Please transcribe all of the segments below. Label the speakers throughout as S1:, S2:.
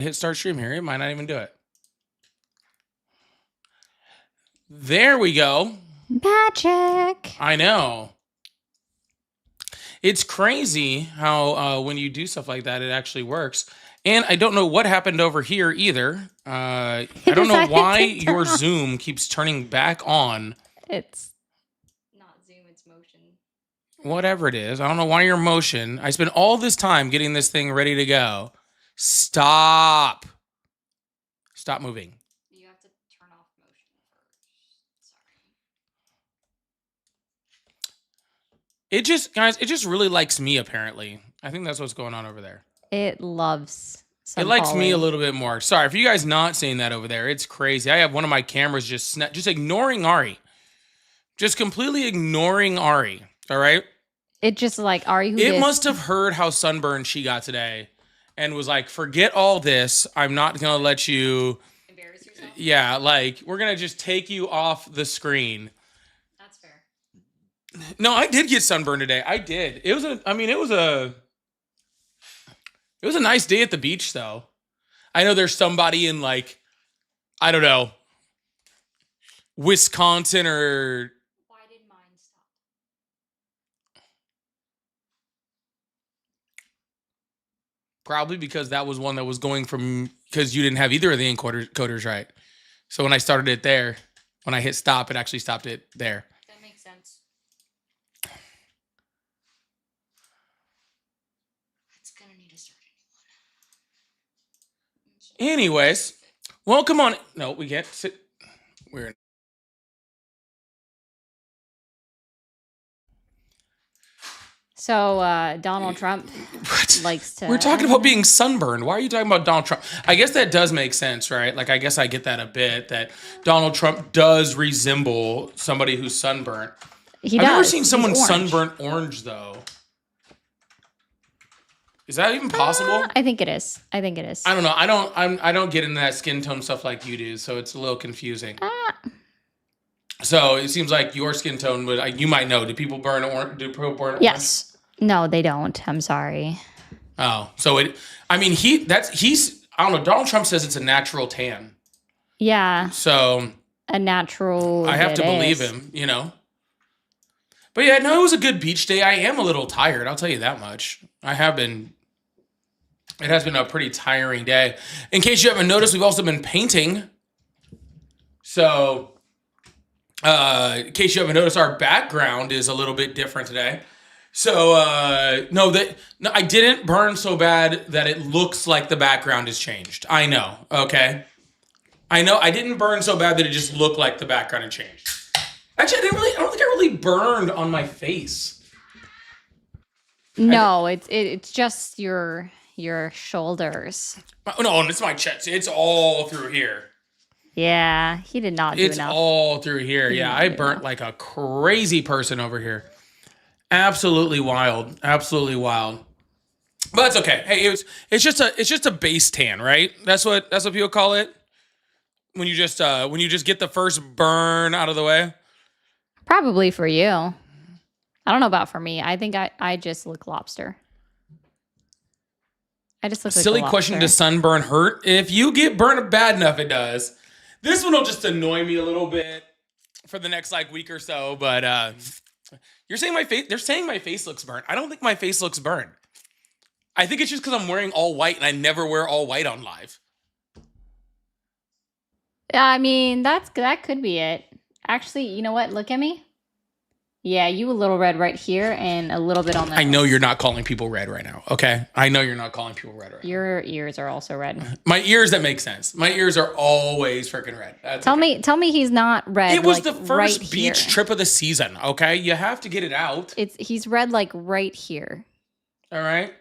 S1: Hit start stream here. It might not even do it. There we go.
S2: Magic.
S1: I know. It's crazy how when you do stuff like that, it actually works. And I don't know what happened over here either. I don't know why your Zoom keeps turning back on.
S2: It's not Zoom, it's motion.
S1: Whatever it is. I don't know why your motion. I spent all this time getting this thing ready to go. Stop. Stop moving.
S2: You have to turn off motion first.
S1: Sorry. It just really likes me, apparently. I think that's what's going on over there.
S2: It loves
S1: It likes me a little bit more. Sorry, for you guys not seeing that over there, it's crazy. I have one of my cameras just ignoring Ari. Just completely ignoring Ari. All right?
S2: It just like, Ari,
S1: it must have heard how sunburned she got today and was like, forget all this. I'm not going to let you
S2: embarrass yourself.
S1: Yeah, like, we're going to just take you off the screen.
S2: That's fair.
S1: No, I did get sunburned today. I did. It was a nice day at the beach, though. I know there's somebody in, like, I don't know, Wisconsin or...
S2: Why did mine stop?
S1: Probably because that was one that was going from... Because you didn't have either of the encoders right. So when I started it there, when I hit stop, it actually stopped it there.
S2: That makes sense. It's gonna need to start a new one.
S1: Anyways, welcome on... No, we can't sit... We're...
S2: So Donald Trump likes to...
S1: We're talking about being sunburned. Why are you talking about Donald Trump? I guess that does make sense, right? Like, I guess I get that a bit, that Donald Trump does resemble somebody who's sunburnt.
S2: I've
S1: never seen someone sunburnt orange, though. Is that even possible?
S2: I think it is. I think it is.
S1: I don't know. I don't get into that skin tone stuff like you do, so it's a little confusing. So it seems like your skin tone would... You might know. Do people burn orange?
S2: Yes. No, they don't. I'm sorry.
S1: Oh, so I don't know. Donald Trump says it's a natural tan.
S2: Yeah.
S1: So
S2: a natural.
S1: I have to believe him, you know. But yeah, no, it was a good beach day. I am a little tired. I'll tell you that much. I have been. It has been a pretty tiring day. In case you haven't noticed, we've also been painting. So, in case you haven't noticed, our background is a little bit different today. So, no, I didn't burn so bad that it looks like the background has changed. I know, okay? I know I didn't burn so bad that it just looked like the background had changed. Actually, I don't think I really burned on my face.
S2: No, it's just your shoulders.
S1: No, it's my chest. It's all through here.
S2: Yeah, he did not do enough.
S1: It's all through here. Yeah, I burnt like a crazy person over here. Absolutely wild. Absolutely wild. But that's okay. Hey, it's just a base tan, right? That's what people call it. When you just get the first burn out of the way.
S2: Probably for you. I don't know about for me. I think I just look lobster. I just look like
S1: silly question. Does sunburn hurt? If you get burned bad enough, it does. This one will just annoy me a little bit for the next like week or so, but you're saying my face... They're saying my face looks burnt. I don't think my face looks burnt. I think it's just because I'm wearing all white, and I never wear all white on live.
S2: I mean, that could be it. Actually, you know what? Look at me. Yeah, you a little red right here and a little bit on the...
S1: I know you're not calling people red right now, okay? I know you're not calling people red right now.
S2: Your ears are also red.
S1: My ears, that makes sense. My ears are always freaking red. That's
S2: tell me he's not red.
S1: It was like the first beach trip of the season, okay? You have to get it out.
S2: He's red like right here.
S1: All right?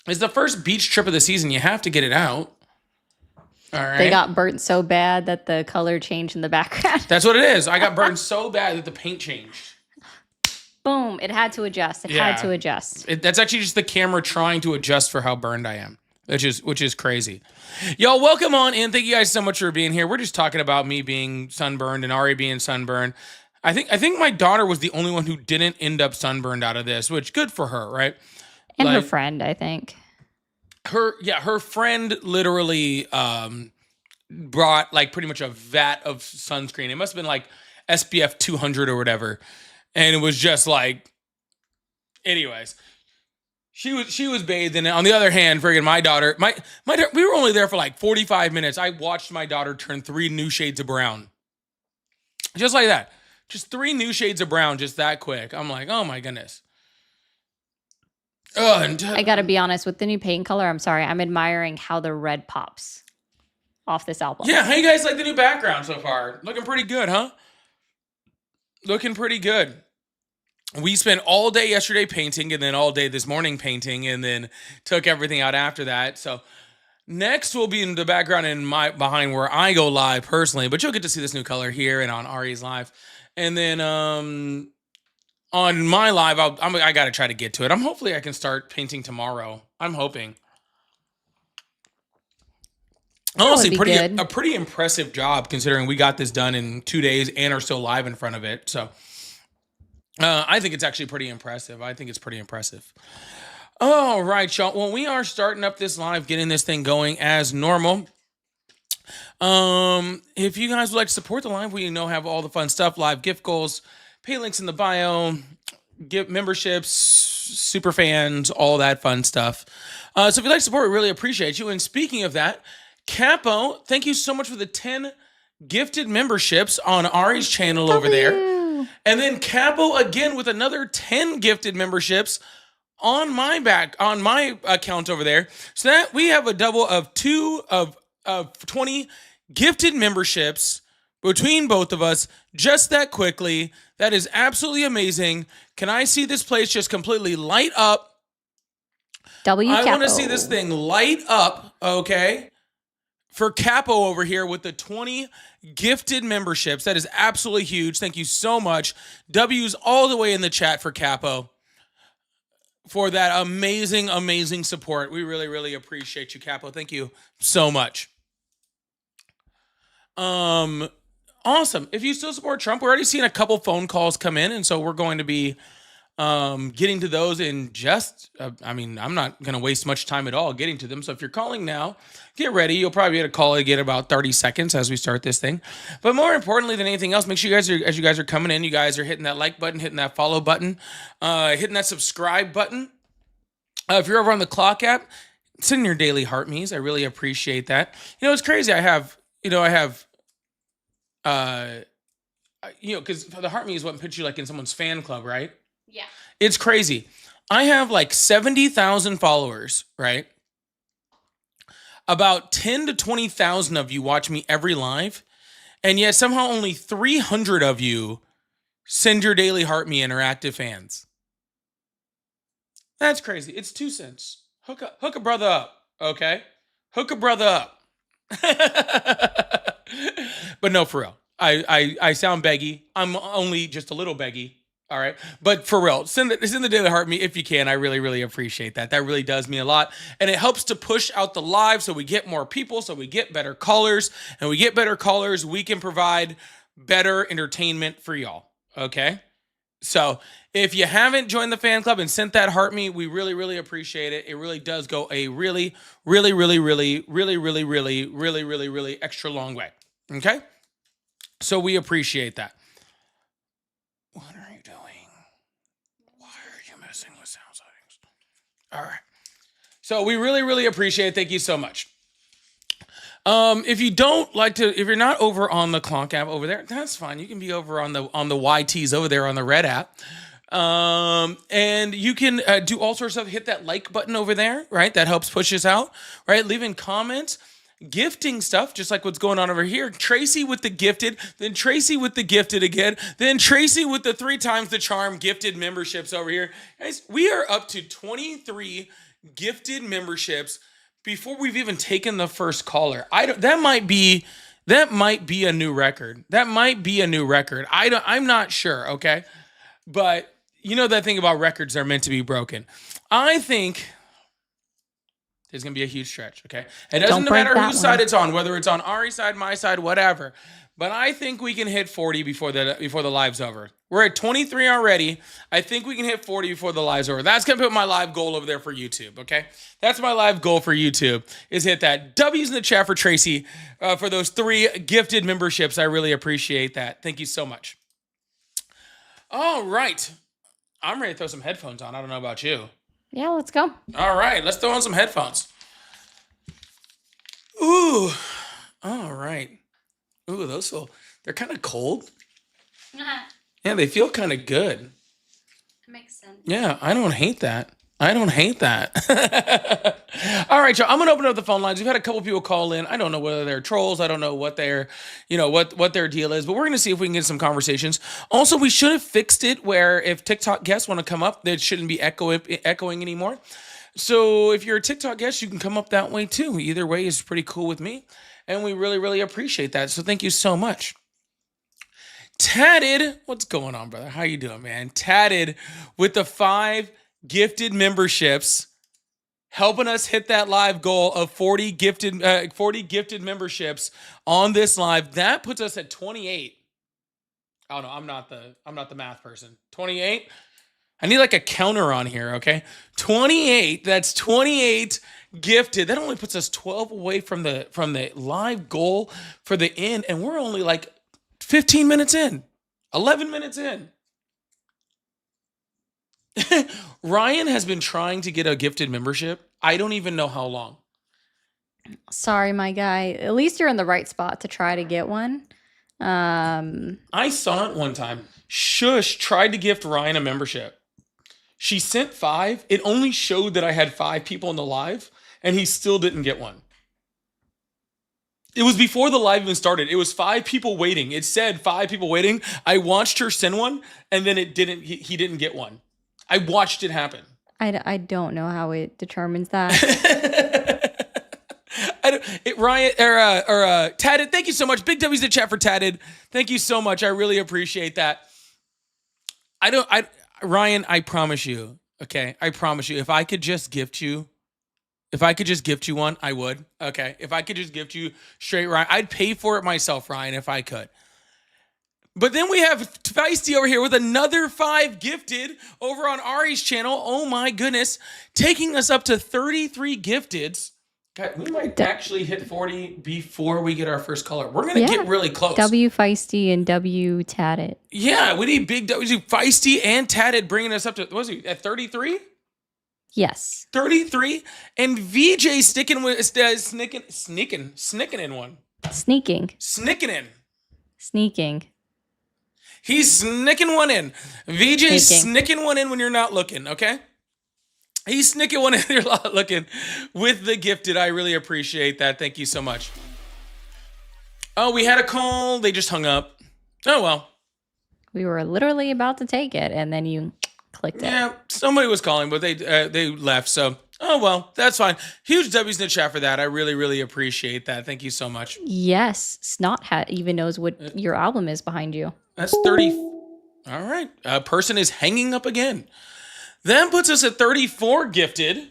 S1: It's the first beach trip of the season. You have to get it out. All right.
S2: They got burnt so bad that the color changed in the background.
S1: That's what it is. I got burned so bad that the paint changed.
S2: Boom. It had to adjust. It had to adjust.
S1: That's actually just the camera trying to adjust for how burned I am, which is crazy. Y'all, welcome on in. Thank you guys so much for being here. We're just talking about me being sunburned and Ari being sunburned. I think my daughter was the only one who didn't end up sunburned out of this, which good for her, right?
S2: And her friend, I think.
S1: her friend literally brought like pretty much a vat of sunscreen. It must have been like SPF 200 or whatever. And it was just like, anyways, she was bathed in it. On the other hand, friggin' my daughter, we were only there for like 45 minutes. I watched my daughter turn 3 new shades of brown. Just like that. Just 3 new shades of brown just that quick. I'm like, oh my goodness.
S2: I gotta be honest, with the new paint color, I'm sorry, I'm admiring how the red pops off this album.
S1: Yeah, how you guys like the new background so far? Looking pretty good, huh? Looking pretty good. We spent all day yesterday painting and then all day this morning painting and then took everything out after that. So next will be in the background behind where I go live personally, but you'll get to see this new color here and on Ari's live. And then on my live, I got to try to get to it. Hopefully I can start painting tomorrow. I'm hoping. Honestly, a pretty impressive job considering we got this done in 2 days and are still live in front of it. So I think it's actually pretty impressive. All right, y'all. Well, we are starting up this live, getting this thing going as normal. If you guys would like to support the live, we have all the fun stuff, live gift goals, pay links in the bio, give memberships, super fans, all that fun stuff. So if you'd like to support, we really appreciate you. And speaking of that, Capo, thank you so much for the 10 gifted memberships on Ari's channel over there. And then Capo again with another 10 gifted memberships on my account over there. So that we have a double of 20 gifted memberships between both of us just that quickly. That is absolutely amazing. Can I see this place just completely light up? I want to see this thing light up, okay? For Capo over here with the 20 gifted memberships. That is absolutely huge. Thank you so much. W's all the way in the chat for Capo for that amazing, amazing support. We really, really appreciate you, Capo. Thank you so much. Awesome. If you still support Trump, we're already seeing a couple phone calls come in, and so we're going to be getting to those in just, I'm not going to waste much time at all getting to them. So if you're calling now, get ready. You'll probably get a call again about 30 seconds as we start this thing. But more importantly than anything else, make sure as you guys are coming in, you guys are hitting that like button, hitting that follow button, hitting that subscribe button. If you're over on the Clock app, send your daily heart me's. I really appreciate that. It's crazy. I have, because the heart me is what puts you like in someone's fan club, right?
S2: Yeah.
S1: It's crazy. I have like 70,000 followers, right? About 10 to 20,000 of you watch me every live, and yet somehow only 300 of you send your daily heart me interactive fans. That's crazy. It's 2 cents. Hook a brother up, okay? Hook a brother up. But no, for real. I sound beggy. I'm only just a little beggy. All right. But for real, send the daily heart me if you can. I really, really appreciate that. That really does mean a lot. And it helps to push out the live so we get more people, so we get better callers. And we get better callers, we can provide better entertainment for y'all. Okay? So if you haven't joined the fan club and sent that heart me, we really, really appreciate it. It really does go a really, really, really, really, really, really, really, really, really, really extra long way. Okay? So we appreciate that. What are you doing? Why are you messing with sound settings? All right. So we really, really appreciate it. Thank you so much. If you're not over on the Clonk app over there, that's fine. You can be over on the YTs over there on the Red app. And you can do all sorts of hit that like button over there, right? That helps push us out, right? Leaving comments, gifting stuff, just like what's going on over here. Tracy with the gifted, then Tracy with the gifted again, then Tracy with the 3 times the charm gifted memberships over here. Guys, we are up to 23 gifted memberships before we've even taken the first caller. That might be a new record. I'm not sure, okay? But you know that thing about records are meant to be broken. I think There's going to be a huge stretch, okay? It doesn't
S2: Don't break
S1: matter
S2: that
S1: whose
S2: one.
S1: side it's on, whether it's on Ari's side, my side, whatever. But I think we can hit 40 before the live's over. We're at 23 already. I think we can hit 40 before the live's over. That's going to put my live goal over there for YouTube, okay? That's my live goal for YouTube, is hit that. W's in the chat for Tracy for those 3 gifted memberships. I really appreciate that. Thank you so much. All right. I'm ready to throw some headphones on. I don't know about you.
S2: Yeah, let's go.
S1: All right, let's throw on some headphones. Ooh, all right. Ooh, they're kind of cold. Yeah, they feel kind of good.
S2: That makes sense.
S1: Yeah, I don't hate that. All right, y'all. I'm gonna open up the phone lines. We've had a couple people call in. I don't know whether they're trolls. I don't know what their, what their deal is. But we're gonna see if we can get some conversations. Also, we should have fixed it where if TikTok guests want to come up, they shouldn't be echoing anymore. So if you're a TikTok guest, you can come up that way too. Either way is pretty cool with me, and we really, really appreciate that. So thank you so much. Tatted, what's going on, brother? How you doing, man? Tatted with the 5 gifted memberships, helping us hit that live goal of 40 gifted memberships on this live. That puts us at 28. Oh no, I'm not the math person. 28. I need like a counter on here, okay? 28. That's 28 gifted. That only puts us 12 away from the live goal for the end, and we're only like 15 minutes in, 11 minutes in. Ryan has been trying to get a gifted membership. I don't even know how long.
S2: Sorry, my guy. At least you're in the right spot to try to get one.
S1: I saw it one time. Shush tried to gift Ryan a membership. She sent 5. It only showed that I had 5 people in the live, and he still didn't get one. It was before the live even started. It was 5 people waiting. It said 5 people waiting. I watched her send one, and then it didn't. He didn't get one. I watched it happen.
S2: I don't know how it determines that.
S1: Ryan or Tatted, thank you so much. Big W's in the chat for Tatted. Thank you so much. I really appreciate that. Ryan, I promise you, okay? I promise you, if I could just gift you one, I would. Okay. If I could just gift you straight Ryan, I'd pay for it myself, Ryan, if I could. But then we have Feisty over here with another 5 gifted over on Ari's channel. Oh my goodness. Taking us up to 33 gifteds. God, we might actually hit 40 before we get our first color. We're going to get really close.
S2: W Feisty and W Tatted.
S1: Yeah, we need big W. Feisty and Tatted bringing us up to, what was he, at 33?
S2: Yes.
S1: 33. And VJ sneaking in one.
S2: Sneaking.
S1: He's sneaking one in. VJ's sneaking one in when you're not looking, okay? He's sneaking one in when you're not looking with the gifted. I really appreciate that. Thank you so much. Oh, we had a call. They just hung up. Oh, well.
S2: We were literally about to take it, and then you clicked it.
S1: Yeah, somebody was calling, but they left, so... Oh, well, that's fine. Huge W's in the chat for that. I really, really appreciate that. Thank you so much.
S2: Yes. Snot Hat even knows what your album is behind you.
S1: That's 30. All right. A person is hanging up again. That puts us at 34 gifted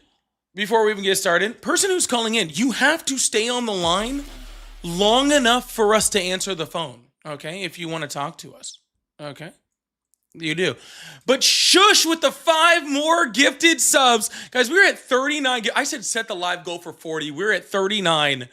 S1: before we even get started. Person who's calling in, you have to stay on the line long enough for us to answer the phone, okay, if you want to talk to us, okay? You do. But shush with the 5 more gifted subs. Guys, we were at 39. I said set the live goal for 40. We're at 39.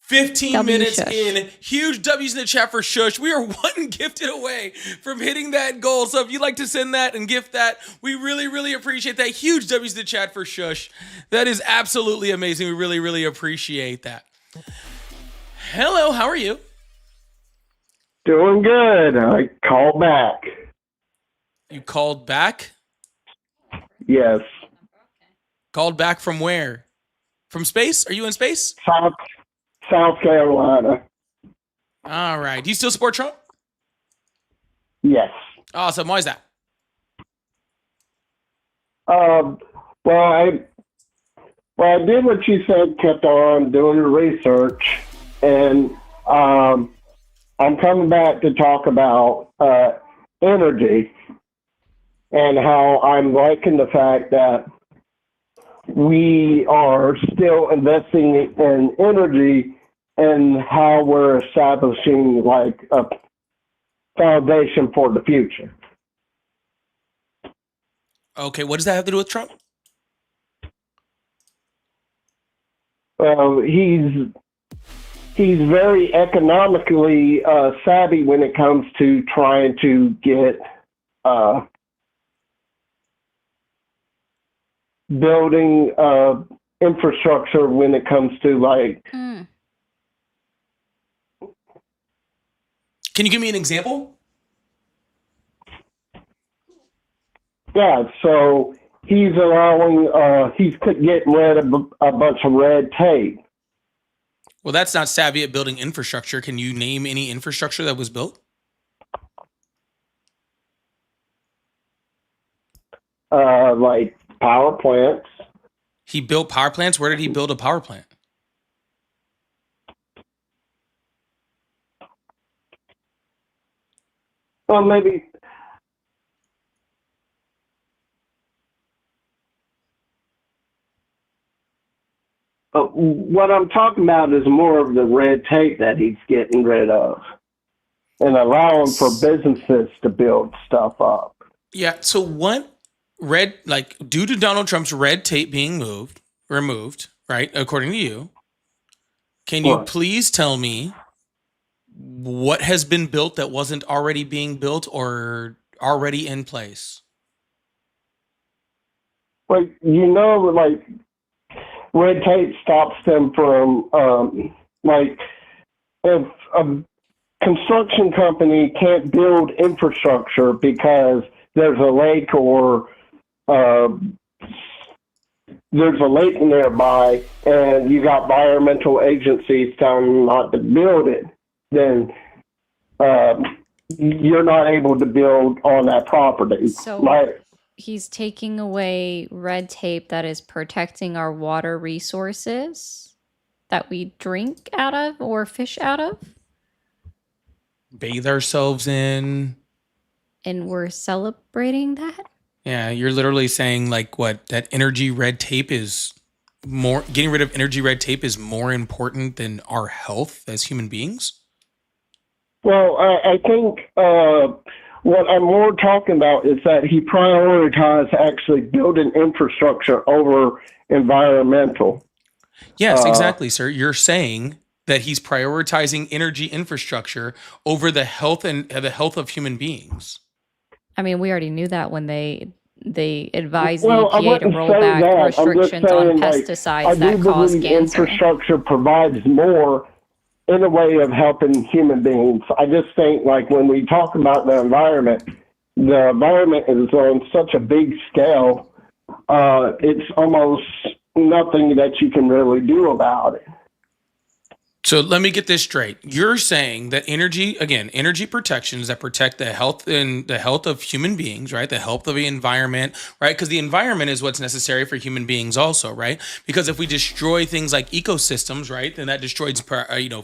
S1: 15 minutes in. Huge W's in the chat for shush. We are 1 gifted away from hitting that goal. So if you'd like to send that and gift that, we really, really appreciate that. Huge W's in the chat for shush. That is absolutely amazing. We really, really appreciate that. Hello, how are you?
S3: Doing good. I called back.
S1: You called back?
S3: Yes.
S1: Called back from where? From space? Are you in space?
S3: South Carolina.
S1: All right. Do you still support Trump?
S3: Yes.
S1: Awesome. Why is that?
S3: Well, I did what you said, kept on doing the research, and I'm coming back to talk about energy and how I'm liking the fact that we are still investing in energy and how we're establishing like a foundation for the future.
S1: Okay, what does that have to do with Trump?
S3: He's very economically savvy when it comes to trying to get building infrastructure when it comes to like.
S1: Can you give me an example?
S3: Yeah, so he's getting rid of a bunch of red tape.
S1: Well, that's not savvy at building infrastructure. Can you name any infrastructure that was built?
S3: Like power plants.
S1: He built power plants? Where did he build a power plant?
S3: Well, maybe. What I'm talking about is more of the red tape that he's getting rid of and allowing for businesses to build stuff up.
S1: Yeah. So what due to Donald Trump's red tape being removed, right? According to you, can you please tell me what has been built that wasn't already being built or already in place?
S3: Well, like red tape stops them from, like, if a construction company can't build infrastructure because there's a lake or there's a lake nearby and you got environmental agencies telling them not to build it, then you're not able to build on that property.
S2: So he's taking away red tape that is protecting our water resources that we drink out of or fish out of.
S1: Bathe ourselves in.
S2: And we're celebrating that?
S1: Yeah, you're literally saying like what? That energy red tape is getting rid of energy red tape is more important than our health as human beings?
S3: Well, I think what I'm more talking about is that he prioritized actually building infrastructure over environmental.
S1: Yes, exactly, sir. You're saying that he's prioritizing energy infrastructure over the health and the health of human beings.
S2: I mean, we already knew that when they advised
S3: Well,
S2: the EPA to roll back restrictions on pesticides that cause cancer.
S3: Infrastructure provides more in a way of helping human beings. I just think like when we talk about the environment is on such a big scale, it's almost nothing that you can really do about it.
S1: So let me get this straight. You're saying that energy protections that protect the health of human beings, right? The health of the environment, right? Because the environment is what's necessary for human beings also, right? Because if we destroy things like ecosystems, right, then that destroys,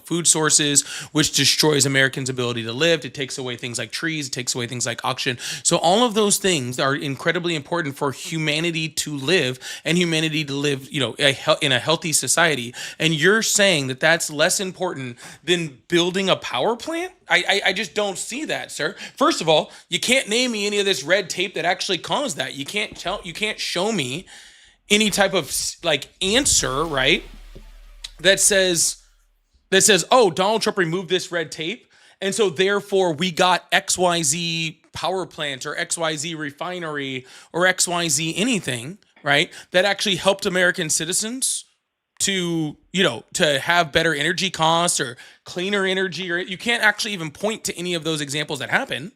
S1: food sources, which destroys Americans' ability to live. It takes away things like trees, it takes away things like oxygen. So all of those things are incredibly important for humanity to live and humanity to live, in a healthy society. And you're saying that that's less important than building a power plant? I just don't see that, sir. First of all, you can't name me any of this red tape that actually caused that. You can't show me any type of like answer, right? That says, oh, Donald Trump removed this red tape, and so therefore we got XYZ power plant or XYZ refinery or XYZ anything, right? That actually helped American citizens to have better energy costs or cleaner energy, or you can't actually even point to any of those examples that happen.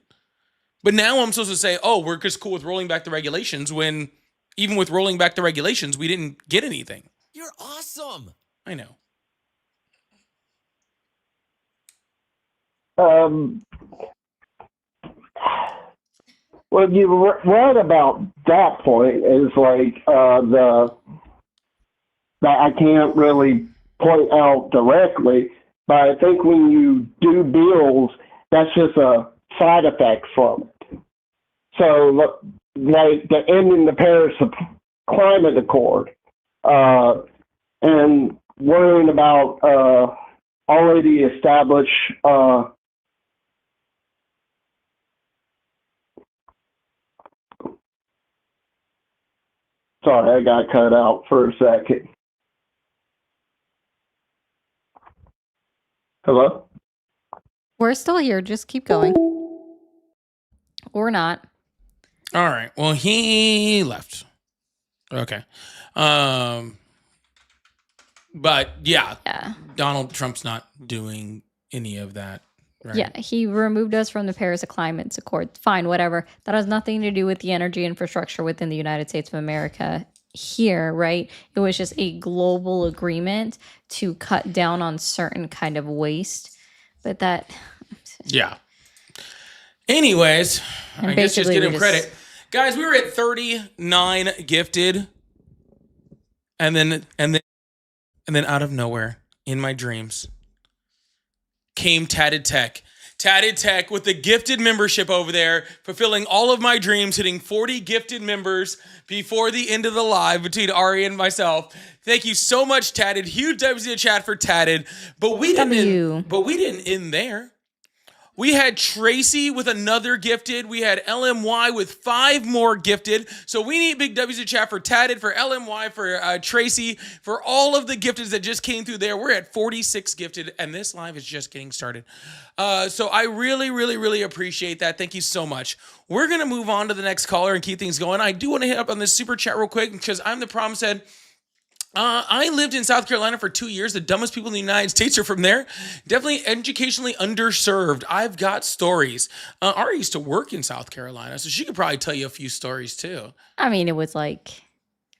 S1: But now I'm supposed to say, oh, we're just cool with rolling back the regulations, when even with rolling back the regulations, we didn't get anything.
S4: You're awesome.
S1: I know.
S3: Well, you're right about that point is like that I can't really point out directly, but I think when you do bills, that's just a side effect from it. So, like the ending the Paris Climate Accord, and worrying about already established sorry, I got cut out for a second. Hello?
S2: We're still here. Just keep going. Or not.
S1: All right. Well, he left. Okay. But yeah,
S2: Yeah.
S1: Donald Trump's not doing any of that. Right?
S2: Yeah, he removed us from the Paris Climate Accord. Fine, whatever. That has nothing to do with the energy infrastructure within the United States of America here, right? It was just a global agreement to cut down on certain kind of waste. But that...
S1: Yeah. Anyways,
S2: And
S1: I guess just
S2: basically
S1: give
S2: we
S1: him
S2: just-
S1: credit. Guys, we were at 39 gifted. And then out of nowhere, in my dreams, came Tatted Tech. Tatted Tech with the gifted membership over there, fulfilling all of my dreams, hitting 40 gifted members before the end of the live between Ari and myself. Thank you so much, Tatted. Huge W's in the chat for Tatted. But we didn't end there. We had Tracy with another gifted. We had LMY with 5 more gifted. So we need big W's in chat for Tatted, for LMY, for Tracy, for all of the gifteds that just came through there. We're at 46 gifted, and this live is just getting started. So I really, really, really appreciate that. Thank you so much. We're going to move on to the next caller and keep things going. I do want to hit up on this super chat real quick because I'm the problem said. I lived in South Carolina for 2 years. The dumbest people in the United States are from there. Definitely educationally underserved. I've got stories. Ari used to work in South Carolina, so she could probably tell you a few stories too.
S2: I mean, it was like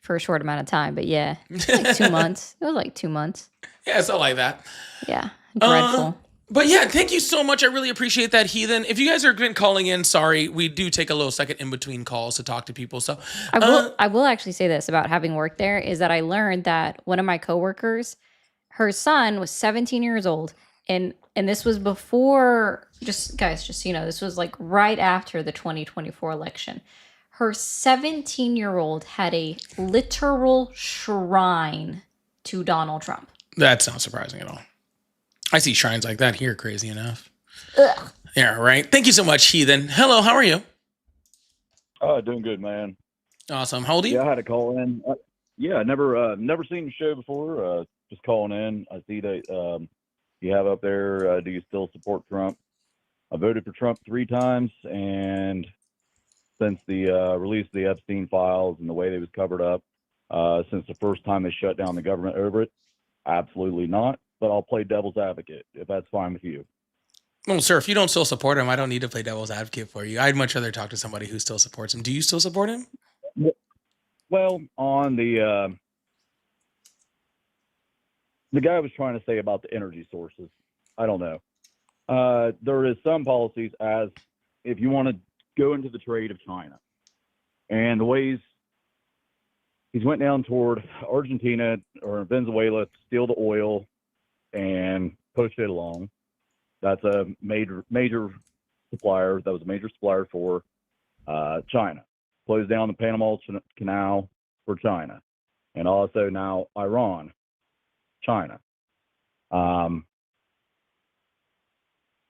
S2: for a short amount of time, but yeah, like 2 months. It was like 2 months.
S1: Yeah, something like that.
S2: Yeah, dreadful.
S1: But yeah, thank you so much. I really appreciate that, Heathen. If you guys are been calling in, sorry, we do take a little second in between calls to talk to people. So
S2: I will actually say this about having worked there is that I learned that one of my coworkers, her son was 17 years old, and this was before. Just guys, just so you know, this was like right after the 2024 election. Her 17-year-old had a literal shrine to Donald Trump.
S1: That's not surprising at all. I see shrines like that here, crazy enough.
S2: Ugh.
S1: Yeah, right. Thank you so much, Heathen. Hello, how are you?
S4: Doing good, man.
S1: Awesome. How old are you?
S4: Yeah, I had to call in. Never seen the show before. Just calling in. I see that you have up there. Do you still support Trump? I voted for Trump 3 times, and since the release of the Epstein files and the way they was covered up, since the first time they shut down the government over it, absolutely not. But I'll play devil's advocate if that's fine with you.
S1: Well, sir, if you don't still support him, I don't need to play devil's advocate for you. I'd much rather talk to somebody who still supports him. Do you still support him?
S4: Well, on the guy was trying to say about the energy sources, I don't know. There is some policies as if you want to go into the trade of China and the ways he's went down toward Argentina or Venezuela to steal the oil and push it along. That's a major supplier. That was a major supplier for China. Closed down the Panama Canal for China, and also now Iran, China. I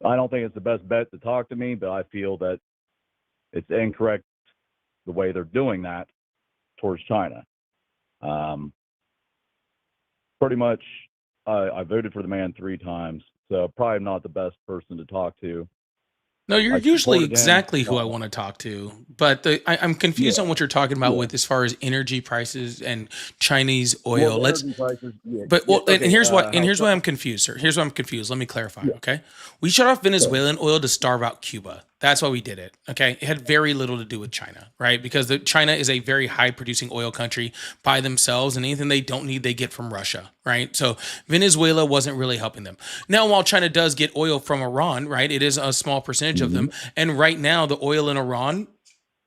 S4: don't think it's the best bet to talk to me, but I feel that it's incorrect the way they're doing that towards China. Pretty much, I voted for the man 3 times, so probably not the best person to talk to.
S1: No, you're
S4: I
S1: usually
S4: supported him.
S1: exactly who I want to talk to. But I'm confused on what you're talking about with as far as energy prices and Chinese oil.
S4: Well, energy prices,
S1: And here's why I'm confused, sir. Here's why I'm confused. Let me clarify, okay? We shut off Venezuelan oil to starve out Cuba. That's why we did it, okay? It had very little to do with China, right? Because China is a very high-producing oil country by themselves, and anything they don't need, they get from Russia, right? So Venezuela wasn't really helping them. Now, while China does get oil from Iran, right, it is a small percentage of them, and right now the oil in Iran,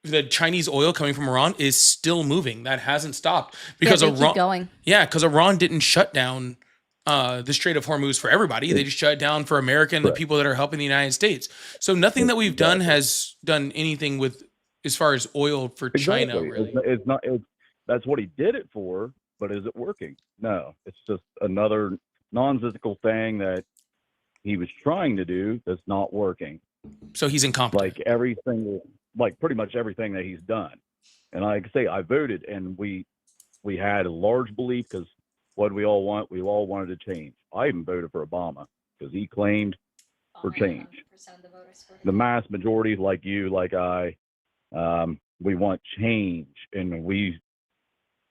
S1: the Chinese oil coming from Iran is still moving. That hasn't stopped because
S2: they
S1: Iran,
S2: keep going.
S1: Yeah, because Iran didn't shut down the Strait of Hormuz for everybody. They just shut it down for America and the people that are helping the United States. So nothing that we've done has done anything with as far as oil for China. Really,
S4: it's not. That's what he did it for. but is it working? No, it's just another nonsensical thing that he was trying to do that's not working.
S1: So he's incompetent.
S4: Like pretty much everything that he's done. And like I say, I voted, and we had a large belief, because what we all want, we all wanted to change. I even voted for Obama because he claimed for change. The mass majority, like you, like I, we want change, and we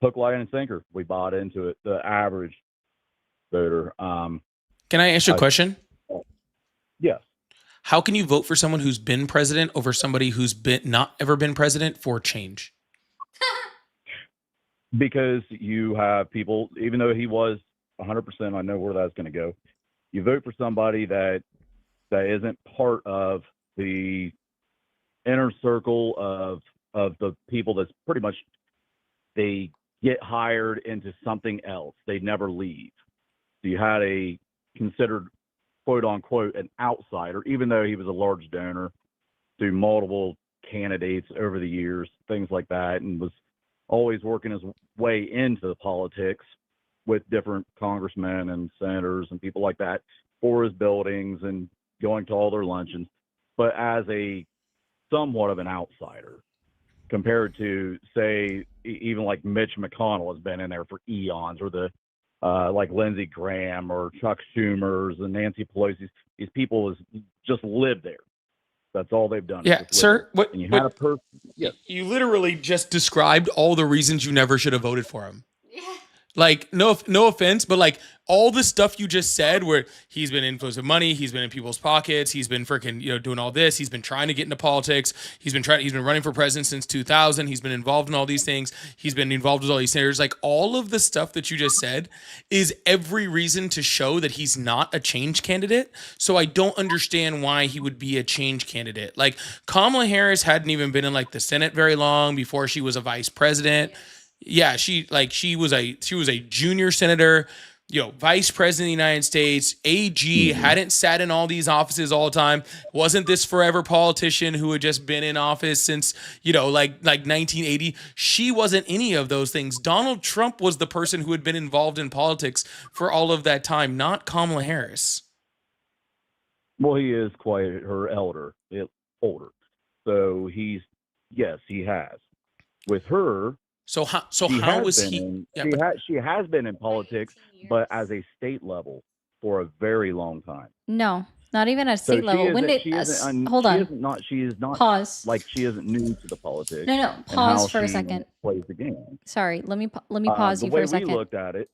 S4: hook, line, and sinker. We bought into it. The average voter.
S1: Can I ask you a question?
S4: Yes.
S1: How can you vote for someone who's been president over somebody who's not ever been president for change?
S4: Because you have people, even though he was 100%, I know where that's going to go. You vote for somebody that isn't part of the inner circle of the people that's pretty much, they get hired into something else. They never leave. So you had a considered, quote unquote, an outsider, even though he was a large donor to multiple candidates over the years, things like that, and was always working his way into the politics with different congressmen and senators and people like that for his buildings and going to all their luncheons, but as a somewhat of an outsider compared to, say, even like Mitch McConnell has been in there for eons, or the like Lindsey Graham or Chuck Schumer's and Nancy Pelosi's. These people just live there. That's all they've done.
S1: Yeah, sir.
S4: And you had a person. Yes.
S1: You literally just described all the reasons you never should have voted for him.
S2: Yeah.
S1: Like, no offense, but like all the stuff you just said, where he's been influenced with money, he's been in people's pockets, he's been freaking, doing all this, he's been trying to get into politics, he's been running for president since 2000, he's been involved in all these things, he's been involved with all these senators. Like, all of the stuff that you just said is every reason to show that he's not a change candidate. So I don't understand why he would be a change candidate. Like, Kamala Harris hadn't even been in like the Senate very long before she was a vice president. Yeah, she was a junior senator, vice president of the United States, AG, hadn't sat in all these offices all the time, wasn't this forever politician who had just been in office since, like 1980. She wasn't any of those things. Donald Trump was the person who had been involved in politics for all of that time, not Kamala Harris.
S4: Well, he is quite her older. So he has. With her,
S1: So how was he?
S4: She has been in politics, but as a state level for a very long time.
S2: No, not even at state level. When did hold on?
S4: She is not.
S2: Pause.
S4: Like, she isn't new to the politics.
S2: No. Pause for a second.
S4: Plays the game.
S2: Sorry. Let me pause you for a second.
S4: The way we looked at it.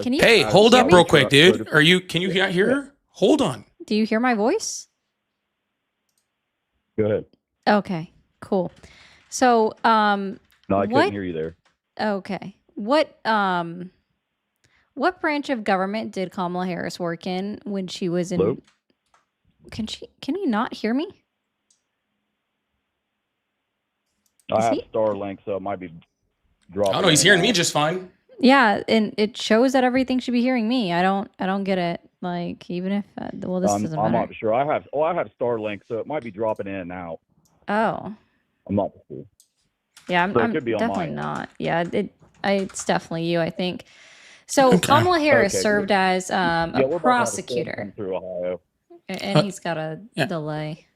S1: Hey, hold up real quick, dude. Can you hear her? Hold on.
S2: Do you hear my voice?
S4: Go ahead.
S2: Okay. Cool. So
S4: No, I couldn't hear you there.
S2: Okay. What branch of government did Kamala Harris work in when she was in?
S4: Hello?
S2: Can you not hear me?
S4: I have Starlink, so it might be dropping.
S1: Oh no, he's hearing me just fine.
S2: Yeah, and it shows that everything should be hearing me. I don't get it. Like, even if this doesn't matter.
S4: I'm not sure. I have Starlink, so it might be dropping in and out.
S2: Oh.
S4: I'm not sure.
S2: Yeah, I'm definitely not. Yeah, it's definitely you, I think. So Kamala Harris served as a prosecutor.
S4: Through Ohio.
S2: And he's got a delay.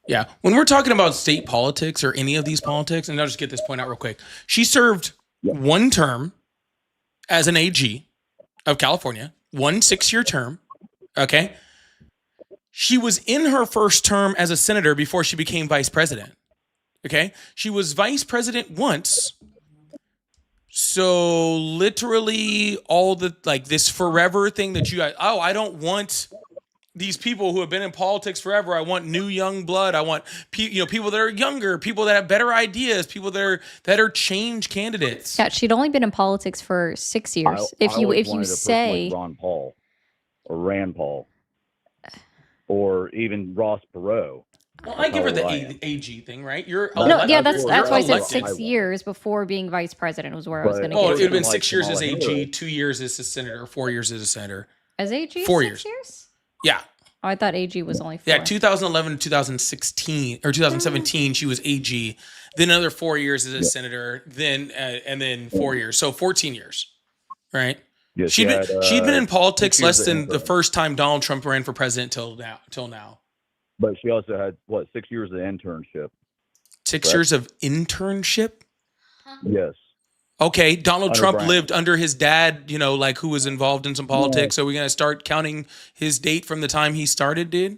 S1: Yeah. When we're talking about state politics or any of these politics, and I'll just get this point out real quick. She served one term as an AG of California, 1 6-year term. Okay. She was in her first term as a senator before she became vice president. Okay. She was vice president once. So literally all the, like, this forever thing that you guys, I don't want these people who have been in politics forever. I want new young blood. I want people that are younger, people that have better ideas, people that are change candidates.
S2: Yeah, she'd only been in politics for 6 years. If you say
S4: like Ron Paul or Rand Paul or even Ross Perot.
S1: Well, I give her the AG thing, right?
S2: That's why I said 6 years before being vice president was where I was going to get.
S1: Oh, it would have been 6 years as AG, 2 years as a senator, 4 years as a senator.
S2: As AG?
S1: 4
S2: years?
S1: Yeah.
S2: Oh, I thought AG was only 4.
S1: Yeah, 2011 to 2016 or 2017, she was AG. Then another 4 years as a senator. Then and then 4 years, so 14 years. right?
S4: Yes,
S1: She'd been in politics
S4: 6 years
S1: less
S4: of
S1: than the
S4: intern.
S1: first time Donald Trump ran for president till now.
S4: But she also had 6 years of internship.
S1: 6
S4: Correct.
S1: years of internship.
S4: Yes.
S1: Okay, Donald Trump
S4: Underground.
S1: lived under his dad, like who was involved in some politics. So we're gonna start counting his date from the time he started, dude.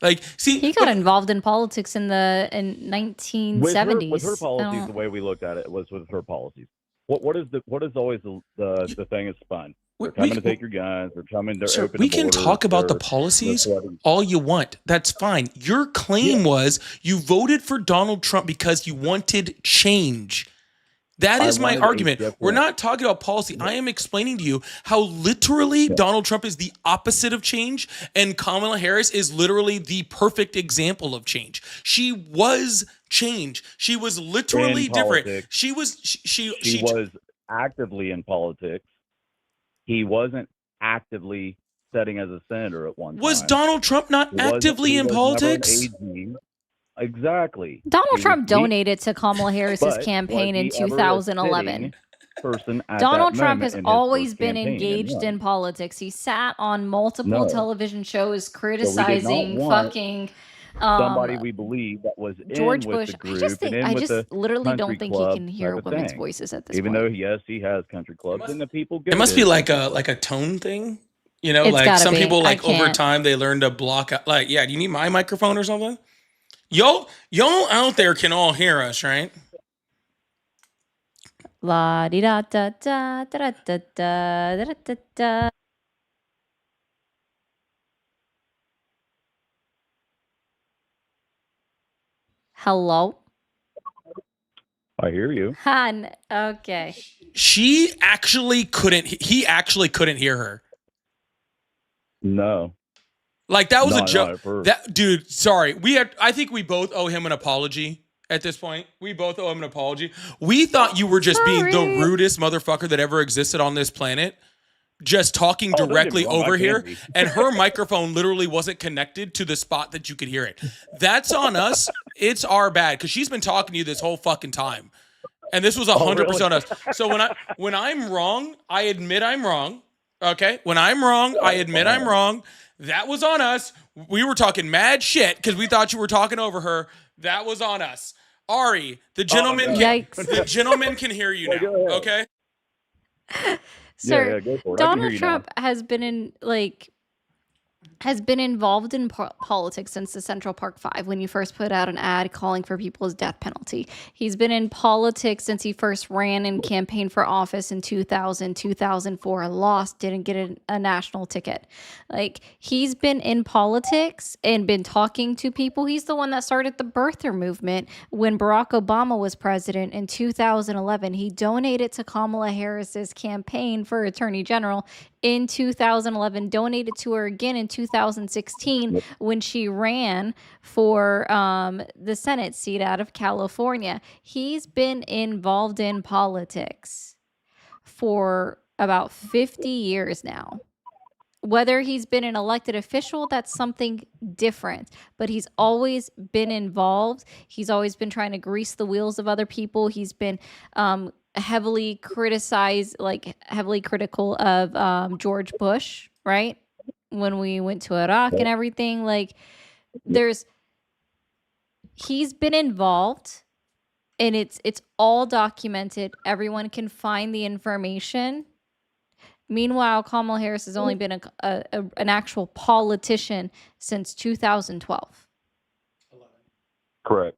S1: Like, see,
S2: He got involved in politics in 1970s.
S4: With her
S2: I
S4: policies,
S2: don't-
S4: the way we looked at it was with her policies. What is always the thing is fun. They're coming to take your guns. They're coming. They're
S1: sir,
S4: open.
S1: we
S4: the
S1: can
S4: borders,
S1: talk about the
S4: they're
S1: policies
S4: flooding.
S1: all you want. That's fine. Your claim was you voted for Donald Trump because you wanted change. That is my
S4: wanted a
S1: argument.
S4: different-
S1: We're not talking about policy. I am explaining to you how literally Donald Trump is the opposite of change, and Kamala Harris is literally the perfect example of change. She was change. She was literally
S4: In
S1: different.
S4: politics.
S1: She was
S4: He was actively in politics. He wasn't actively setting as a senator at one time.
S1: Was Donald Trump not
S4: He wasn't-
S1: actively
S4: he
S1: in
S4: was never an
S1: politics?
S4: AG. Exactly.
S2: Donald
S4: He
S2: Trump
S4: was-
S2: donated to Kamala Harris's
S4: but
S2: campaign in
S4: was he ever a
S2: 2011.
S4: sitting person at
S2: Donald
S4: that
S2: Trump
S4: moment
S2: has
S4: in his
S2: always
S4: first
S2: been
S4: campaign and
S2: engaged
S4: won?
S2: in politics. He sat on multiple
S4: No.
S2: television shows
S4: not
S2: criticizing
S4: want
S2: fucking
S4: Somebody we believe that was
S2: George
S4: in with
S2: Bush.
S4: the group
S2: I just think
S4: and in
S2: I
S4: with
S2: just
S4: the
S2: literally don't
S4: country
S2: think he
S4: club
S2: can hear
S4: type of
S2: women's
S4: thing.
S2: voices at this
S4: Even
S2: point.
S4: though yes, he has country clubs and the people get
S1: It must be like a tone thing.
S2: It's
S1: Like
S2: gotta
S1: some
S2: be.
S1: people
S2: I
S1: like over
S2: can't.
S1: time they learn to block out. Like, yeah, do you need my microphone or something? Y'all out there can all hear us, right?
S2: La di da da da da da da da da da. Hello,
S4: I hear you.
S2: Han. Okay.
S1: She actually couldn't. He actually couldn't hear her.
S4: No.
S1: Like that was
S4: No,
S1: a
S4: no,
S1: joke.
S4: at first.
S1: That dude, sorry. I think we both owe him an apology at this point. We both owe him an apology. We thought you were just being the
S2: Sorry.
S1: rudest motherfucker that ever existed on this planet. Just talking
S4: don't get me
S1: directly
S4: wrong, I
S1: over
S4: can
S1: here,
S4: be.
S1: and her microphone literally wasn't connected to the spot that you could hear it. That's on us. It's our bad because she's been talking to you this whole fucking time, and this was 100% on us. So when I'm wrong, I admit I'm wrong. Okay, when I'm wrong, I admit I'm wrong. That was on us. We were talking mad shit because we thought you were talking over her. That was on us. Ari, the gentleman,
S2: Yikes.
S1: the gentleman can hear you now.
S4: go ahead.
S1: Okay.
S2: Sir,
S4: yeah, go for it. I can hear
S2: Donald
S4: you now.
S2: Trump has been involved in politics since the Central Park Five when you first put out an ad calling for people's death penalty. He's been in politics since he first ran and campaigned for office in 2000, 2004, lost, didn't get a national ticket. Like, he's been in politics and been talking to people. He's the one that started the birther movement when Barack Obama was president in 2011. He donated to Kamala Harris's campaign for attorney general in 2011, donated to her again in 2016 when she ran for the Senate seat out of California. He's been involved in politics for about 50 years now. Whether he's been an elected official, that's something different. But he's always been involved. He's always been trying to grease the wheels of other people. He's been heavily criticized, like heavily critical of George Bush, right? When we went to Iraq and everything. Like, he's been involved, and it's all documented. Everyone can find the information. Meanwhile, Kamala Harris has only been an actual politician since 2012.
S4: Correct.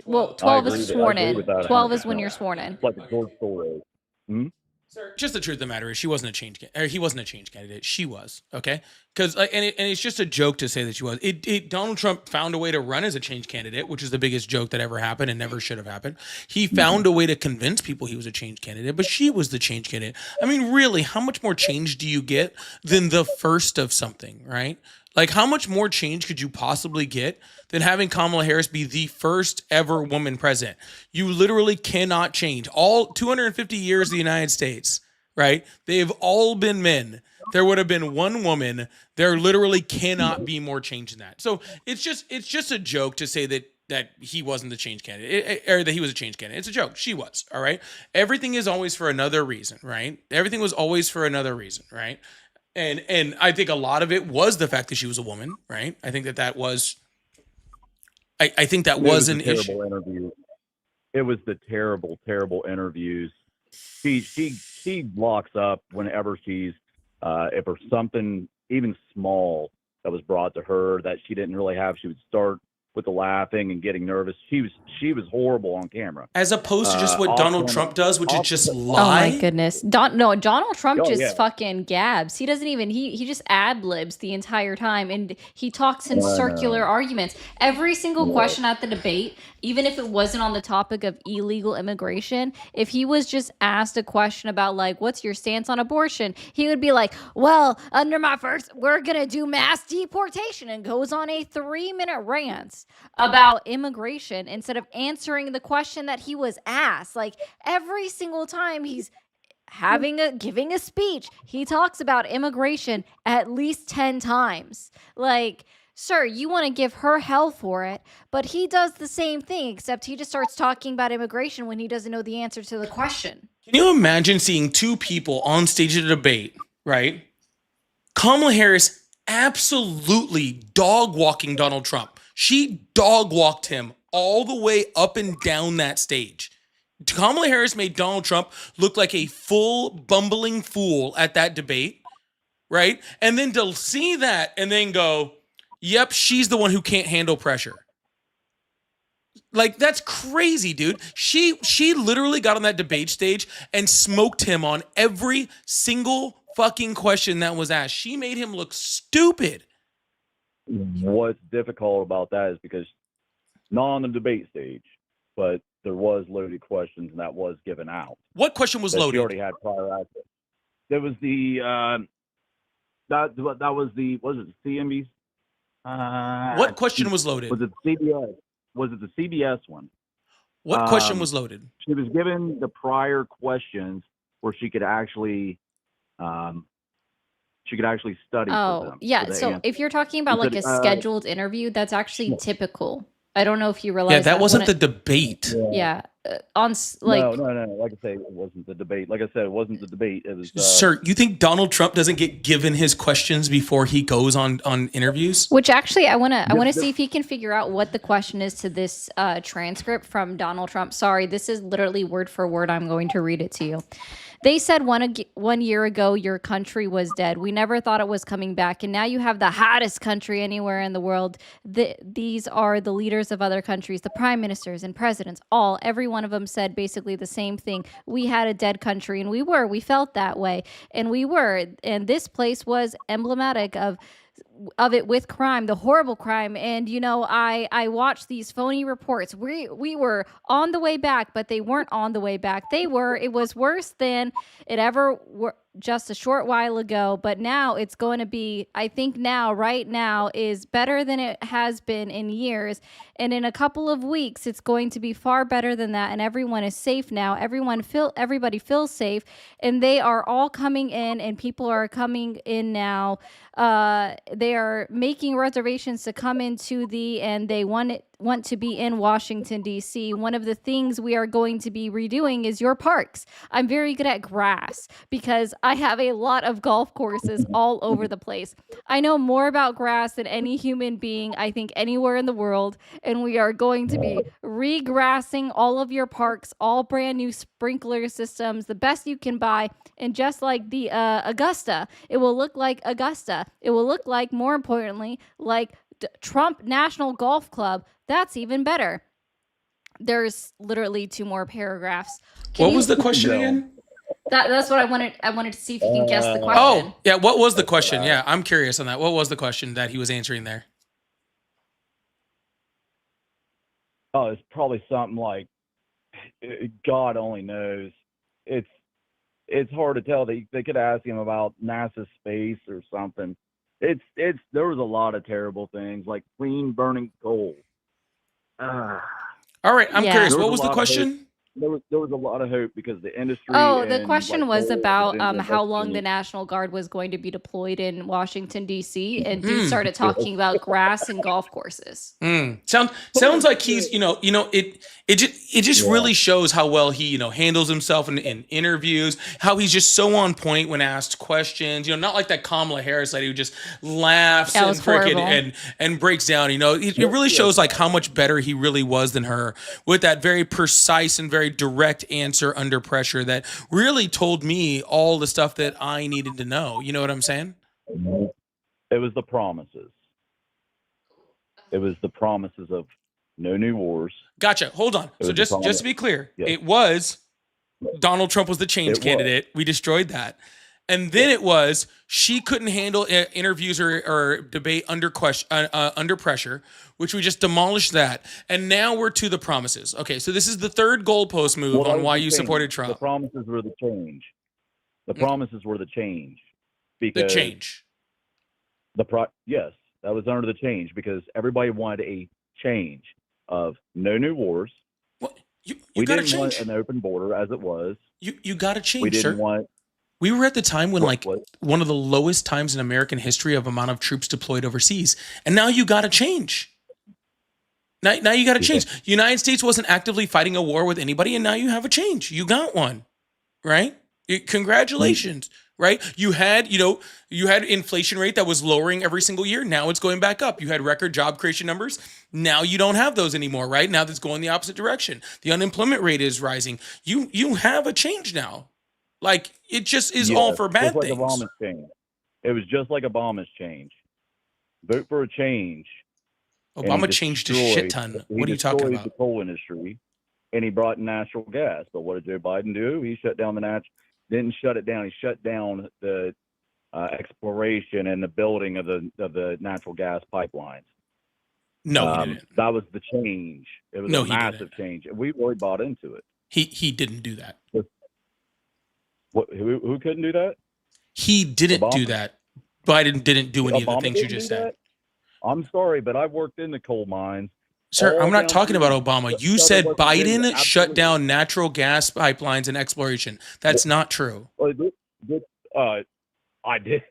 S2: Well,
S1: I
S2: 12
S4: agree
S2: is
S4: with-
S2: sworn
S4: I agree
S2: in.
S4: with that
S2: 12 is when
S4: 100%.
S2: you're sworn in.
S4: It's like a George Soros.
S1: Sir, just the truth of the matter is she wasn't a change he wasn't a change candidate. She was, okay? Because it's just a joke to say that she was. Donald Trump found a way to run as a change candidate, which is the biggest joke that ever happened and never should have happened. He found a way to convince people he was a change candidate, but she was the change candidate. I mean, really, how much more change do you get than the first of something, right? Like, how much more change could you possibly get than having Kamala Harris be the first ever woman president? You literally cannot change. All 250 years of the United States, right? They've all been men. There would have been one woman. There literally cannot be more change than that. So it's just a joke to say that that he wasn't the change candidate, or that he was a change candidate. It's a joke. She was. All right. Everything is always for another reason, right? Everything was always for another reason, right? And I think a lot of it was the fact that she was a woman, right? I think that was. I think that was an issue.
S4: Interview. It was the terrible interviews. She locks up whenever she's if there's something even small that was brought to her that she didn't really have, she would start with the laughing and getting nervous. She was horrible on camera,
S1: as opposed to just what Donald Trump does, which is just lie.
S2: Oh my goodness, Donald Trump fucking gabs. He doesn't even he just ad libs the entire time, and he talks in circular arguments. Every single question at the debate, even if it wasn't on the topic of illegal immigration, if he was just asked a question about like, what's your stance on abortion, he would be like, well, under my first, we're gonna do mass deportation, and goes on a 3-minute rant about immigration instead of answering the question that he was asked. Like every single time he's giving a speech, he talks about immigration at least 10 times. Like, sir, you want to give her hell for it, but he does the same thing, except he just starts talking about immigration when he doesn't know the answer to the question.
S1: Can you imagine seeing two people on stage at a debate, right? Kamala Harris absolutely dog walking Donald Trump. She dog walked him all the way up and down that stage. Kamala Harris made Donald Trump look like a full bumbling fool at that debate, right? And then to see that and then go, yep, she's the one who can't handle pressure. Like, that's crazy, dude. She literally got on that debate stage and smoked him on every single fucking question that was asked. She made him look stupid.
S4: What's difficult about that is because not on the debate stage, but there was loaded questions and that was given out.
S1: What question was loaded?
S4: She already had prior access. There was the was it CNBC?
S1: What question was loaded?
S4: Was it CBS? Was it the CBS one?
S1: What question was loaded?
S4: She was given the prior questions where she could actually study.
S2: Oh,
S4: for them,
S2: yeah. So if you're talking about like a scheduled interview, that's actually typical. I don't know if you realize.
S1: Yeah, that wasn't the debate.
S2: Yeah.
S4: No. Like I say, it wasn't the debate. Like I said, it wasn't the debate. It was.
S1: Sir, you think Donald Trump doesn't get given his questions before he goes on interviews?
S2: Which actually, I want to see if he can figure out what the question is to this transcript from Donald Trump. Sorry, this is literally word for word. I'm going to read it to you. They said 1 year ago your country was dead. We never thought it was coming back. And now you have the hottest country anywhere in the world. These are the leaders of other countries, the prime ministers and presidents, every one of them said basically the same thing. We had a dead country, and we felt that way. And we were. And this place was emblematic of it with crime, the horrible crime. And I watched these phony reports. We were on the way back, but they weren't on the way back. It was worse than it ever were just a short while ago, but now it's going to be, I think right now is better than it has been in years. And in a couple of weeks, it's going to be far better than that. And everyone is safe now. Everybody feels safe, and they are all coming in, and people are coming in now. They are making reservations to come into and they want to be in Washington, D.C. One of the things we are going to be redoing is your parks. I'm very good at grass because I have a lot of golf courses all over the place. I know more about grass than any human being, I think, anywhere in the world. And we are going to be regrassing all of your parks, all brand new sprinkler systems, the best you can buy. And just like the Augusta, it will look like Augusta. It will look like, more importantly, like Trump National Golf Club. That's even better. There's literally 2 more paragraphs.
S1: What was the question again?
S2: That's what I wanted. I wanted to see if you can guess the question.
S1: Oh, yeah. What was the question? Yeah, I'm curious on that. What was the question that he was answering there?
S4: Oh, it's probably something like, God only knows. It's hard to tell. They could ask him about NASA space or something. There was a lot of terrible things like clean burning coal.
S1: All right, I'm curious. What was the question?
S4: there was a lot of hope because the industry.
S2: Oh, the
S4: and
S2: question
S4: like
S2: was
S4: coal
S2: about
S4: was
S2: how long
S4: investing
S2: the
S4: in-
S2: National Guard was going to be deployed in Washington D.C. and dude started talking about grass and golf courses.
S1: Sounds like he's it just
S4: Yeah.
S1: really shows how well he handles himself in interviews, how he's just so on point when asked questions. Not like that Kamala Harris lady who just laughs
S2: That
S1: and
S2: was horrible.
S1: and breaks down. It really shows like how much better he really was than her with that very precise and very direct answer under pressure that really told me all the stuff that I needed to know. You know what I'm saying?
S4: It was the promises. It was the promises of no new wars.
S1: Gotcha. Hold on.
S4: It
S1: So
S4: was
S1: just to be clear,
S4: Yeah.
S1: it was Donald Trump was the change
S4: It was.
S1: candidate. We destroyed that. And then it was she couldn't handle interviews or debate under pressure, which we just demolished that. And now we're to the promises. Okay, so this is the third goalpost move
S4: Well, that
S1: on
S4: was
S1: why
S4: the
S1: you
S4: change.
S1: supported
S4: The
S1: Trump.
S4: promises were the change. The
S1: Mm.
S4: promises were the change.
S1: The
S4: Because
S1: change.
S4: Yes, that was under the change because everybody wanted a change of no new wars.
S1: What? You
S4: We
S1: got to
S4: didn't want
S1: change.
S4: an open border as it was.
S1: You got to
S4: We
S1: change,
S4: didn't
S1: sir.
S4: want
S1: We were at the time when like
S4: what-
S1: one of the lowest times in American history of amount of troops deployed overseas. And now you got to change. Now you got to change. United States wasn't actively fighting a war with anybody, and now you have a change. You got one, right? Congratulations, right? You had inflation rate that was lowering every single year. Now it's going back up. You had record job creation numbers. Now you don't have those anymore, right? Now that's going the opposite direction. The unemployment rate is rising. You have a change now. Like it just is all for bad
S4: just like
S1: things.
S4: Obama's change. It was just like Obama's change. Vote for a change. and he
S1: Obama changed a shit ton.
S4: destroyed-
S1: What are you talking
S4: destroyed
S1: about?
S4: the coal industry, and he brought in natural gas. But what did Joe Biden do? He shut down didn't shut it down. He shut down the exploration and the building of the natural gas pipelines.
S1: No, he didn't.
S4: That was the change. It was
S1: No,
S4: a
S1: he
S4: massive
S1: didn't.
S4: change, and we really bought into it.
S1: He didn't do that.
S4: Who couldn't do that?
S1: He didn't do
S4: Obama.
S1: that. Biden didn't do any of the
S4: Obama
S1: things you
S4: didn't
S1: just
S4: do
S1: said.
S4: that? I'm sorry, but I've worked in the coal mines.
S1: Sir,
S4: all
S1: I'm not
S4: down
S1: talking
S4: through
S1: about Obama. You
S4: southern
S1: said
S4: West Virginia,
S1: Biden shut
S4: absolutely.
S1: down natural gas pipelines and exploration. That's not true.
S4: I did.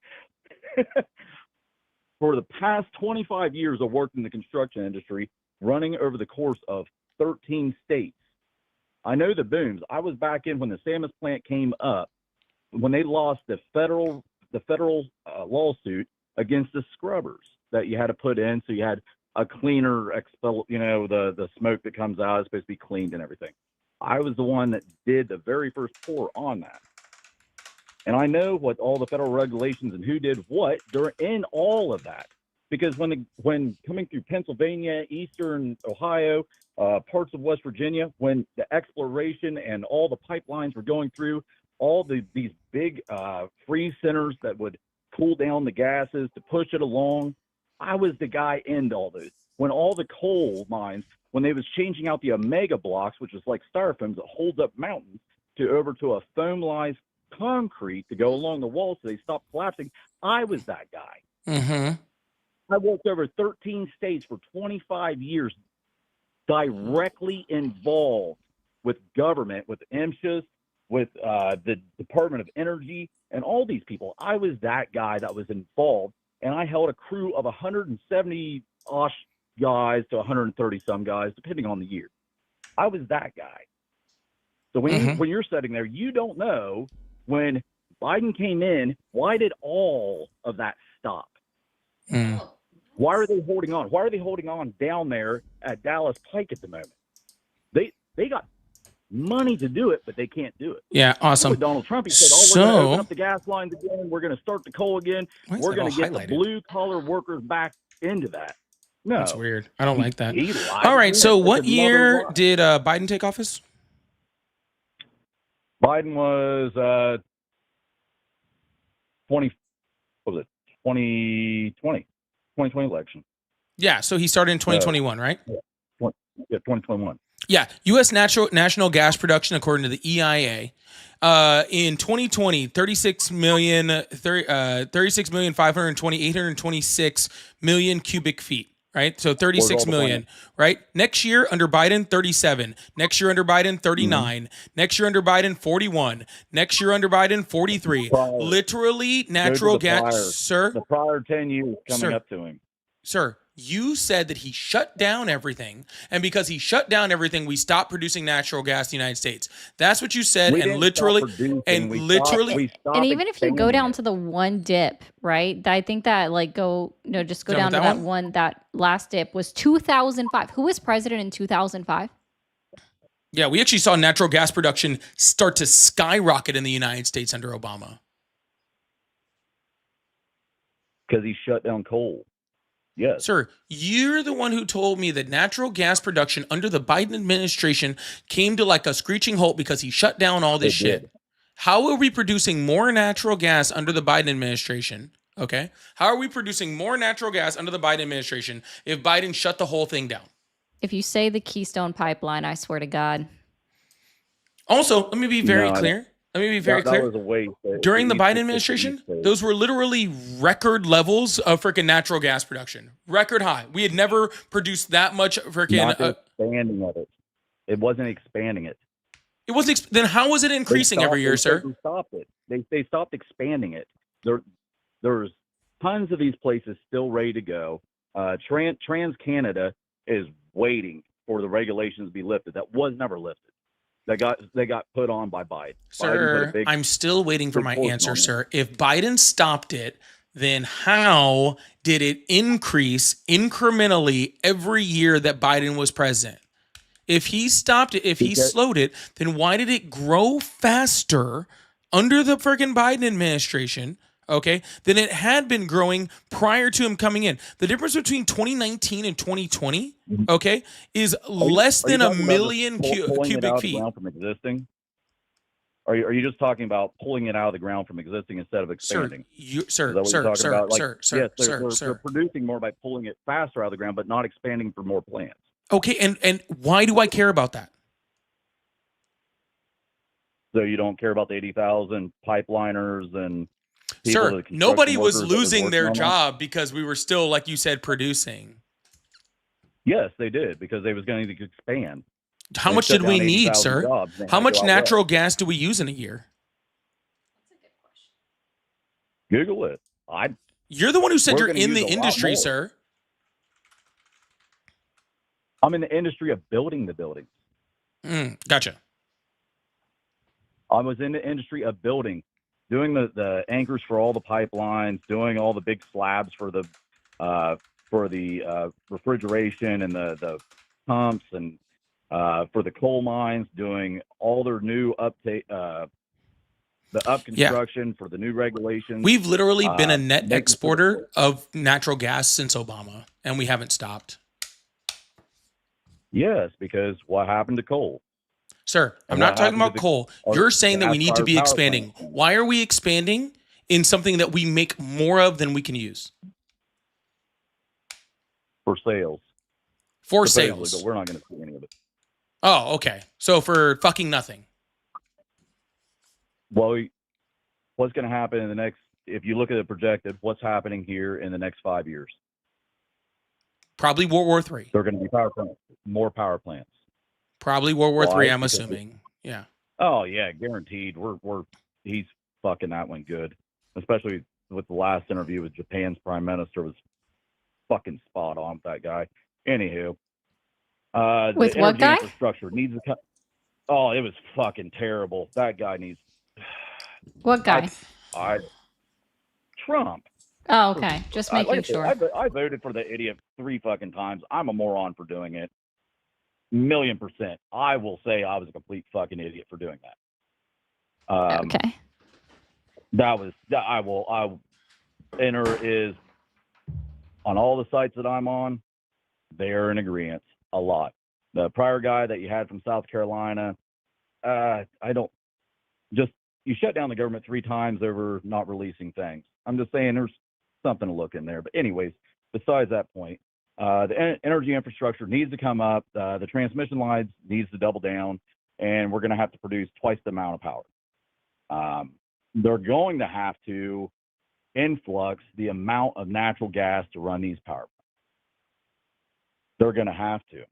S4: For the past 25 years, I've worked in the construction industry, running over the course of 13 states. I know the booms. I was back in when the Samus plant came up, when they lost the federal lawsuit against the scrubbers that you had to put in, so you had a cleaner expel. The smoke that comes out is supposed to be cleaned and everything. I was the one that did the very first pour on that. And I know what all the federal regulations and who did what in all of that. Because when coming through Pennsylvania, Eastern Ohio, parts of West Virginia, when the exploration and all the pipelines were going through, all these big freeze centers that would cool down the gases to push it along, I was the guy in all those. When all the coal mines, when they was changing out the Omega blocks, which is like styrofoam that holds up mountains, over to a foamized concrete to go along the walls so they stop collapsing, I was that guy.
S1: Mm-hmm.
S4: I worked over 13 states for 25 years, directly involved with government, with MSHA, with the Department of Energy, and all these people. I was that guy that was involved, and I held a crew of 170-osh guys to 130-some guys, depending on the year. I was that guy. So when you're sitting there, you don't know when Biden came in, why did all of that stop?
S1: Mm.
S4: Why are they holding on? Why are they holding on down there at Dallas Pike at the moment? They got money to do it, but they can't do it.
S1: Yeah, awesome.
S4: With Donald Trump, he said, we're going to
S1: So-
S4: open up the gas lines again. We're going to start the coal again.
S1: Why is
S4: We're
S1: that
S4: going
S1: all
S4: to get the
S1: highlighted?
S4: blue-collar workers back into that. No.
S1: That's weird. I don't like that.
S4: He lied
S1: All right,
S4: again.
S1: so
S4: It's
S1: what
S4: another
S1: year
S4: lie.
S1: did Biden take office?
S4: Biden was 2020 election.
S1: Yeah, so he started in 2021, right?
S4: Yeah, 2021.
S1: Yeah, U.S. national gas production, according to the EIA, in 2020, 36,526 million cubic feet. right? So
S4: Where's all
S1: 36
S4: the
S1: million,
S4: plants?
S1: right? Next year under Biden, 37. Next year under Biden, 39. Next year under Biden, 41. Next year under Biden, 43.
S4: Prior,
S1: Literally,
S4: go to
S1: natural
S4: the
S1: gas,
S4: prior 10 years coming
S1: sir,
S4: up to him.
S1: sir, you said that he shut down everything. And because he shut down everything, we stopped producing natural gas in the United States. That's what you said.
S4: We
S1: And
S4: didn't stop
S1: literally,
S4: producing.
S1: and
S4: We
S1: literally,
S4: stopped
S2: And even if you go
S4: expanding
S2: down
S4: it.
S2: to the one dip, right? I think that like just go
S1: Done with
S2: down to
S1: that
S2: that one. That last dip was 2005. Who was president in 2005?
S1: yeah, we actually saw natural gas production start to skyrocket in the United States under Obama.
S4: Because he shut down coal. Yes.
S1: Sir, you're the one who told me that natural gas production under the Biden administration came to like a screeching halt because he shut down all this
S4: It
S1: shit.
S4: did.
S1: How are we producing more natural gas under the Biden administration? Okay. How are we producing more natural gas under the Biden administration if Biden shut the whole thing down?
S2: If you say the Keystone Pipeline, I swear to God.
S1: Also, let me be very
S4: No,
S1: clear. Let me be very
S4: That
S1: clear.
S4: was a waste.
S1: During the
S4: East
S1: Biden
S4: Pacific,
S1: administration,
S4: East Coast.
S1: those were literally record levels of freaking natural gas production. Record high. We had never produced that much freaking.
S4: Not the expanding of it. It wasn't expanding it.
S1: It wasn't. Then how was it
S4: They
S1: increasing every year, sir?
S4: They stopped it. They stopped expanding it. There's tons of these places still ready to go. Trans Canada is waiting for the regulations to be lifted. That was never lifted. They got put on by Biden.
S1: Sir, I'm still waiting for my
S4: portion
S1: answer,
S4: on it.
S1: sir. If Biden stopped it, then how did it increase incrementally every year that Biden was president? If he stopped it, if he
S4: Because-
S1: slowed it, then why did it grow faster under the freaking Biden administration? Okay, than it had been growing prior to him coming in. The difference between 2019 and 2020, okay, is less
S4: Are you
S1: than a
S4: talking about
S1: million
S4: just pulling it out
S1: cubic
S4: of the
S1: feet.
S4: ground from existing? Are you just talking about pulling it out of the ground from existing instead of
S1: Sir,
S4: expanding?
S1: you,
S4: Is
S1: sir,
S4: that what
S1: sir,
S4: you're talking
S1: sir,
S4: about? Like,
S1: sir, sir,
S4: yes,
S1: sir,
S4: they're
S1: sir.
S4: producing more by pulling it faster out of the ground, but not expanding for more plants.
S1: Okay, and why do I care about that?
S4: So you don't care about the 80,000 pipeliners and people,
S1: Sir,
S4: the construction
S1: nobody was
S4: workers that
S1: losing
S4: working
S1: their
S4: on that?
S1: job because we were still, like you said, producing.
S4: Yes, they did because they was going to expand.
S1: How
S4: They
S1: much
S4: shut
S1: did we
S4: down
S1: need,
S4: 80,000
S1: sir?
S4: jobs, and they
S1: How
S4: had to
S1: much
S4: go out
S1: natural
S4: west.
S1: gas do we use in a year?
S4: Google it.
S1: You're the one who said
S4: We're
S1: you're
S4: gonna
S1: in
S4: use
S1: the
S4: a lot
S1: industry,
S4: more.
S1: sir.
S4: I'm in the industry of building the buildings.
S1: Gotcha.
S4: I was in the industry of building, doing the anchors for all the pipelines, doing all the big slabs for the refrigeration and the pumps, and for the coal mines, doing all their new construction for the new regulations.
S1: We've literally been a net
S4: making sure-
S1: exporter of natural gas since Obama, and we haven't stopped.
S4: Yes, because what happened to coal?
S1: Sir, I'm
S4: And
S1: not
S4: what
S1: talking
S4: happened to
S1: about
S4: the-
S1: coal.
S4: or
S1: You're saying that we need to be
S4: gas-fired power
S1: expanding.
S4: plants?
S1: Why are we expanding in something that we make more of than we can use?
S4: For sales.
S1: For
S4: supposedly,
S1: sales.
S4: But we're not going to see any of it.
S1: Oh, okay. So for fucking nothing.
S4: Well, what's going to happen in the next, if you look at it projected, what's happening here in the next 5 years?
S1: Probably World War III.
S4: They're going to be power plants, more power plants.
S1: Probably World War
S4: Why?
S1: III, I'm
S4: Because
S1: assuming. Yeah.
S4: Oh yeah, guaranteed. He's fucking that one good, especially with the last interview with Japan's prime minister was fucking spot on with that guy. Anywho,
S2: With
S4: the
S2: what
S4: energy
S2: guy?
S4: infrastructure needs to cut. Oh, it was fucking terrible. That guy needs.
S2: What guy?
S4: Trump.
S2: Oh, okay. Just making
S4: Like I said,
S2: sure.
S4: I voted for the idiot 3 fucking times. I'm a moron for doing it. 1,000,000%. I will say I was a complete fucking idiot for doing that.
S2: Okay.
S4: Enter is on all the sites that I'm on, they're in agreement a lot. The prior guy that you had from South Carolina, you shut down the government 3 times over not releasing things. I'm just saying there's something to look in there. But anyways, besides that point, the energy infrastructure needs to come up. The transmission lines needs to double down, and we're going to have to produce twice the amount of power. They're going to have to influx the amount of natural gas to run these power plants. They're going to have to.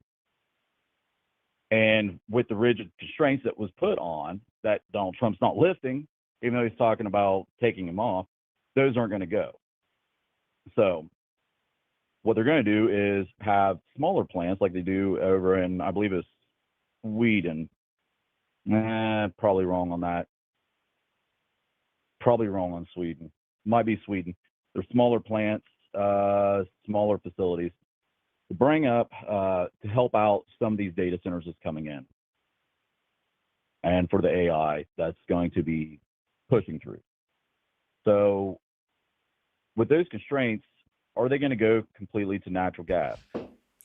S4: And with the rigid constraints that was put on that Donald Trump's not lifting, even though he's talking about taking them off, those aren't going to go. So what they're going to do is have smaller plants like they do over in, I believe it's Sweden. Probably wrong on that. Probably wrong on Sweden. Might be Sweden. They're smaller plants, smaller facilities to bring up, to help out some of these data centers that's coming in. And for the AI that's going to be pushing through. So with those constraints, are they going to go completely to natural gas?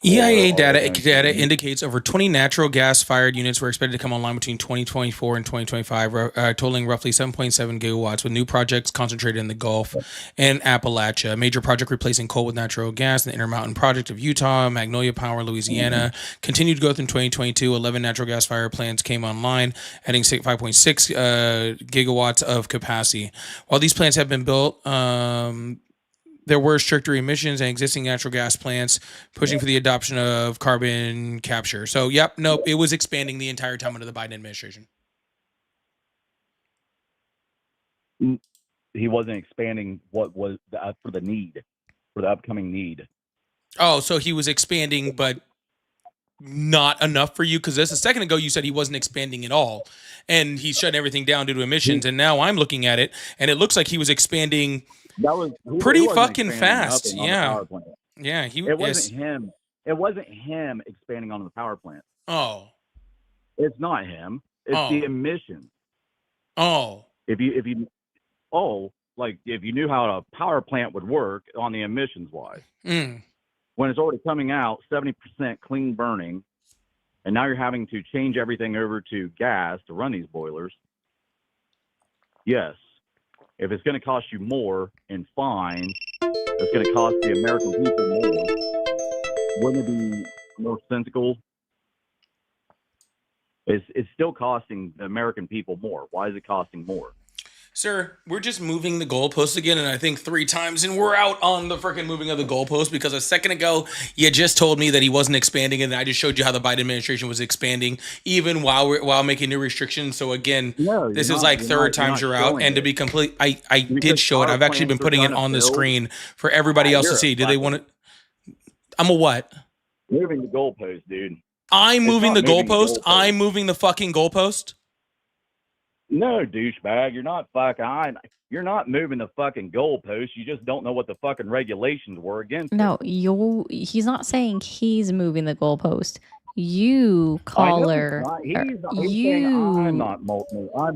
S1: EIA data indicates over 20 natural gas-fired units were expected to come online between 2024 and 2025, totaling roughly 7.7 gigawatts, with new projects concentrated in the Gulf and Appalachia. A major project replacing coal with natural gas, the Intermountain Project of Utah, Magnolia Power, Louisiana, continued growth in 2022. 11 natural gas-fired plants came online, adding 5.6 gigawatts of capacity. While these plants have been built, there were stricter emissions and existing natural gas plants pushing for the adoption of carbon capture. So, it was expanding the entire time under the Biden administration.
S4: He wasn't expanding what was for the upcoming need.
S1: Oh, so he was expanding, but not enough for you? Because a second ago you said he wasn't expanding at all, and he's shutting everything down due to emissions. And now I'm looking at it, and it looks like he was expanding pretty fucking fast. Yeah.
S4: It wasn't him. It wasn't him expanding on the power plant.
S1: Oh.
S4: It's not him. It's the emissions.
S1: Oh.
S4: If you knew how a power plant would work on the emissions wise. When it's already coming out 70% clean burning, and now you're having to change everything over to gas to run these boilers. Yes. If it's going to cost you more in fines, it's going to cost the American people more. Wouldn't it be more sensible? It's still costing the American people more. Why is it costing more?
S1: Sir, we're just moving the goalposts again, and I think 3 times, and we're out on the freaking moving of the goalpost because a second ago you just told me that he wasn't expanding, and I just showed you how the Biden administration was expanding even while making new restrictions. So again, this is like third time you're out, and to be complete, I did show it. I've actually been putting it on the screen for everybody else to see. Do they want it? I'm a what?
S4: Moving the goalpost, dude.
S1: I'm moving the goalpost. I'm moving the fucking goalpost.
S4: No, douchebag, you're not fucking. You're not moving the fucking goalpost. You just don't know what the fucking regulations were against.
S2: No, he's not saying he's moving the goalpost. You, caller,
S4: he's saying I'm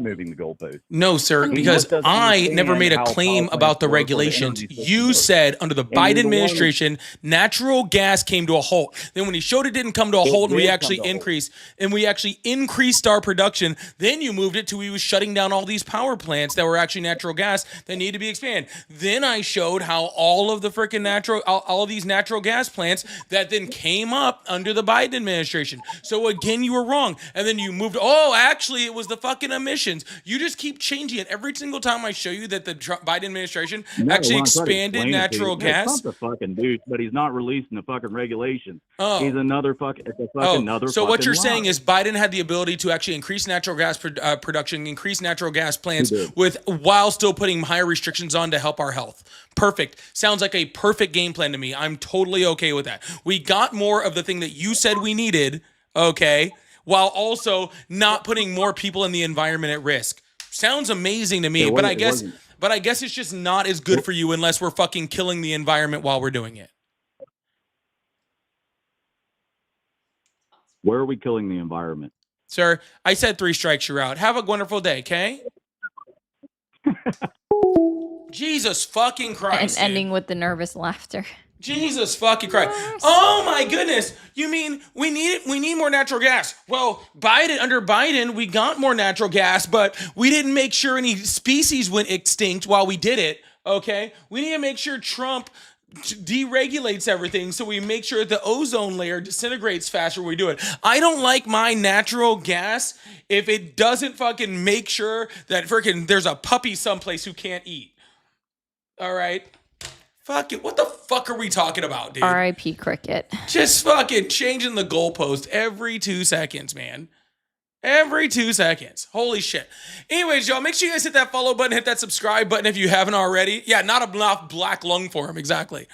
S4: moving the goalpost.
S1: No, sir, because I never made a claim about the regulations. You said under the Biden administration, natural gas came to a halt. Then when he showed it didn't come to a halt, and we actually increased our production, then you moved it to he was shutting down all these power plants that were actually natural gas that need to be expanded. Then I showed how all of the freaking all of these natural gas plants that then came up under the Biden administration. So again, you were wrong. And then you moved, actually, it was the fucking emissions. You just keep changing it. Every single time I show you that the Biden administration actually expanded natural gas.
S4: Trump's a fucking dude, but he's not releasing the fucking regulations. He's another fucking, another
S1: So what you're saying
S4: lie.
S1: is Biden had the ability to actually increase natural gas production, increase natural gas plants while still putting higher restrictions on to help our health. Perfect. Sounds like a perfect game plan to me. I'm totally okay with that. We got more of the thing that you said we needed, okay, while also not putting more people in the environment at risk. Sounds amazing to me, but I guess it's just not as good for you unless we're fucking killing the environment while we're doing it.
S4: Where are we killing the environment?
S1: Sir, I said 3 strikes, you're out. Have a wonderful day, okay? Jesus fucking Christ.
S2: And ending with the nervous laughter.
S1: Jesus fucking Christ. Oh my goodness. You mean we need more natural gas. Well, under Biden, we got more natural gas, but we didn't make sure any species went extinct while we did it. Okay? We need to make sure Trump deregulates everything so we make sure the ozone layer disintegrates faster when we do it. I don't like my natural gas if it doesn't fucking make sure that freaking there's a puppy someplace who can't eat. All right. Fuck it. What the fuck are we talking about, dude?
S2: R.I.P. Cricket.
S1: Just fucking changing the goalpost every 2 seconds, man. Every 2 seconds. Holy shit. Anyways, y'all, make sure you guys hit that follow button, hit that subscribe button if you haven't already. Yeah, not a black lung for him, exactly.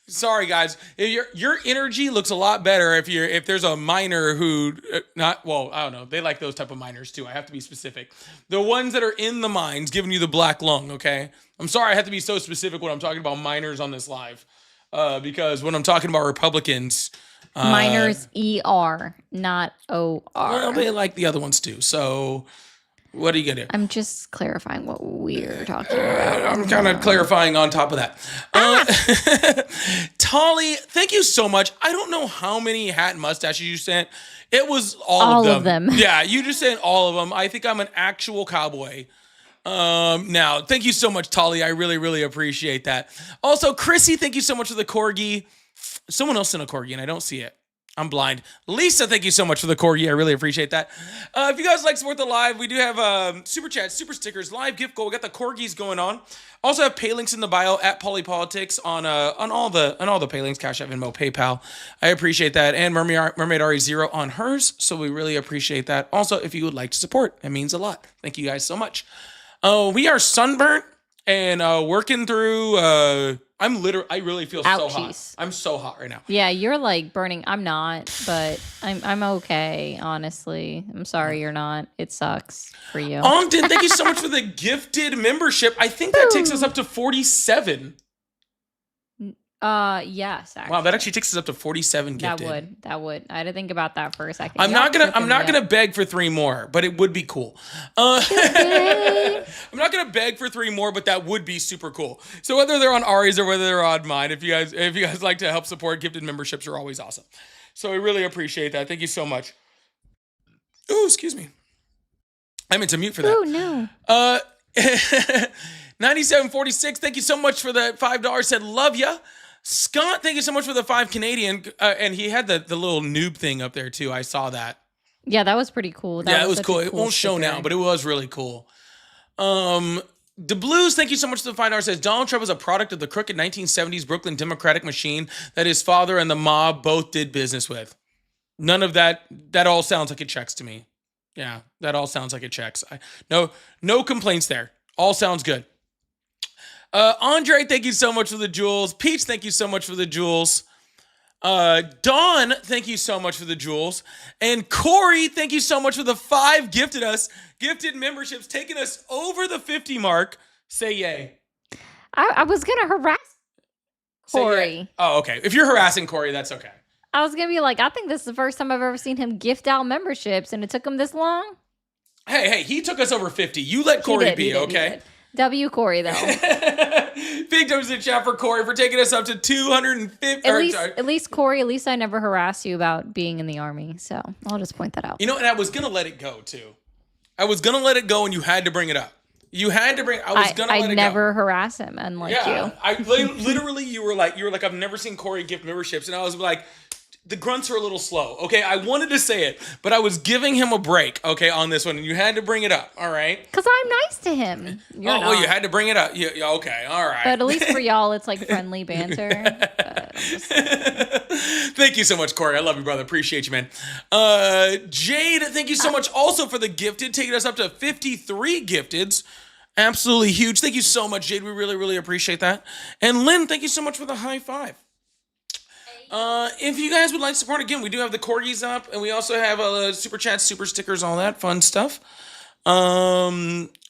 S1: Sorry, guys. Your energy looks a lot better if there's a miner who I don't know. They like those type of miners too. I have to be specific. The ones that are in the mines giving you the black lung. Okay. I'm sorry I have to be so specific when I'm talking about miners on this live, because when I'm talking about Republicans,
S2: Miners ER, not OR.
S1: well, they like the other ones too. So what are you gonna do?
S2: I'm just clarifying what we're talking about.
S1: I'm kind of clarifying on top of that. Tolly, thank you so much. I don't know how many hat and mustaches you sent. It was all of them. Yeah, you just sent all of them. I think I'm an actual cowboy. Now, thank you so much, Tolly. I really, really appreciate that. Also, Chrissy, thank you so much for the corgi. Someone else sent a corgi, and I don't see it. I'm blind. Lisa, thank you so much for the corgi. I really appreciate that. If you guys like support the live, we do have super chats, super stickers, live gift goal. We got the corgis going on. Also have pay links in the bio at Polypolitics on all the pay links, Cash App, Venmo, PayPal. I appreciate that, and Mermaid Ari0 on hers. So we really appreciate that. Also, if you would like to support, it means a lot. Thank you guys so much. We are sunburnt and working through. I really feel so hot. I'm so hot right now.
S2: Yeah, you're like burning. I'm not, but I'm okay, honestly. I'm sorry you're not. It sucks for you.
S1: Ogden, thank you so much for the gifted membership. I think that takes us up to 47.
S2: Yes, actually.
S1: Wow, that actually takes us up to 47 gifted.
S2: That would. I had to think about that for a second.
S1: I'm not gonna beg for 3 more, but it would be cool. I'm not gonna beg for 3 more, but that would be super cool. So whether they're on Ari's or whether they're on mine, if you guys like to help support, gifted memberships are always awesome. So I really appreciate that. Thank you so much. Ooh, excuse me. I meant to mute for that.
S2: Oh no.
S1: 9746, thank you so much for the $5. Said love ya. Scott, thank you so much for the 5 Canadian. And he had the little noob thing up there too. I saw that.
S2: Yeah, that was pretty cool.
S1: It was cool. It won't show now, but it was really cool. The Blues, thank you so much for the $5. Says Donald Trump is a product of the crooked 1970s Brooklyn Democratic machine that his father and the mob both did business with. None of that. That all sounds like it checks to me. Yeah, that all sounds like it checks. No complaints there. All sounds good. Andre, thank you so much for the jewels. Peach, thank you so much for the jewels. Dawn, thank you so much for the jewels. And Corey, thank you so much for the 5 gifted memberships, taking us over the 50 mark. Say yay.
S2: I was gonna harass Corey.
S1: Oh, okay. If you're harassing Corey, that's okay.
S2: I was gonna be like, I think this is the first time I've ever seen him gift out memberships, and it took him this long.
S1: Hey, he took us over 50. You let Corey be, okay?
S2: W Corey though.
S1: Big thumbs in chat for Corey for taking us up to 250.
S2: At least Corey, at least I never harassed you about being in the army. So I'll just point that out.
S1: You know, and I was gonna let it go too. I was gonna let it go, and you had to bring it up. I
S2: never harass him, unlike you.
S1: I literally, you were like, I've never seen Corey gift memberships, and I was like, the grunts are a little slow. Okay, I wanted to say it, but I was giving him a break. Okay, on this one, and you had to bring it up. All right.
S2: Because I'm nice to him.
S1: Well, you had to bring it up. Yeah, okay, all right.
S2: But at least for y'all, it's like friendly banter.
S1: Thank you so much, Corey. I love you, brother. Appreciate you, man. Jade, thank you so much also for the gifted, taking us up to 53 gifteds. Absolutely huge. Thank you so much, Jade. We really, really appreciate that. And Lynn, thank you so much for the high 5. If you guys would like to support, again, we do have the corgis up, and we also have super chats, super stickers, all that fun stuff.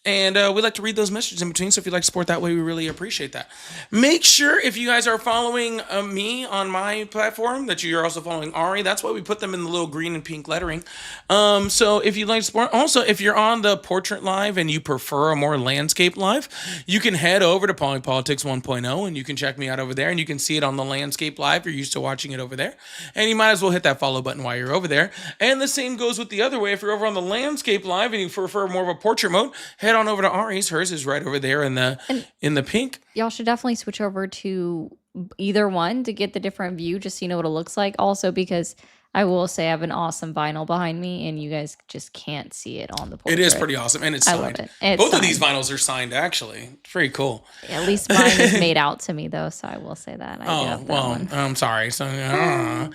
S1: And we like to read those messages in between, so if you'd like to support that way, we really appreciate that. Make sure, if you guys are following me on my platform, that you're also following Ari. That's why we put them in the little green and pink lettering. So if you'd like to support, also, if you're on the Portrait Live and you prefer a more landscape live, you can head over to Polypolitics 1.0, and you can check me out over there, and you can see it on the landscape live. You're used to watching it over there. And you might as well hit that follow button while you're over there. And the same goes with the other way. If you're over on the landscape live and you prefer more of a portrait mode, head on over to Ari's. Hers is right over there in the pink.
S2: Y'all should definitely switch over to either one to get the different view, just so you know what it looks like. Also, because I will say I have an awesome vinyl behind me, and you guys just can't see it on the portrait.
S1: It is pretty awesome, and it's
S2: I
S1: signed.
S2: love it. It's
S1: Both of these
S2: signed.
S1: vinyls are signed, actually. It's pretty cool.
S2: At least mine is made out to me, though, so I will say that. I do
S1: Oh,
S2: have that
S1: well,
S2: one.
S1: I'm sorry. So, and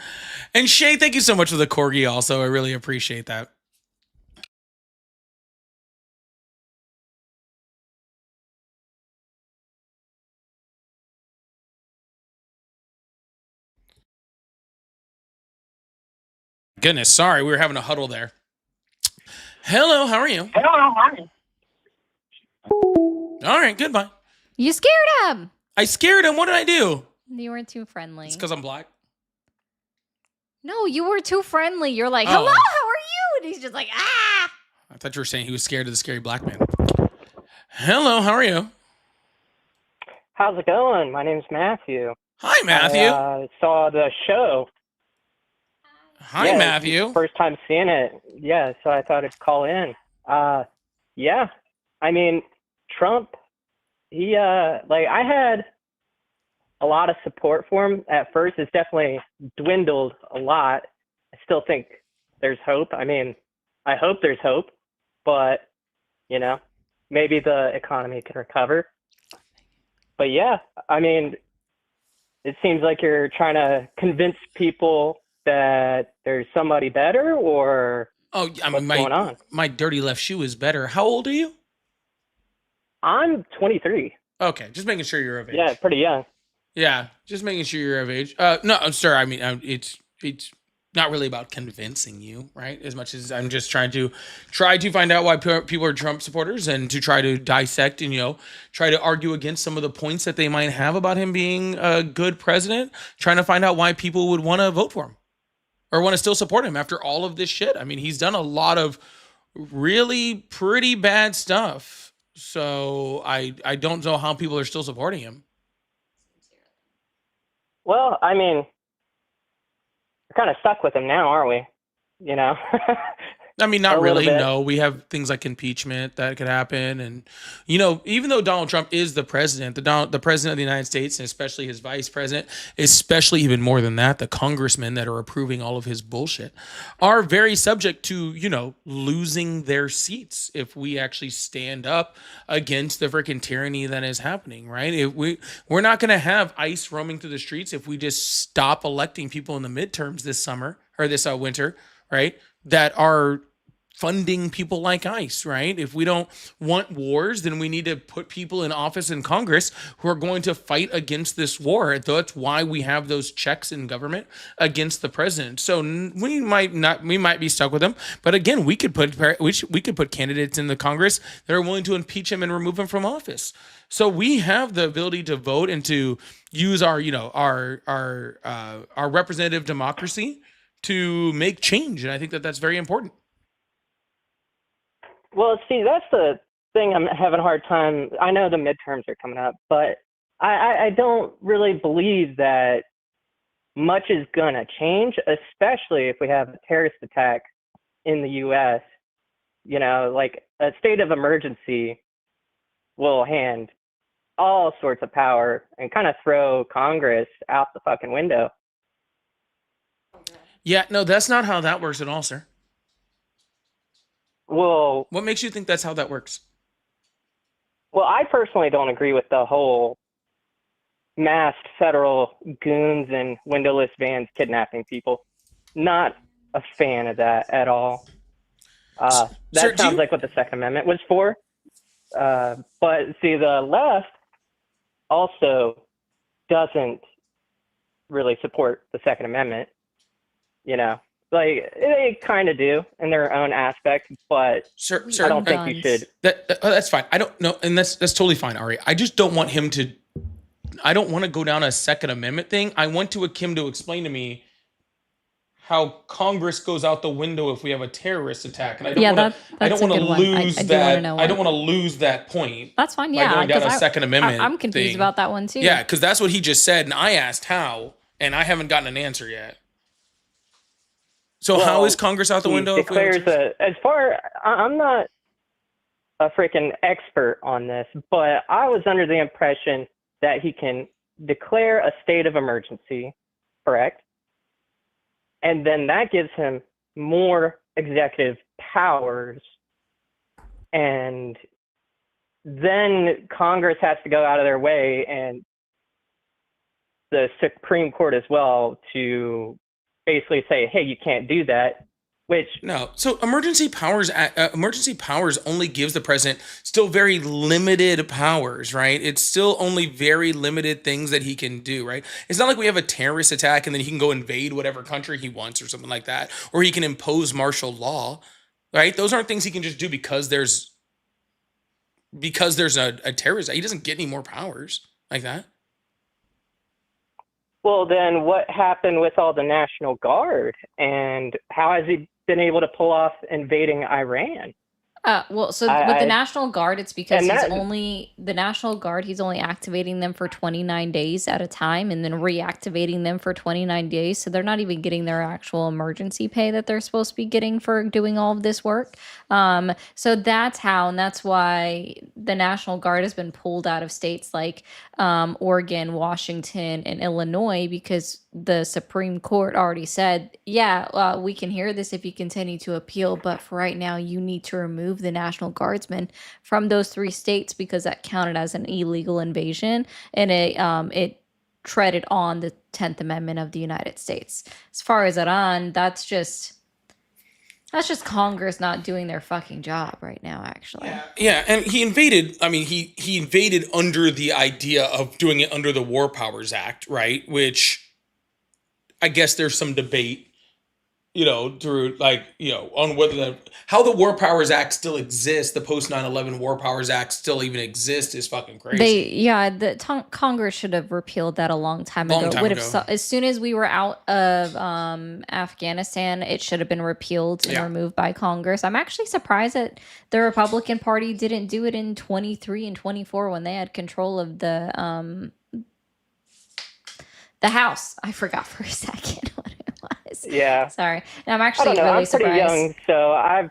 S1: Shay, thank you so much for the corgi. Also, I really appreciate that. Goodness, sorry, we were having a huddle there. Hello, how are you? All right, goodbye.
S2: You scared him.
S1: I scared him. What did I do?
S2: You were too friendly.
S1: It's because I'm black.
S2: No, you were too friendly. You're like,
S1: Oh.
S2: hello, how are you? And he's just like, ah.
S1: I thought you were saying he was scared of the scary black man. Hello, how are you?
S5: How's it going? My name's Matthew.
S1: Hi, Matthew.
S5: I saw the show.
S1: Hi,
S5: Yeah,
S1: Matthew.
S5: First time seeing it. Yeah, so I thought I'd call in. Yeah. I mean, Trump, he I had a lot of support for him at first. It's definitely dwindled a lot. I still think there's hope. I mean, I hope there's hope, but maybe the economy can recover. But yeah, I mean, it seems like you're trying to convince people that there's somebody better, or
S1: Oh, I
S5: what's
S1: mean,
S5: going on?
S1: my dirty left shoe is better. How old are you?
S5: I'm 23.
S1: Okay, just making sure you're of age.
S5: Yeah, pretty young.
S1: Yeah, just making sure you're of age. No, I'm sorry. I mean, it's not really about convincing you, right? As much as I'm just trying to find out why people are Trump supporters, and to try to dissect and try to argue against some of the points that they might have about him being a good president. Trying to find out why people would want to vote for him or want to still support him after all of this shit. I mean, he's done a lot of really pretty bad stuff. So I don't know how people are still supporting him.
S5: Well, I mean, we're kind of stuck with him now, aren't we?
S1: I mean, not
S5: A little
S1: really.
S5: bit.
S1: No, we have things like impeachment that could happen, and even though Donald Trump is the president, the president of the United States, and especially his vice president, especially even more than that, the congressmen that are approving all of his bullshit, are very subject to losing their seats if we actually stand up against the freaking tyranny that is happening. Right? If we're not going to have ICE roaming through the streets if we just stop electing people in the midterms this summer or this winter, right? That are funding people like ICE, right? If we don't want wars, then we need to put people in office in Congress who are going to fight against this war. That's why we have those checks in government against the president. So we might be stuck with him, but again, we could put candidates in the Congress that are willing to impeach him and remove him from office. So we have the ability to vote and to use our representative democracy to make change, and I think that that's very important.
S5: Well, see, that's the thing I'm having a hard time. I know the midterms are coming up, but I don't really believe that much is going to change, especially if we have a terrorist attack in the U.S. Like a state of emergency will hand all sorts of power and kind of throw Congress out the fucking window.
S1: Yeah, no, that's not how that works at all, sir.
S5: Well,
S1: What makes you think that's how that works?
S5: I personally don't agree with the whole masked federal goons and windowless vans kidnapping people. Not a fan of that at all.
S1: Sir,
S5: That sounds like what the Second Amendment was for. But see, the left also doesn't really support the Second Amendment. Like they kind of do in their own aspect, but
S1: Sir,
S5: I don't think you
S2: Guns.
S5: should.
S1: that's fine. I don't know, and that's totally fine, Ari. I just don't want him to. I don't want to go down a Second Amendment thing. I want him to explain to me how Congress goes out the window if we have a terrorist attack, and I don't
S2: Yeah,
S1: want to. I
S2: that's
S1: don't
S2: a
S1: want to
S2: good one.
S1: lose
S2: I do
S1: that.
S2: wanna know
S1: I don't
S2: why.
S1: want to lose that point.
S2: That's fine.
S1: By
S2: Yeah,
S1: going down a
S2: 'cause
S1: Second Amendment
S2: I'm confused
S1: thing.
S2: about that one too.
S1: Yeah, because that's what he just said, and I asked how, and I haven't gotten an answer yet. So how
S5: Well,
S1: is Congress out the
S5: he
S1: window? If we have a
S5: declares I'm not a freaking expert on this, but I was under the impression that he can declare a state of emergency, correct? and then that gives him more executive powers, and then Congress has to go out of their way, and the Supreme Court as well, to basically say, hey, you can't do that, which
S1: No. So emergency powers only gives the president still very limited powers, right? It's still only very limited things that he can do, right? It's not like we have a terrorist attack and then he can go invade whatever country he wants or something like that, or he can impose martial law, right? Those aren't things he can just do because there's a terrorist. He doesn't get any more powers like that.
S5: well, then what happened with all the National Guard, and how has he been able to pull off invading Iran?
S2: Well, so
S5: I-
S2: with the
S5: I-
S2: National Guard, it's because
S5: and
S2: he's
S5: that-
S2: only the National Guard. He's only activating them for 29 days at a time, and then reactivating them for 29 days. So they're not even getting their actual emergency pay that they're supposed to be getting for doing all of this work. So that's how, and that's why the National Guard has been pulled out of states like Oregon, Washington, and Illinois, because the Supreme Court already said, yeah, we can hear this if you continue to appeal, but for right now, you need to remove the National Guardsmen from those 3 states because that counted as an illegal invasion, and it treaded on the 10th Amendment of the United States. As far as Iran, that's just Congress not doing their fucking job right now, actually.
S1: Yeah, and he invaded. I mean, he invaded under the idea of doing it under the War Powers Act, right? Which I guess there's some debate, through on whether how the War Powers Act still exists, the post 9/11 War Powers Act still even exists is fucking crazy.
S2: Congress should have repealed that a long time
S1: Long
S2: ago.
S1: time
S2: Would have
S1: ago.
S2: as soon as we were out of Afghanistan, it should have been repealed and
S1: Yeah.
S2: removed by Congress. I'm actually surprised that the Republican Party didn't do it in 23 and 24 when they had control of the House. I forgot for a second what it was.
S5: Yeah.
S2: Sorry. And I'm
S5: I
S2: actually
S5: don't know.
S2: really
S5: I'm pretty
S2: surprised.
S5: young, so I've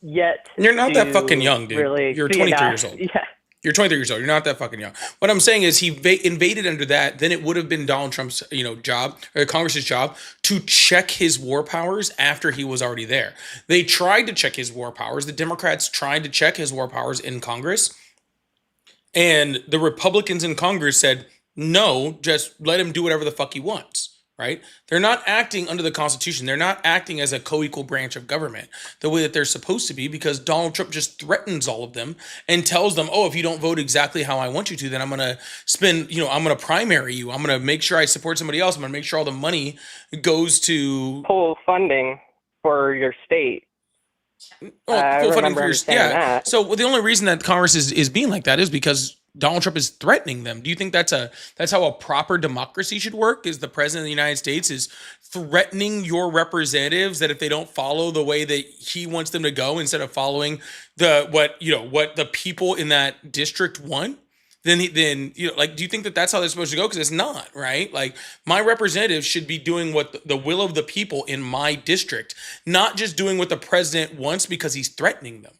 S5: yet.
S1: You're not that
S5: to
S1: fucking young, dude.
S5: Really
S1: You're
S5: see
S1: 23
S5: that.
S1: years old.
S5: Yeah.
S1: You're 23 years old. You're not that fucking young. What I'm saying is he invaded under that. Then it would have been Donald Trump's, job, or Congress's job, to check his war powers after he was already there. They tried to check his war powers. The Democrats tried to check his war powers in Congress. And the Republicans in Congress said, no, just let him do whatever the fuck he wants. Right? They're not acting under the Constitution. They're not acting as a co-equal branch of government the way that they're supposed to be, because Donald Trump just threatens all of them and tells them, oh, if you don't vote exactly how I want you to, then I'm going to I'm going to primary you. I'm going to make sure I support somebody else. I'm going to make sure all the money goes to
S5: Pull funding for your state. I
S1: full funding
S5: remember
S1: for your,
S5: understanding that.
S1: So the only reason that Congress is being like that is because Donald Trump is threatening them. Do you think that's how a proper democracy should work? Is the president of the United States is threatening your representatives that if they don't follow the way that he wants them to go, instead of following what the people in that district want? Do you think that that's how they're supposed to go? Because it's not, right? Like, my representatives should be doing what the will of the people in my district, not just doing what the president wants because he's threatening them.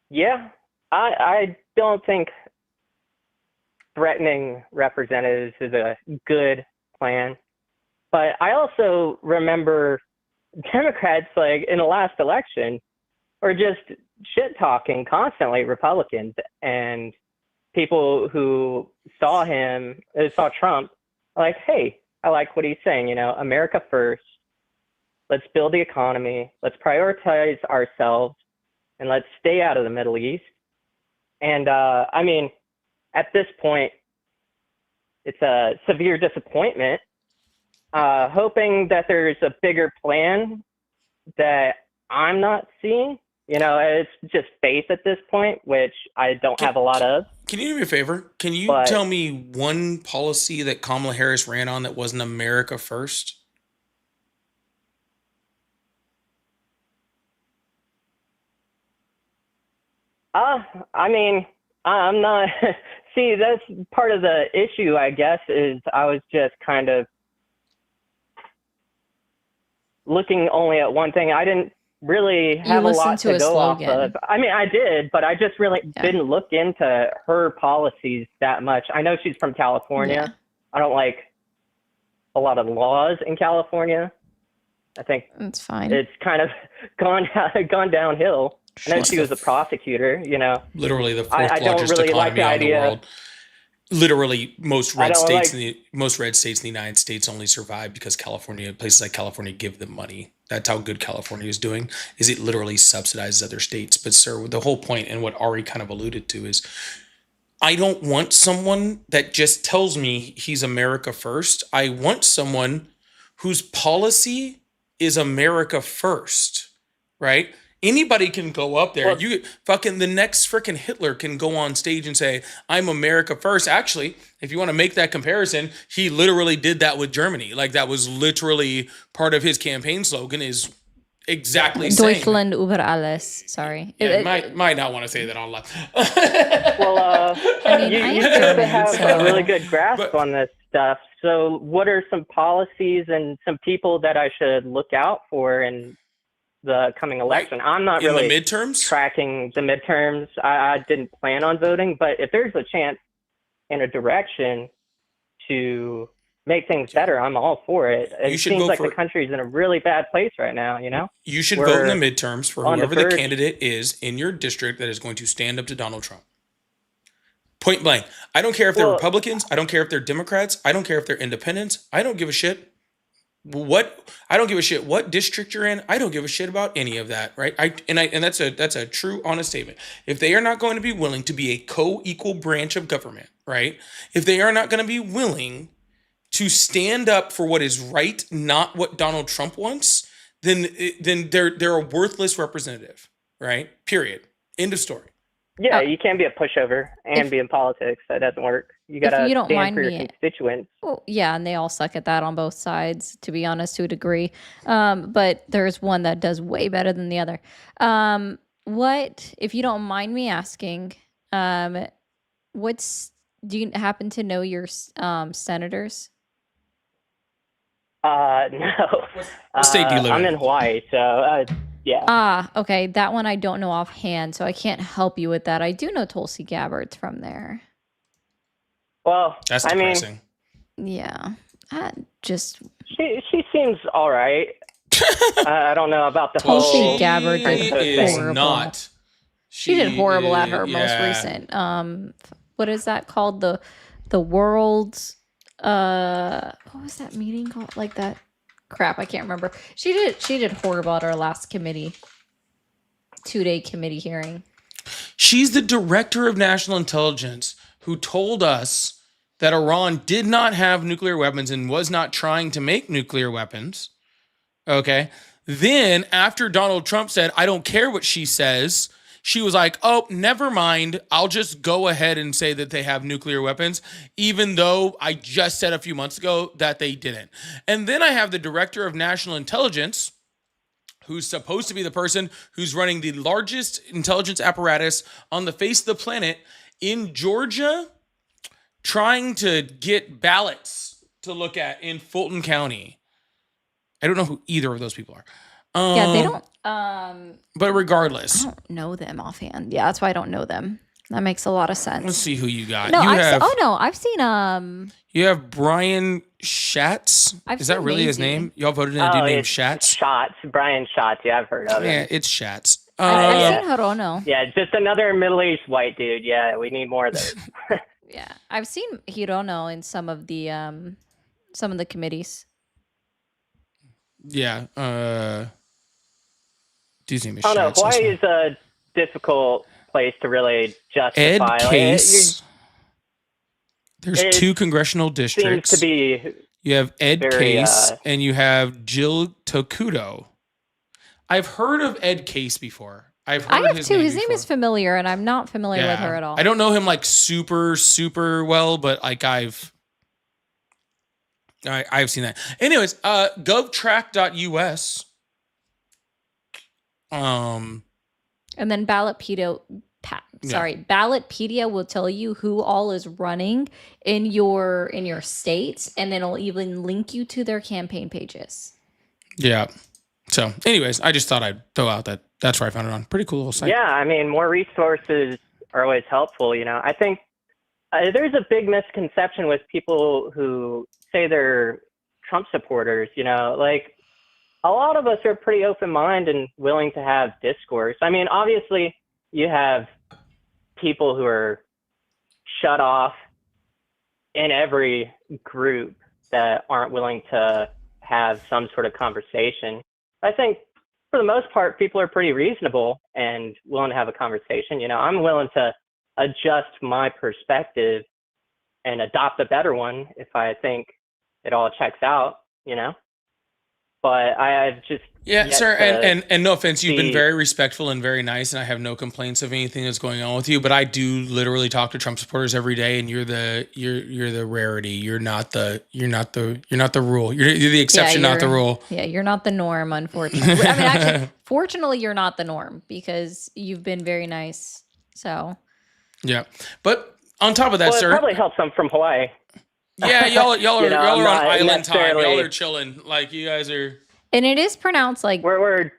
S5: Yeah, I don't think threatening representatives is a good plan. But I also remember Democrats, like in the last election, were just shit talking constantly Republicans, and people who saw Trump, like, hey, I like what he's saying, America first. Let's build the economy. Let's prioritize ourselves, and let's stay out of the Middle East. And I mean, at this point, it's a severe disappointment. Hoping that there's a bigger plan that I'm not seeing. It's just faith at this point, which I don't have a lot of.
S1: Can you do me a favor? Can you tell me one policy that Kamala Harris ran on that wasn't America first?
S5: I mean, I'm not. See, that's part of the issue, I guess, is I was just kind of looking only at one thing. I didn't really have a lot to go off of. I mean, I did, but I just really didn't look into her policies that much. I know she's from California. Yeah. I don't a lot of laws in California. I think
S2: It's fine.
S5: it's kind of gone downhill. I know she was a prosecutor, you know.
S1: Literally the
S5: I
S1: fourth
S5: don't
S1: largest
S5: really like
S1: economy
S5: the
S1: in the
S5: idea.
S1: world. Literally, most red
S5: don't
S1: states
S5: like-
S1: most red states in the United States only survive because places like California give them money. That's how good California is doing. Is it literally subsidizes other states? But sir, the whole point and what Ari kind of alluded to is, I don't want someone that just tells me he's America first. I want someone whose policy is America first, right? Anybody can go up there.
S5: Well-
S1: You fucking the next freaking Hitler can go on stage and say, "I'm America first." Actually, if you want to make that comparison, he literally did that with Germany. Like that was literally part of his campaign slogan. Is exactly saying.
S2: Deutschland über alles. Sorry.
S1: Yeah, might not want to say that online.
S5: Well,
S2: I mean,
S5: you
S2: I
S5: seem
S2: am
S5: to
S2: German,
S5: have
S2: so-
S5: a really good grasp
S1: But-
S5: on this stuff. So, what are some policies and some people that I should look out for in the coming election? I'm not
S1: in
S5: really
S1: the midterms.
S5: tracking the midterms. I didn't plan on voting, but if there's a chance in a direction to make things better, I'm all for it.
S1: You
S5: It
S1: should
S5: seems
S1: go
S5: like
S1: for-
S5: the country's in a really bad place right now, you know?
S1: You should vote in
S5: We're
S1: the midterms for
S5: on the
S1: whoever the
S5: verge.
S1: candidate is in your district that is going to stand up to Donald Trump. Point blank. I don't care if they're
S5: Well-
S1: Republicans. I don't care if they're Democrats. I don't care if they're independents. I don't give a shit. I don't give a shit what district you're in. I don't give a shit about any of that, right? And that's a true, honest statement. If they are not going to be willing to be a co-equal branch of government, right? If they are not going to be willing to stand up for what is right, not what Donald Trump wants, then they're a worthless representative, right? Period. End of story.
S5: Yeah,
S2: Uh,
S5: you can't be a pushover and
S2: if-
S5: be in politics. That doesn't work. You gotta
S2: you don't
S5: stand
S2: mind
S5: for your
S2: me-
S5: constituents.
S2: Well, yeah, and they all suck at that on both sides, to be honest, to a degree. But there's one that does way better than the other. What, if you don't mind me asking, do you happen to know your senators?
S5: No.
S1: What state do you live
S5: I'm
S1: in?
S5: in Hawaii, so yeah.
S2: Ah, okay, that one I don't know offhand, so I can't help you with that. I do know Tulsi Gabbard's from there.
S5: Well,
S1: That's
S5: I mean,
S1: depressing.
S2: Yeah, just
S5: she seems all right. I don't know about the
S2: Tulsi
S5: whole.
S2: Gabbard did
S1: is
S2: horrible.
S1: not.
S2: she did horrible at her most
S1: yeah.
S2: recent. What is that called? The world's what was that meeting called? Like that crap, I can't remember. She did horrible at our last committee 2-day committee hearing.
S1: She's the director of national intelligence who told us that Iran did not have nuclear weapons and was not trying to make nuclear weapons. Okay. Then after Donald Trump said, "I don't care what she says," she was like, "Oh, never mind. I'll just go ahead and say that they have nuclear weapons, even though I just said a few months ago that they didn't." And then I have the director of national intelligence, who's supposed to be the person who's running the largest intelligence apparatus on the face of the planet in Georgia, trying to get ballots to look at in Fulton County. I don't know who either of those people are.
S2: Yeah, they don't.
S1: But
S2: I
S1: regardless,
S2: don't know them offhand. Yeah, that's why I don't know them. That makes a lot of sense.
S1: let's see who you got.
S2: No,
S1: you have
S2: I've seen
S1: you have Brian Schatz.
S2: I've
S1: Is that
S2: seen
S1: really his
S2: Maisie.
S1: name? Y'all voted in a dude named
S5: it's
S1: Schatz.
S5: Schatz, Brian Schatz. Yeah, I've heard of it.
S1: Yeah, it's Schatz.
S2: I've seen Hirono.
S5: Yeah, just another Middle-aged white dude. Yeah, we need more of those.
S2: Yeah, I've seen Hirono in some of the committees.
S1: Yeah. Dude's name is
S5: I don't know.
S1: Schatz. This
S5: Hawaii
S1: one.
S5: is a difficult place to really
S1: Ed
S5: justify. Like,
S1: Case. There's
S5: it
S1: 2 congressional
S5: seems
S1: districts.
S5: to be
S1: You have Ed
S5: very,
S1: Case and you have Jill Tokudo. I've heard of Ed Case before. I've heard
S2: I have
S1: his
S2: too.
S1: name
S2: His name
S1: before.
S2: is familiar, and I'm not familiar with her at all.
S1: I don't know him like super well, but like I've seen that. Anyways, govtrack.us.
S2: And then Ballotpedia will tell you who all is running in your states, and then it'll even link you to their campaign pages.
S1: Yeah. So, anyways, I just thought I'd throw out that's where I found it on. Pretty cool little site.
S5: Yeah, I mean, more resources are always helpful. You know, I think there's a big misconception with people who say they're Trump supporters, you know, like a lot of us are pretty open-minded and willing to have discourse. I mean, obviously you have people who are shut off in every group that aren't willing to have some sort of conversation. I think for the most part, people are pretty reasonable and willing to have a conversation. You know, I'm willing to adjust my perspective and adopt a better one if I think it all checks out, you know? But I've just
S1: Yeah,
S5: yet
S1: sir,
S5: to
S1: and no offense, you've been
S5: see-
S1: very respectful and very nice, and I have no complaints of anything that's going on with you. But I do literally talk to Trump supporters every day, and you're the rarity. You're not the rule. You're the exception, not the
S2: you're-
S1: rule.
S2: Yeah, you're not the norm, unfortunately. I mean, actually, fortunately, you're not the norm because you've been very nice. So
S1: Yeah, but on top of that,
S5: well, it
S1: sir,
S5: probably helps I'm from Hawaii.
S1: yeah, y'all are
S5: You know,
S1: y'all
S5: I'm
S1: are on
S5: not
S1: island time. Y'all
S5: necessarily-
S1: are chilling. Like you guys are.
S2: and it is pronounced like
S5: We're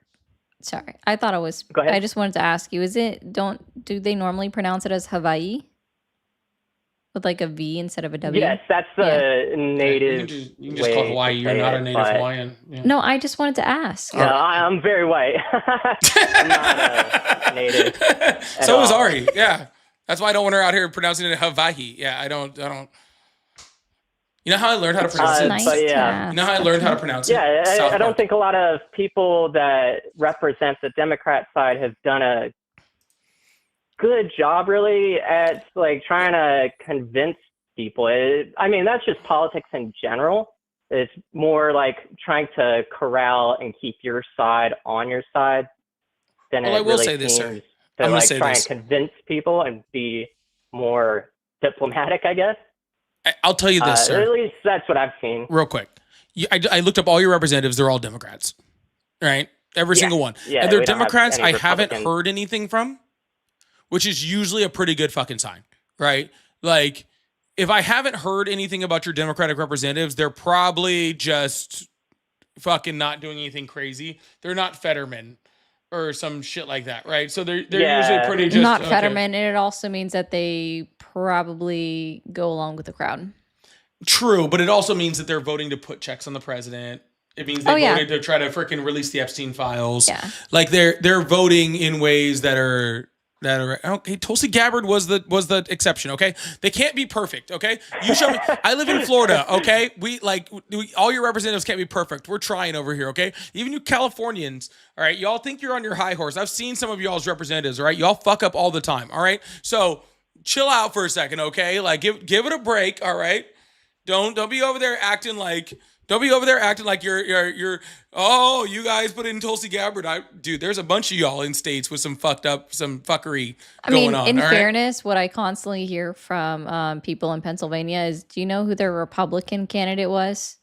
S2: sorry. I thought it was
S5: Go ahead.
S2: I just wanted to ask you, do they normally pronounce it as Hawaii? With like a V instead of a W?
S5: yes, that's the native.
S1: You can just
S5: way
S1: call
S5: to
S1: Hawaii. You're
S5: say
S1: not
S5: it,
S1: a native
S5: but-
S1: Hawaiian. Yeah.
S2: No, I just wanted to ask.
S5: No, I'm very white. I'm not a native.
S1: So is
S5: all.
S1: Ari. Yeah, that's why I don't want her out here pronouncing it Hawaii. Yeah, I don't. You know how I learned how to pronounce it?
S2: Nice
S5: but
S2: to
S5: yeah.
S2: ask.
S1: You know how I learned how to pronounce it?
S5: Yeah,
S1: South
S5: I don't
S1: Park.
S5: think a lot of people that represent the Democrat side have done a good job really at like trying to convince people. I mean, that's just politics in general. It's more like trying to corral and keep your side on your side than
S1: Well,
S5: it
S1: I will
S5: really
S1: say this, sir.
S5: seems
S1: I'm
S5: to
S1: gonna
S5: like
S1: say
S5: try
S1: this.
S5: and convince people and be more diplomatic, I guess.
S1: I'll tell you this, sir.
S5: At least that's what I've seen.
S1: Real quick. I looked up all your representatives. They're all Democrats, right? Every
S5: Yeah.
S1: single one.
S5: Yeah,
S1: and they're
S5: we don't have
S1: Democrats
S5: any
S1: I haven't
S5: Republicans.
S1: heard anything from, which is usually a pretty good fucking sign, right? Like, if I haven't heard anything about your Democratic representatives, they're probably just fucking not doing anything crazy. They're not Fetterman or some shit like that, right? So they're
S5: Yeah.
S1: usually pretty just
S2: Not
S1: okay.
S2: Fetterman, and it also means that they probably go along with the crowd.
S1: True, but it also means that they're voting to put checks on the president. It means they
S2: Oh, yeah.
S1: voted to try to freaking release the Epstein files.
S2: Yeah.
S1: Like they're voting in ways that are okay. Tulsi Gabbard was the exception. Okay, they can't be perfect. Okay, you show me. I live in Florida. Okay, all your representatives can't be perfect. We're trying over here. Okay, even you Californians. All right, y'all think you're on your high horse. I've seen some of y'all's representatives. All right, y'all fuck up all the time. All right, so chill out for a second. Okay, like give it a break. All right, don't be over there acting like. Don't be over there acting like you're oh, you guys put in Tulsi Gabbard. Dude, there's a bunch of y'all in states with some fuckery
S2: I
S1: going
S2: mean,
S1: on.
S2: in
S1: all right?
S2: fairness, what I constantly hear from people in Pennsylvania is, do you know who their Republican candidate was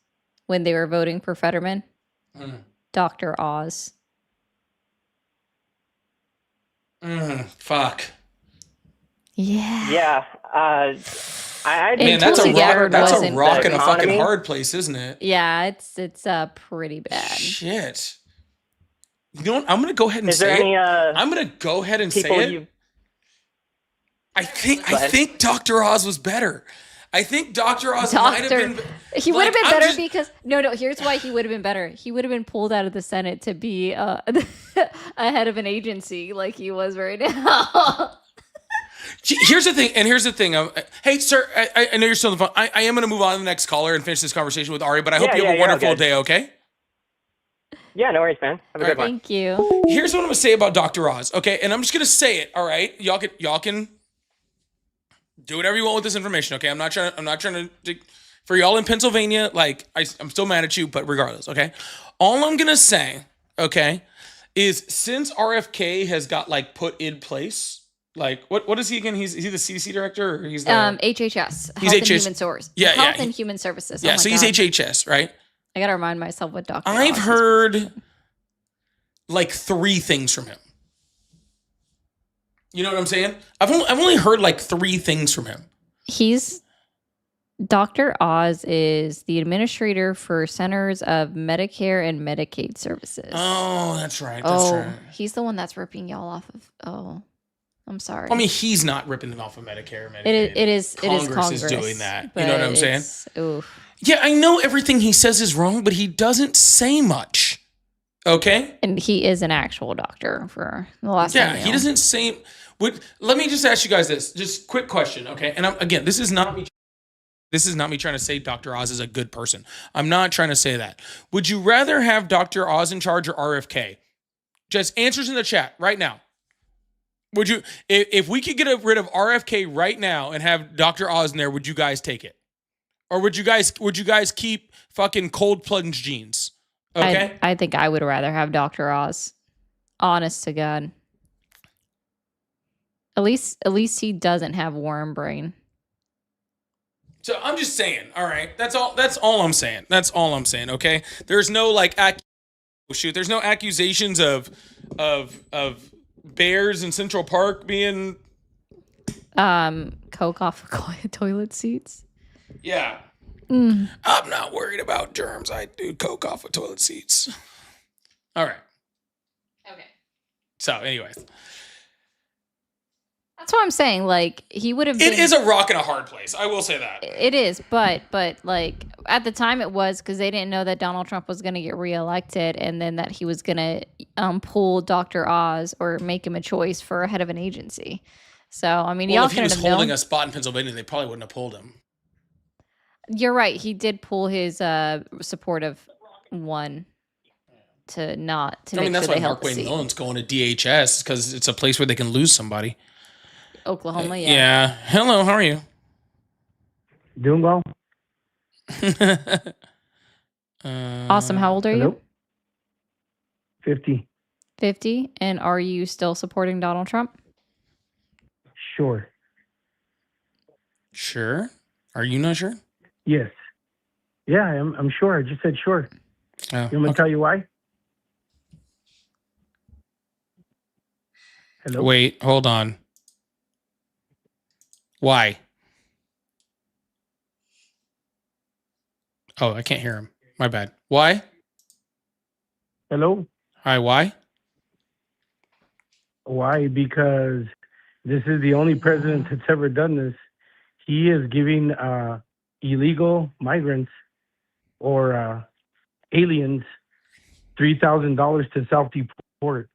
S2: when they were voting for Fetterman? Dr. Oz.
S1: Fuck.
S2: Yeah.
S5: Yeah. I
S2: And
S1: Man, that's
S2: Tulsi
S1: a
S2: Gabbard
S1: rock
S2: wasn't
S1: and
S5: the
S1: a fucking
S5: economy.
S1: hard place, isn't it?
S2: Yeah, it's pretty bad.
S1: Shit. You know what? I'm gonna go ahead and
S5: Is there
S1: say
S5: any
S1: it. I'm gonna go ahead and say
S5: people
S1: it.
S5: you?
S1: I
S5: Go ahead.
S1: think Dr. Oz was better. I think Dr. Oz might have been.
S2: He would have
S1: like,
S2: been
S1: I'm
S2: better
S1: just-
S2: because here's why he would have been better. He would have been pulled out of the Senate to be a head of an agency like he was right now.
S1: Here's the thing. Hey, sir, I know you're still on the phone. I am going to move on to the next caller and finish this conversation with Ari, but I hope
S5: Yeah,
S1: you have a
S5: yeah, you're all
S1: wonderful
S5: good.
S1: day, okay?
S5: Yeah, no worries, man. Have a good one.
S2: Thank you.
S1: Here's what I'm going to say about Dr. Oz, okay? And I'm just going to say it, all right? Y'all can do whatever you want with this information, okay? I'm not trying to for y'all in Pennsylvania, like, I'm still mad at you, but regardless, okay? All I'm going to say, okay, is since RFK has got, like, put in place, like, what is he again? Is he the CDC director? Or he's the,
S2: HHS.
S1: He's
S2: Health and
S1: HHS.
S2: Human Source.
S1: Yeah,
S2: Health
S1: yeah.
S2: and Human Services.
S1: yeah,
S2: Oh my
S1: so he's
S2: God.
S1: HHS, right?
S2: I gotta remind myself what Dr.
S1: I've
S2: Oz is.
S1: heard like 3 things from him. You know what I'm saying? I've only heard like 3 things from him.
S2: Dr. Oz is the administrator for Centers of Medicare and Medicaid Services.
S1: Oh, that's right. That's right.
S2: He's the one that's ripping y'all off of. Oh, I'm sorry.
S1: I mean, he's not ripping them off of Medicare. Medicaid.
S2: it is
S1: Congress
S2: Congress
S1: is doing that. You know what I'm saying?
S2: Oof.
S1: Yeah, I know everything he says is wrong, but he doesn't say much. Okay?
S2: And he is an actual doctor for the last
S1: Yeah,
S2: I
S1: he
S2: knew.
S1: doesn't say. Let me just ask you guys this. Just quick question, okay? And again, this is not me. This is not me trying to say Dr. Oz is a good person. I'm not trying to say that. Would you rather have Dr. Oz in charge or RFK? Just answers in the chat right now. Would you, if we could get rid of RFK right now and have Dr. Oz in there, would you guys take it? Or would you guys keep fucking cold plunge jeans? Okay.
S2: I think I would rather have Dr. Oz. Honest to God. At least he doesn't have worm brain.
S1: So I'm just saying, all right. That's all I'm saying. That's all I'm saying, okay? There's no like there's no accusations of bears in Central Park being
S2: Coke off of toilet seats.
S1: yeah.
S2: Mm.
S1: I'm not worried about germs. I do coke off of toilet seats. All right.
S2: Okay.
S1: So, anyways,
S2: That's what I'm saying. Like, he would have been.
S1: it is a rock and a hard place. I will say that.
S2: It is, but like at the time it was because they didn't know that Donald Trump was going to get reelected, and then that he was going to pull Dr. Oz or make him a choice for a head of an agency. So I mean,
S1: Well,
S2: y'all
S1: if he
S2: couldn't
S1: was
S2: have
S1: holding
S2: known.
S1: a spot in Pennsylvania, they probably wouldn't have pulled him.
S2: You're right. He did pull his supportive one to not to
S1: I mean,
S2: make
S1: that's
S2: sure
S1: why
S2: they held
S1: Mark
S2: the
S1: Wayne
S2: seat.
S1: Millen's going to DHS because it's a place where they can lose somebody.
S2: Oklahoma, yeah.
S1: Yeah. Hello. How are you?
S6: Doing well.
S2: Awesome. How old are
S6: Hello?
S2: you?
S6: 50.
S2: 50. And are you still supporting Donald Trump?
S6: Sure.
S1: Sure. Are you not sure?
S6: Yes. Yeah, I'm sure. I just said sure.
S1: Oh,
S6: You want me to
S1: okay.
S6: tell you why? Hello?
S1: Wait. Hold on. Why? Oh, I can't hear him. My bad. Why?
S6: Hello?
S1: Hi. Why?
S6: Why? Because this is the only president that's ever done this. He is giving illegal migrants or aliens $3,000 to self-deport.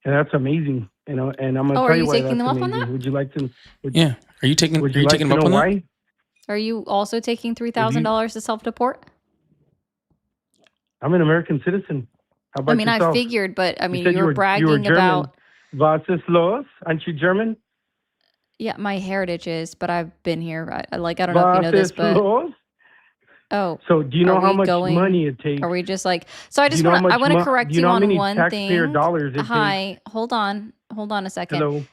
S6: And that's amazing. You know, and I'm going to
S2: Oh, are
S6: tell
S2: you
S6: you why
S2: taking
S6: that's
S2: them up on
S6: amazing.
S2: that?
S6: Would you like to?
S1: Yeah. Are you taking?
S6: Would
S1: Are you
S6: like
S1: taking
S6: to
S1: him up
S6: know
S1: on that?
S6: why?
S2: Are you also taking $3,000 to self-deport?
S6: I'm an American citizen. How about
S2: I mean,
S6: yourself?
S2: I figured, but I mean,
S6: said
S2: you
S6: you
S2: were
S6: were
S2: bragging
S6: German.
S2: about.
S6: Was ist los? Aren't you German?
S2: Yeah, my heritage is, but I've been here. I don't know if you know
S6: Was
S2: this,
S6: ist
S2: but
S6: los?
S2: oh,
S6: So do you know
S2: Are
S6: how
S2: we
S6: much
S2: going-
S6: money it takes?
S2: are we just like? So I
S6: Do
S2: just
S6: you know how
S2: want to. I
S6: much
S2: want to
S6: mo-
S2: correct
S6: do you
S2: you
S6: know how
S2: on
S6: many
S2: one
S6: taxpayer
S2: thing.
S6: dollars it takes?
S2: Hi, hold on a second.
S6: Hello.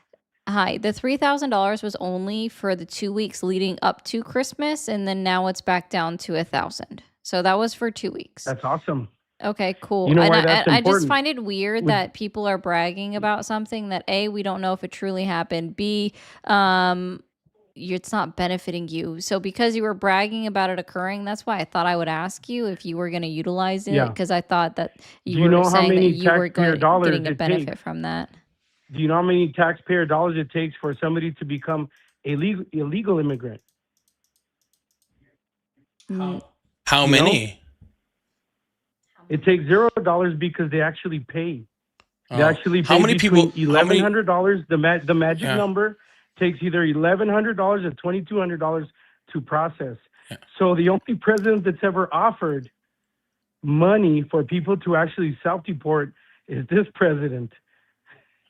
S2: Hi, the $3,000 was only for the 2 weeks leading up to Christmas, and then now it's back down to 1,000. So that was for 2 weeks.
S6: That's awesome.
S2: Okay, cool.
S6: You know
S2: And
S6: why
S2: I,
S6: that's
S2: I just
S6: important?
S2: find it weird
S6: Would-
S2: that people are bragging about something that A, we don't know if it truly happened. B, it's not benefiting you. So because you were bragging about it occurring, that's why I thought I would ask you if you were going to utilize it,
S6: Yeah.
S2: because I thought that you
S6: Do you
S2: were
S6: know how
S2: saying that
S6: many
S2: you were
S6: taxpayer dollars
S2: getting a
S6: it
S2: benefit
S6: takes?
S2: from that.
S6: Do you know how many taxpayer dollars it takes for somebody to become a illegal immigrant?
S2: Mm,
S1: How
S6: You know?
S1: many?
S6: It takes $0 because they actually pay. They
S1: Oh.
S6: actually pay
S1: How many
S6: between
S1: people? How many?
S6: $1,100. The magic
S1: Yeah.
S6: number takes either $1,100 or $2,200 to process.
S1: Yeah.
S6: So the only president that's ever offered money for people to actually self-deport is this president.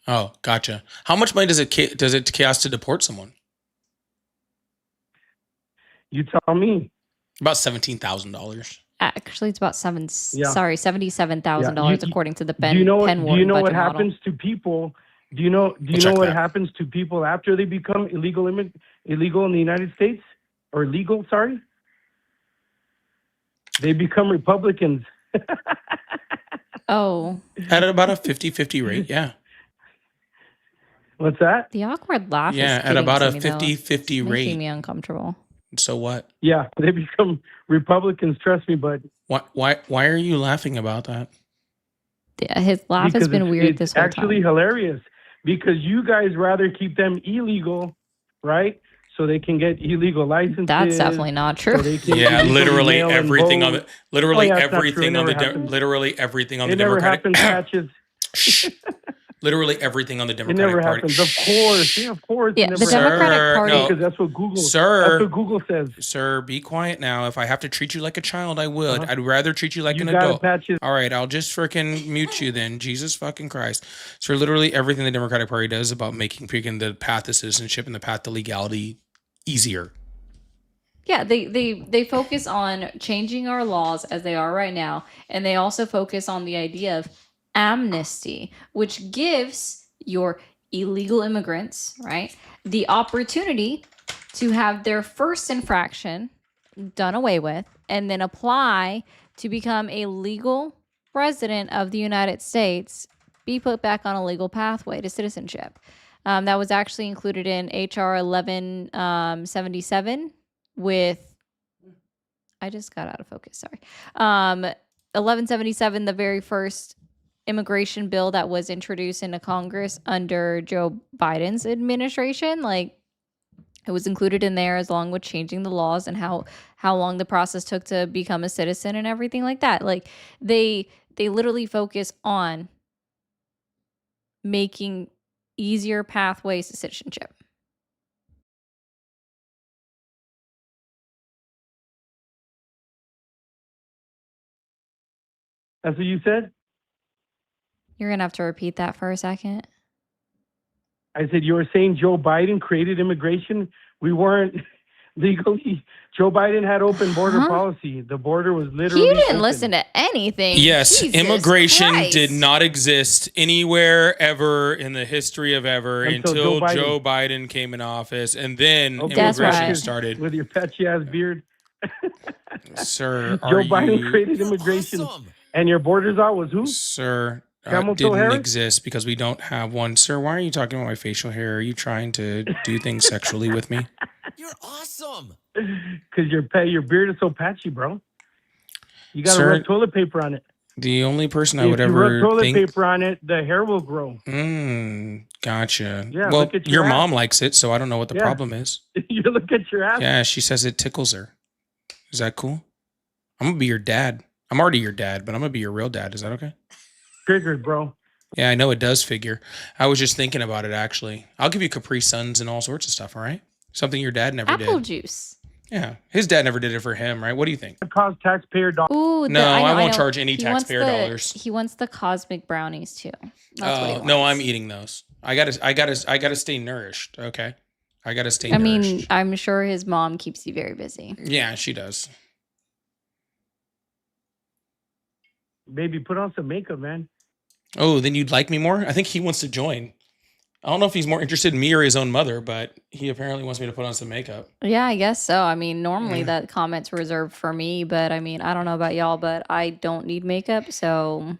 S1: Oh, gotcha. How much money does it cost to deport someone?
S6: You tell me.
S1: About $17,000.
S2: Actually, it's about
S6: Yeah.
S2: $77,000
S6: Yeah.
S2: according to the
S6: Do you know what?
S2: Penn
S6: Do you know what
S2: budget model.
S6: happens to people? Do you know? Do you
S1: check
S6: know what
S1: that.
S6: happens to people after they become illegal in the United States or legal? Sorry, they become Republicans.
S2: Oh,
S1: At about a 50-50 rate, yeah.
S6: What's that?
S2: the awkward laugh
S1: Yeah,
S2: is
S1: at
S2: getting
S1: about
S2: to
S1: a
S2: me, though.
S1: 50-50
S2: It's making
S1: rate.
S2: me uncomfortable.
S1: So what?
S6: Yeah, they become Republicans. Trust me, but
S1: Why are you laughing about that?
S2: His laugh has
S6: because
S2: been
S6: it's-
S2: weird
S6: it's
S2: this whole
S6: actually
S2: time.
S6: hilarious because you guys rather keep them illegal, right? so they can get illegal licenses.
S2: That's definitely not true.
S6: so they can
S1: Yeah,
S6: illegally
S1: literally
S6: mail in
S1: everything on
S6: votes.
S1: the literally
S6: Oh, yeah, it's not true. It
S1: everything on the
S6: never happened.
S1: literally everything on the
S6: It never
S1: Democratic
S6: happens, Patches.
S1: Shh. Literally everything on the
S6: It
S1: Democratic
S6: never
S1: Party.
S6: happens. Of course. Yeah, of course.
S2: Yeah,
S6: it
S2: the
S6: never happens.
S2: Democratic
S1: Sir,
S2: Party.
S1: no.
S6: Because that's what Google.
S1: Sir.
S6: That's what Google says.
S1: Sir, be quiet now. If I have to treat you like a child, I would.
S6: Uh-huh.
S1: I'd rather treat you like
S6: You
S1: an
S6: got it,
S1: adult.
S6: Patches.
S1: All right, I'll just freaking mute you then. Jesus fucking Christ. So literally everything the Democratic Party does is about making freaking the path to citizenship and the path to legality easier.
S2: Yeah, they focus on changing our laws as they are right now, and they also focus on the idea of amnesty, which gives your illegal immigrants, right, the opportunity to have their first infraction done away with and then apply to become a legal resident of the United States, be put back on a legal pathway to citizenship. That was actually included in HR 1177 with, I just got out of focus, sorry. 1177, the very first immigration bill that was introduced into Congress under Joe Biden's administration. Like, it was included in there along with changing the laws and how long the process took to become a citizen and everything like that. Like, they literally focus on making easier pathways to citizenship.
S6: That's what you said?
S2: You're gonna have to repeat that for a second.
S6: I said, you were saying Joe Biden created immigration? We weren't legally. Joe Biden had open border policy. The border was literally
S2: You didn't
S6: open.
S2: listen to anything.
S1: Yes,
S2: Jesus
S1: immigration
S2: Christ.
S1: did not exist anywhere ever in the history of ever until Joe Biden came in office, and then
S6: Okay,
S2: That's
S1: immigration
S2: right.
S1: started.
S6: With your patchy ass beard.
S1: Sir,
S6: Joe
S1: are
S6: Biden
S1: you,
S6: created immigration. And your borders out was who?
S1: sir,
S6: Camel toe
S1: didn't
S6: Harris?
S1: exist because we don't have one. Sir, why are you talking about my facial hair? Are you trying to do things sexually with me?
S7: You're awesome.
S6: Because your beard is so patchy, bro. You got to
S1: Sir,
S6: rub toilet paper on it.
S1: The only person I
S6: If
S1: would
S6: you
S1: ever
S6: rub toilet
S1: think.
S6: paper on it, the hair will grow.
S1: Gotcha.
S6: Yeah,
S1: well,
S6: look at
S1: your
S6: your
S1: mom
S6: ass.
S1: likes it, so I don't know what the
S6: Yeah.
S1: problem is.
S6: You look at your ass.
S1: Yeah, she says it tickles her. Is that cool? I'm gonna be your dad. I'm already your dad, but I'm gonna be your real dad. Is that okay?
S6: Triggered, bro.
S1: Yeah, I know it does figure. I was just thinking about it actually. I'll give you Capri Suns and all sorts of stuff. All right, something your dad never
S2: Apple
S1: did.
S2: juice.
S1: Yeah, his dad never did it for him, right? What do you think?
S6: It costs taxpayer dollars.
S2: Ooh,
S1: No, I won't
S2: know.
S1: charge any
S2: He wants
S1: taxpayer dollars.
S2: He wants the cosmic brownies too. That's what he
S1: No,
S2: wants.
S1: I'm eating those. I gotta stay nourished. Okay, I gotta stay
S2: I
S1: nourished.
S2: mean, I'm sure his mom keeps you very busy.
S1: Yeah, she does.
S6: Baby, put on some makeup, man.
S1: Oh, then you'd like me more? I think he wants to join. I don't know if he's more interested in me or his own mother, but he apparently wants me to put on some makeup.
S2: Yeah, I guess so. I mean, normally that comment's reserved for me, but I mean, I don't know about y'all, but I don't need makeup, so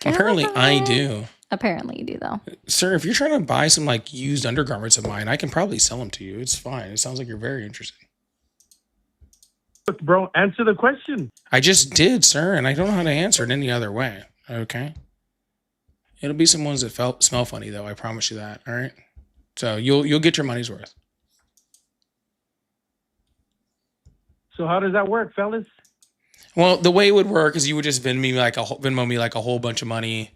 S1: Apparently I do.
S2: Apparently you do though.
S1: Sir, if you're trying to buy some like used undergarments of mine, I can probably sell them to you. It's fine. It sounds like you're very interested.
S6: Look, bro, answer the question.
S1: I just did, sir, and I don't know how to answer it any other way. Okay. It'll be some ones that smell funny though, I promise you that. All right. So you'll get your money's worth.
S6: So how does that work, fellas?
S1: Well, the way it would work is you would just Venmo me like a whole bunch of money.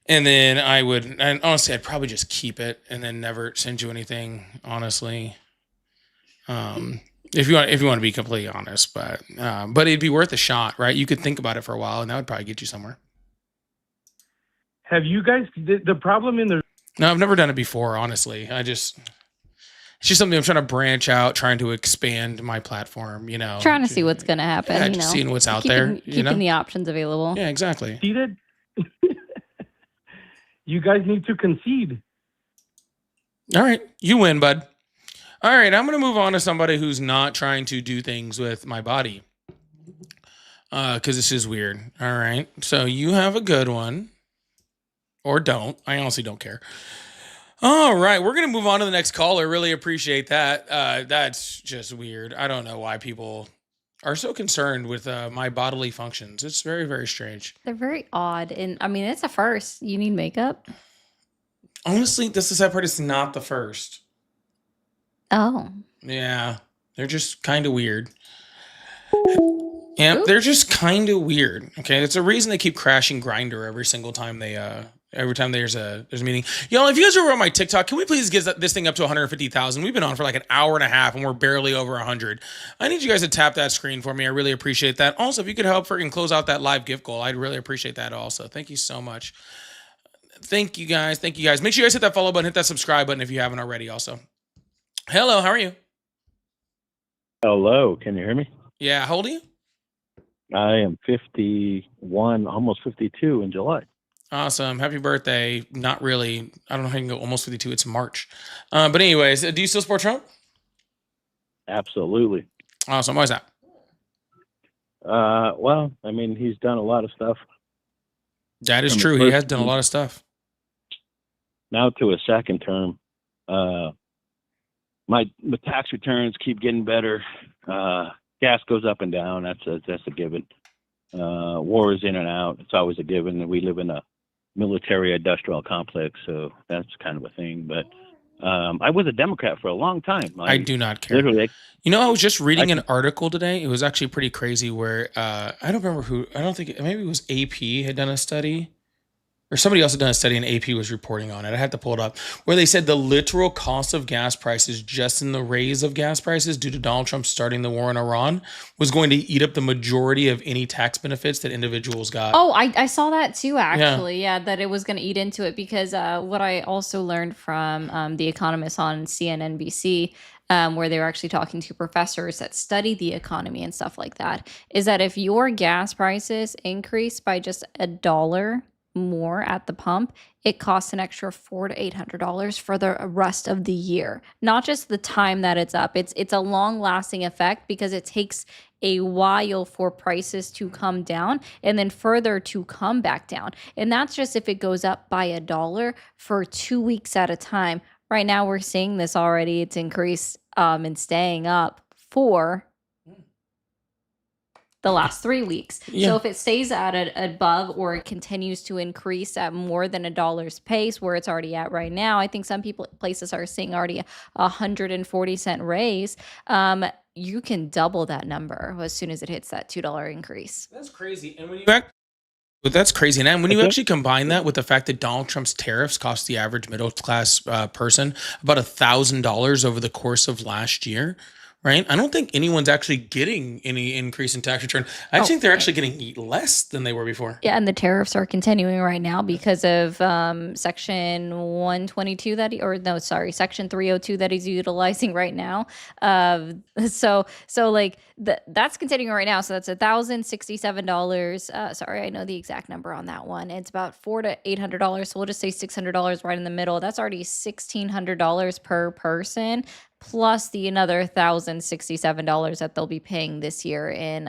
S1: And then and honestly, I'd probably just keep it and then never send you anything, honestly. If you want to be completely honest, but it'd be worth a shot, right? You could think about it for a while and that would probably get you somewhere.
S6: Have you guys, the problem in the...
S1: No, I've never done it before, honestly. It's just something I'm trying to branch out, trying to expand my platform, you know.
S2: Trying to see what's gonna happen.
S1: Yeah,
S2: you
S1: just
S2: know,
S1: seeing what's out there.
S2: Keeping the options available.
S1: Yeah, exactly.
S6: Conceded? You guys need to concede.
S1: All right, you win, bud. All right, I'm going to move on to somebody who's not trying to do things with my body. Because this is weird. All right, so you have a good one. Or don't. I honestly don't care. All right, we're going to move on to the next caller. Really appreciate that. That's just weird. I don't know why people are so concerned with my bodily functions. It's very, very strange.
S2: They're very odd, and I mean, it's a first. You need makeup.
S1: Honestly, this is that part. It's not the first.
S2: Oh.
S1: Yeah, they're just kind of weird. Yeah,
S2: Ooh.
S1: they're just kind of weird. Okay, it's a reason they keep crashing Grinder every single time every time there's a meeting. Y'all, if you guys are over on my TikTok, can we please get this thing up to 150,000? We've been on for like an hour and a half and we're barely over 100. I need you guys to tap that screen for me. I really appreciate that. Also, if you could help freaking close out that live gift goal, I'd really appreciate that also. Thank you so much. Thank you guys. Thank you guys. Make sure you guys hit that follow button, hit that subscribe button if you haven't already also. Hello, how are you?
S7: Hello, can you hear me?
S1: Yeah, how old are you?
S7: I am 51, almost 52 in July.
S1: Awesome. Happy birthday. Not really. I don't know how you can go almost 52. It's March. But anyways, do you still support Trump?
S7: Absolutely.
S1: Awesome. Why is that?
S7: Well, I mean, he's done a lot of stuff.
S1: That is
S7: From the
S1: true. He
S7: first-
S1: has done a lot of stuff.
S7: Now to a second term. My tax returns keep getting better. Gas goes up and down. That's a given. War is in and out. It's always a given. We live in a military industrial complex, so that's kind of a thing. But I was a Democrat for a long time.
S1: I do not care.
S7: Literally,
S1: You know, I was just reading an article today. It was actually pretty crazy where I don't remember who, I don't think, maybe it was AP had done a study. Or somebody else had done a study and AP was reporting on it. I had to pull it up where they said the literal cost of gas prices just in the raise of gas prices due to Donald Trump starting the war in Iran was going to eat up the majority of any tax benefits that individuals got.
S2: Oh, I saw that too, actually. Yeah, that it was going to eat into it because what I also learned from The Economist on CNNBC, where they were actually talking to professors that study the economy and stuff like that, is that if your gas prices increase by just $1 more at the pump, it costs an extra $400 to $800 for the rest of the year. Not just the time that it's up. It's a long lasting effect because it takes a while for prices to come down and then further to come back down. And that's just if it goes up by $1 for 2 weeks at a time. Right now we're seeing this already. It's increased and staying up for the last 3 weeks.
S1: Yeah.
S2: So if it stays at above or it continues to increase at more than $1's pace where it's already at right now, I think some places are seeing already a 140-cent raise. You can double that number as soon as it hits that $2 increase.
S1: That's crazy. And when you that's crazy. And when you actually combine that with the fact that Donald Trump's tariffs cost the average middle class person about $1,000 over the course of last year, right? I don't think anyone's actually getting any increase in tax return. I think they're actually getting less than they were before.
S2: Yeah, and the tariffs are continuing right now because of Section 122 Section 302 that he's utilizing right now. So like that's continuing right now. So that's $1,067. Sorry, I know the exact number on that one. It's about $400 to $800. So we'll just say $600 right in the middle. That's already $1,600 per person, plus the another $1,067 that they'll be paying this year in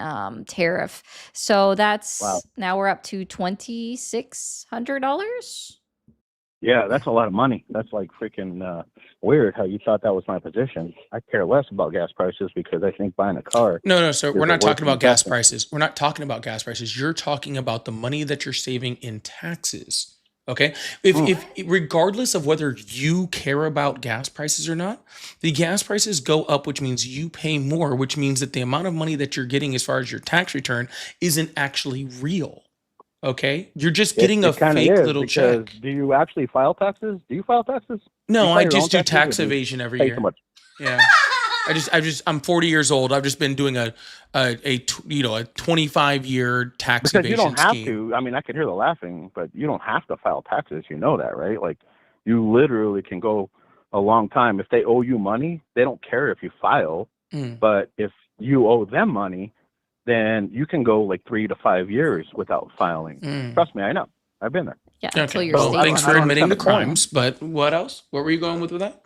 S2: tariff. So that's now we're up to $2,600.
S7: yeah, that's a lot of money. That's like freaking weird how you thought that was my position. I care less about gas prices because I think buying a car.
S1: No, sir. We're not talking about gas
S7: investment.
S1: prices. We're not talking about gas prices. You're talking about the money that you're saving in taxes. Okay. If regardless of whether you care about gas prices or not, the gas prices go up, which means you pay more, which means that the amount of money that you're getting as far as your tax return isn't actually real. Okay. You're just getting a
S7: kinda
S1: fake
S7: is,
S1: little
S7: because
S1: check.
S7: Do you actually file taxes? Do you file taxes?
S1: No,
S7: you
S1: I
S7: pay your
S1: just
S7: own
S1: do
S7: taxes,
S1: tax
S7: or do you
S1: evasion every
S7: pay
S1: year.
S7: so much?
S1: Yeah. I'm 40 years old. I've just been doing a 25-year tax
S7: Because you
S1: evasion
S7: don't have
S1: scheme.
S7: to. I mean, I can hear the laughing, but you don't have to file taxes. You know that, right? Like, you literally can go a long time. If they owe you money, they don't care if you file.
S1: Mm.
S7: But if you owe them money, then you can go like 3 to 5 years without filing.
S1: Mm.
S7: Trust me, I know. I've been there.
S2: Yeah, until
S1: Okay.
S2: your
S1: Well,
S2: state.
S1: thanks
S7: I
S1: for
S7: don't
S1: admitting the
S7: understand the point.
S1: crimes. But what else? What were you going with that?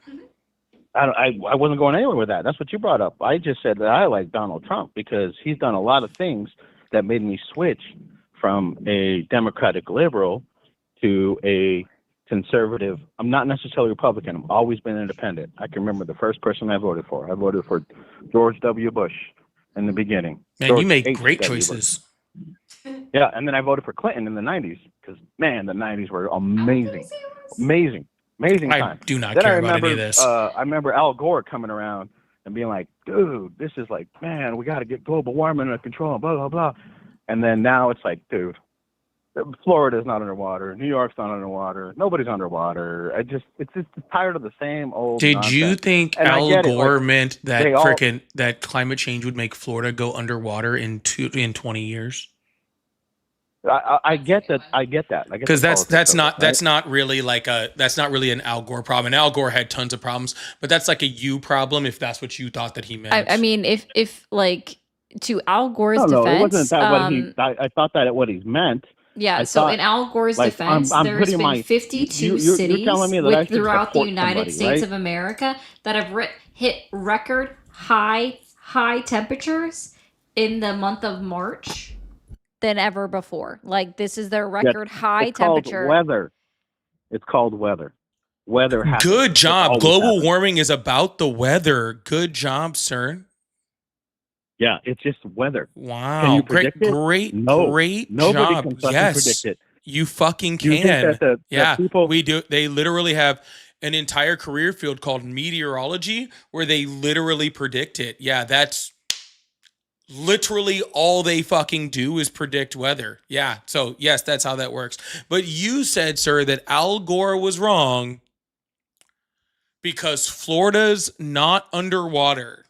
S7: I wasn't going anywhere with that. That's what you brought up. I just said that I like Donald Trump because he's done a lot of things that made me switch from a Democratic liberal to a conservative. I'm not necessarily Republican. I've always been independent. I can remember the first person I voted for. I voted for George W. Bush in the beginning.
S1: Man,
S7: George
S1: you make
S7: H.
S1: great
S7: W.
S1: choices.
S7: Bush. Yeah, and then I voted for Clinton in the 90s because, man, the 90s were amazing. Amazing. Amazing
S1: I
S7: time.
S1: do not
S7: Then I
S1: care about
S7: remember,
S1: any of this.
S7: I remember Al Gore coming around and being like, dude, this is like, man, we got to get global warming under control, blah, blah, blah. And then now it's like, dude, Florida's not underwater. New York's not underwater. Nobody's underwater. It's just tired of the same old
S1: Did
S7: nonsense.
S1: you think
S7: And I
S1: Al
S7: get it,
S1: Gore
S7: like,
S1: meant that
S7: they all-
S1: that climate change would make Florida go underwater in 20 years?
S7: I get that. I get that.
S1: Because that's not really an Al Gore problem. And Al Gore had tons of problems, but that's like a you problem if that's what you thought that he meant.
S2: I mean, if like to Al Gore's
S7: No,
S2: defense,
S7: it wasn't that what he. I thought that what he's meant.
S2: yeah.
S7: I
S2: So
S7: thought,
S2: in Al Gore's
S7: like,
S2: defense,
S7: I'm
S2: there's
S7: putting
S2: been
S7: my-
S2: 52
S7: you're
S2: cities
S7: telling me that I should
S2: throughout the
S7: support
S2: United
S7: somebody,
S2: States
S7: right?
S2: of America that have hit record high temperatures in the month of March than ever before. Like this is their record high
S7: It's called
S2: temperature.
S7: weather. It's called weather. Weather happens.
S1: Good
S7: It's
S1: job.
S7: always
S1: Global
S7: happened.
S1: warming is about the weather. Good job, sir.
S7: Yeah, it's just weather.
S1: Wow.
S7: Can you
S1: Great,
S7: predict it?
S1: great,
S7: No.
S1: great
S7: Nobody
S1: job.
S7: can fucking
S1: Yes.
S7: predict it.
S1: You fucking
S7: Do you
S1: can.
S7: think that
S1: Yeah,
S7: people?
S1: we do. They literally have an entire career field called meteorology where they literally predict it. Yeah, that's literally all they fucking do is predict weather. Yeah, so yes, that's how that works. But you said, sir, that Al Gore was wrong because Florida's not underwater.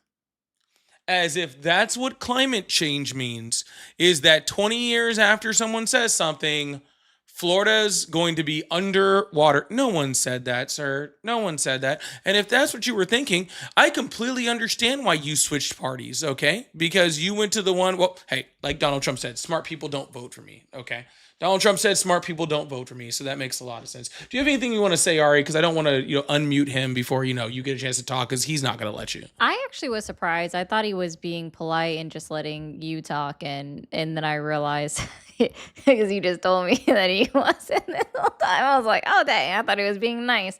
S1: As if that's what climate change means, is that 20 years after someone says something, Florida's going to be underwater. No one said that, sir. No one said that. And if that's what you were thinking, I completely understand why you switched parties, okay? Because you went to the one, well, hey, like Donald Trump said, smart people don't vote for me, okay? Donald Trump said smart people don't vote for me, so that makes a lot of sense. Do you have anything you want to say, Ari? Because I don't want to, unmute him before, you get a chance to talk, because he's not going to let you.
S2: I actually was surprised. I thought he was being polite and just letting you talk, and then I realized because you just told me that he wasn't this whole time. I was like, oh dang, I thought he was being nice.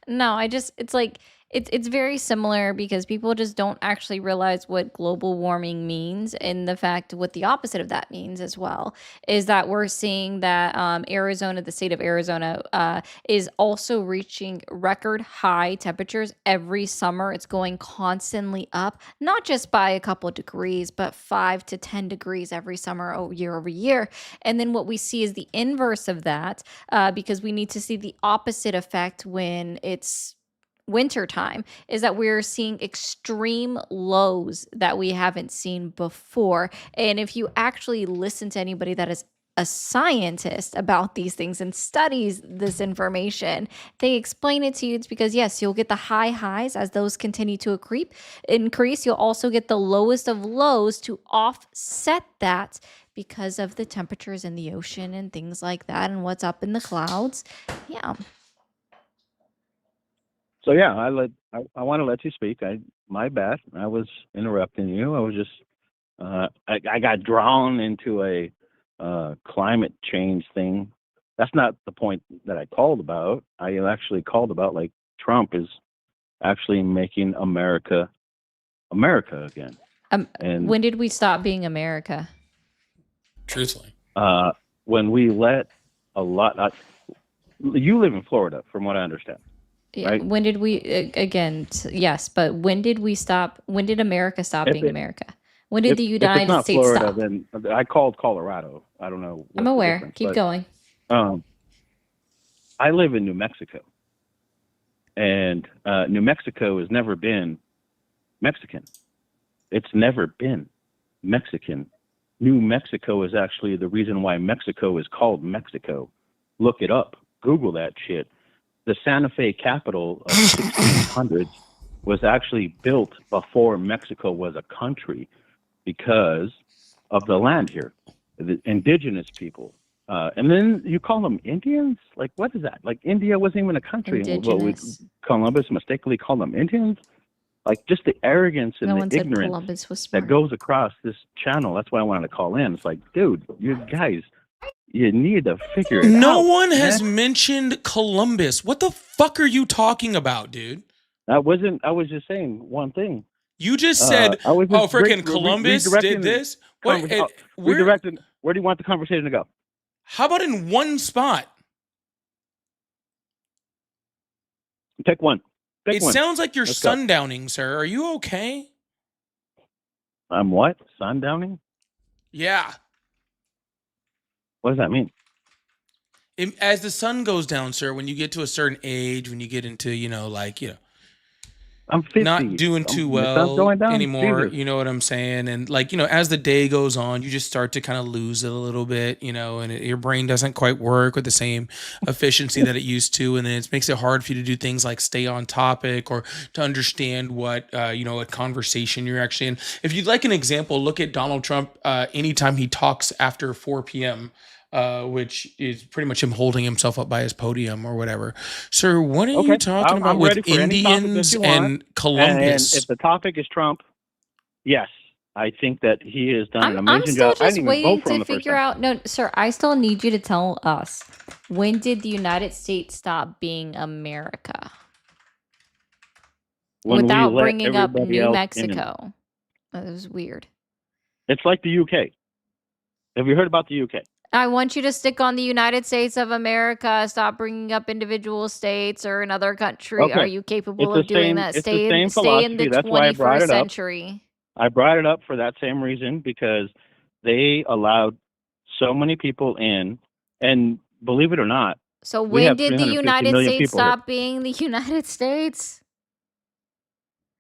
S2: No, it's like it's very similar because people just don't actually realize what global warming means, and the fact what the opposite of that means as well is that we're seeing that Arizona, the state of Arizona, is also reaching record high temperatures every summer. It's going constantly up, not just by a couple of degrees, but 5 to 10 degrees every summer, year over year. And then what we see is the inverse of that, because we need to see the opposite effect when it's winter time, is that we're seeing extreme lows that we haven't seen before. And if you actually listen to anybody that is a scientist about these things and studies this information, they explain it to you. It's because, yes, you'll get the high highs as those continue to increase. You'll also get the lowest of lows to offset that because of the temperatures in the ocean and things like that and what's up in the clouds. Yeah.
S7: So yeah, I want to let you speak. My bad. I was interrupting you. I was just I got drawn into a climate change thing. That's not the point that I called about. I actually called about like Trump is actually making America again. And
S2: When did we stop being America?
S1: Truthfully.
S7: when we let a lot, you live in Florida, from what I understand.
S2: Yeah.
S7: Right.
S2: When did we yes, but when did we stop? When did America stop being America? When did the
S7: If
S2: United
S7: it's not
S2: States
S7: Florida,
S2: stop?
S7: then I called Colorado. I don't know.
S2: I'm
S7: what's the
S2: aware.
S7: difference,
S2: Keep
S7: but,
S2: going.
S7: I live in New Mexico, and New Mexico has never been Mexican. It's never been Mexican. New Mexico is actually the reason why Mexico is called Mexico. Look it up. Google that shit. The Santa Fe capital of 1600s was actually built before Mexico was a country because of the land here, the indigenous people. And then you call them Indians? Like, what is that? Like, India wasn't even a country.
S2: Indigenous.
S7: Columbus mistakenly called them Indians? Like, just the arrogance and
S2: No
S7: the
S2: one said
S7: ignorance
S2: Columbus was smart.
S7: that goes across this channel. That's why I wanted to call in. It's like, dude, you guys, you need to figure it out.
S1: No one has
S7: man.
S1: mentioned Columbus. What the fuck are you talking about, dude?
S7: I was just saying one thing.
S1: You just said,
S7: I was just
S1: freaking Columbus did this? What?
S7: Redirecting. Where do you want the conversation to go?
S1: How about in one spot?
S7: Pick one. Pick
S1: It
S7: one.
S1: sounds like you're
S7: Let's go.
S1: sundowning, sir. Are you okay?
S7: I'm what? Sundowning?
S1: Yeah.
S7: What does that mean?
S1: As the sun goes down, sir, when you get to a certain age, when you get into,
S7: I'm 50.
S1: not doing too
S7: The sun's
S1: well
S7: going down?
S1: anymore,
S7: Jesus.
S1: you know what I'm saying? And as the day goes on, you just start to kind of lose it a little bit, and your brain doesn't quite work with the same efficiency that it used to. And then it makes it hard for you to do things like stay on topic or to understand what, a conversation you're actually in. If you'd like an example, look at Donald Trump anytime he talks after 4 p.m., which is pretty much him holding himself up by his podium or whatever. Sir, what are you
S7: Okay,
S1: talking
S7: I'm
S1: about
S7: ready
S1: with
S7: for any topic that
S1: Indians
S7: you want.
S1: and Columbus?
S7: And if the topic is Trump, yes, I think that he has done an
S2: I'm
S7: amazing
S2: still
S7: job. I
S2: just
S7: didn't even
S2: waiting
S7: vote for him
S2: to
S7: the first
S2: figure
S7: time.
S2: out. No, sir, I still need you to tell us, when did the United States stop being America?
S7: When we
S2: Without
S7: let
S2: bringing up
S7: everybody
S2: New
S7: else in.
S2: Mexico. That was weird.
S7: It's like the UK. Have you heard about the UK?
S2: I want you to stick on the United States of America. Stop bringing up individual states or another country.
S7: Okay.
S2: Are you capable
S7: It's
S2: of
S7: the
S2: doing
S7: same-
S2: that?
S7: it's the same
S2: Stay in the
S7: philosophy. That's why I brought
S2: 21st
S7: it up.
S2: century.
S7: I brought it up for that same reason, because they allowed so many people in, and believe it or not,
S2: So
S7: we
S2: when
S7: have
S2: did the
S7: 350
S2: United
S7: million
S2: States
S7: people here.
S2: stop being the United States?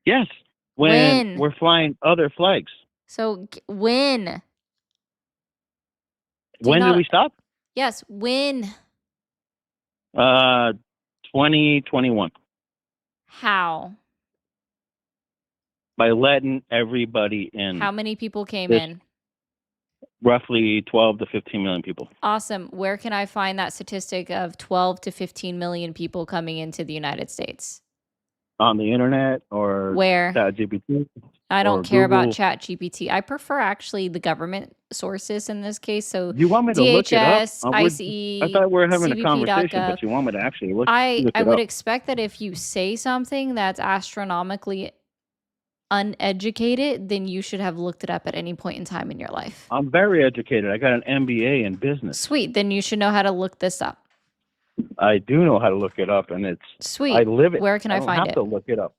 S7: yes,
S2: When?
S7: we're flying other flags.
S2: So when?
S7: When did
S2: not-
S7: we stop?
S2: Yes, when?
S7: 2021.
S2: How?
S7: By letting everybody in.
S2: How many people came
S7: This-
S2: in?
S7: Roughly 12 to 15 million people.
S2: Awesome. Where can I find that statistic of 12 to 15 million people coming into the United States?
S7: On the internet or
S2: Where?
S7: ChatGPT?
S2: I don't
S7: or
S2: care about
S7: Google.
S2: ChatGPT. I prefer actually the government sources in this case. So
S7: You want me to look it up?
S2: DHS,
S7: I
S2: ICE,
S7: thought we were having a
S2: CBP.gov.
S7: conversation, but you want me to actually look
S2: I
S7: it
S2: would
S7: up.
S2: expect that if you say something that's astronomically uneducated, then you should have looked it up at any point in time in your life.
S7: I'm very educated. I got an MBA in business.
S2: Sweet. Then you should know how to look this up.
S7: I do know how to look it up, and it's
S2: Sweet.
S7: I live it.
S2: Where can I
S7: don't
S2: find
S7: have
S2: it?
S7: to look it up.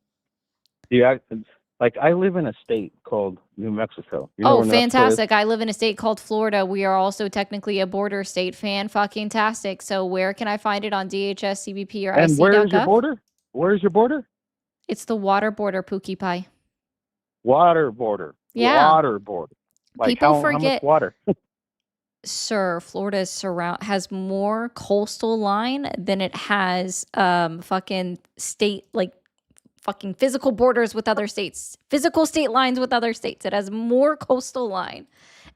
S7: I live in a state called New Mexico. You know
S2: Oh,
S7: where New Mexico is?
S2: fantastic. I live in a state called Florida. We are also technically a border state. Fan-fucking-tastic. So where can I find it on DHS, CBP, or
S7: And where is your
S2: IC.gov?
S7: border? Where is your border?
S2: It's the water border, Pookie Pie.
S7: Water border.
S2: Yeah.
S7: Water border. Like
S2: People
S7: how
S2: forget-
S7: much water?
S2: Sir, Florida has more coastal line than it has fucking state, like fucking physical borders with other states, physical state lines with other states. It has more coastal line.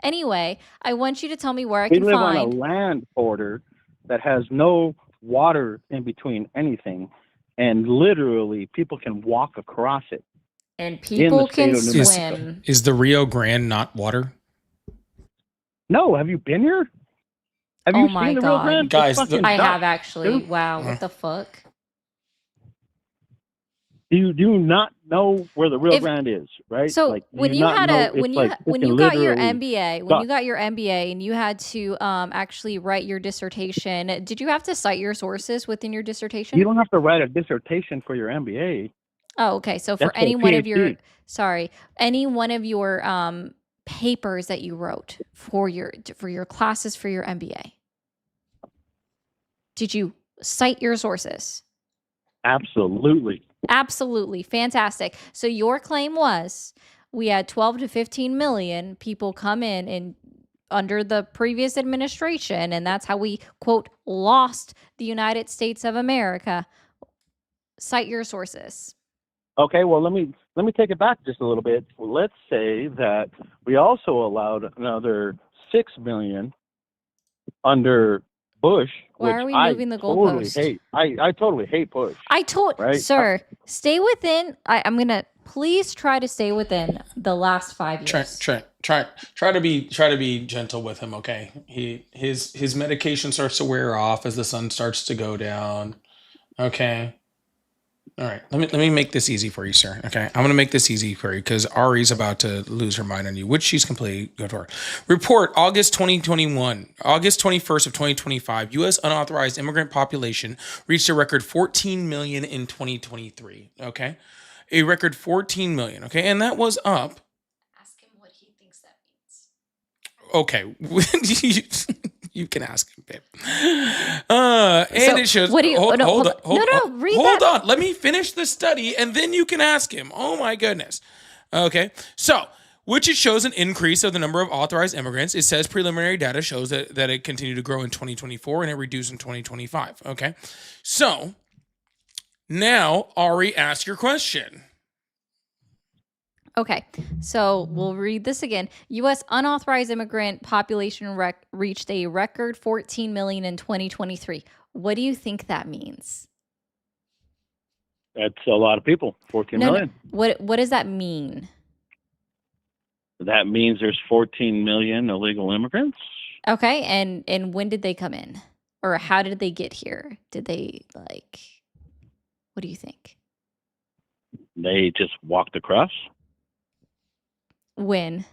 S2: Anyway, I want you to tell me where I
S7: We
S2: can
S7: live
S2: find.
S7: on a land border that has no water in between anything, and literally people can walk across it.
S2: And people
S7: state
S2: can
S7: of New Mexico.
S2: swim.
S1: Is the Rio Grande not water?
S7: No, have you been here? Have
S2: Oh
S7: you
S2: my
S7: seen the
S2: God.
S7: Rio Grande? It's
S1: Guys,
S7: fucking
S2: I
S7: duck.
S2: have actually.
S7: dude.
S2: Wow, what the fuck?
S7: You do not know where the Rio
S2: If-
S7: Grande is, right?
S2: So
S7: Like, do
S2: when you
S7: not
S2: had
S7: know
S2: a
S7: it's
S2: when you
S7: like
S2: when
S7: freaking
S2: you got your
S7: literally
S2: MBA, when
S7: duck.
S2: you got your MBA and you had to actually write your dissertation, did you have to cite your sources within your dissertation?
S7: You don't have to write a dissertation for your MBA.
S2: Oh, okay. So for
S7: That's for
S2: any one of your
S7: PhD.
S2: any one of your papers that you wrote for your classes for your MBA, did you cite your sources?
S7: Absolutely.
S2: Absolutely. Fantastic. So your claim was we had 12 to 15 million people come in and under the previous administration, and that's how we, quote, lost the United States of America. Cite your sources.
S7: Okay, well let me take it back just a little bit. Let's say that we also allowed another 6 million under Bush.
S2: Why
S7: which
S2: are we
S7: I
S2: moving the
S7: totally
S2: goalpost?
S7: hate. I totally hate Bush. Right?
S2: Sir, stay within. I'm gonna please try to stay within the last 5 years.
S1: Try to be gentle with him, okay? His medication starts to wear off as the sun starts to go down. Okay. All right, let me make this easy for you, sir. Okay, I'm gonna make this easy for you because Ari's about to lose her mind on you, which she's completely good for. Report August 2021, August 21st of 2025. U.S. unauthorized immigrant population reached a record 14 million in 2023. Okay, a record 14 million. Okay, and that was up.
S2: Ask him what he thinks that means.
S1: Okay, you can ask him, babe. And it shows.
S2: what do you-
S1: hold,
S2: no,
S1: hold,
S2: hold on.
S1: on,
S2: No, read
S1: hold
S2: that.
S1: on. Let me finish the study, and then you can ask him. Oh my goodness. Okay, so which it shows an increase of the number of authorized immigrants. It says preliminary data shows that it continued to grow in 2024 and it reduced in 2025. Okay, so now Ari, ask your question.
S2: Okay, so we'll read this again. U.S. unauthorized immigrant population reached a record 14 million in 2023. What do you think that means?
S7: That's a lot of people. 14 million.
S2: What does that mean?
S7: That means there's 14 million illegal immigrants.
S2: Okay, and when did they come in, or how did they get here? Did they what do you think?
S7: They just walked across.
S2: When?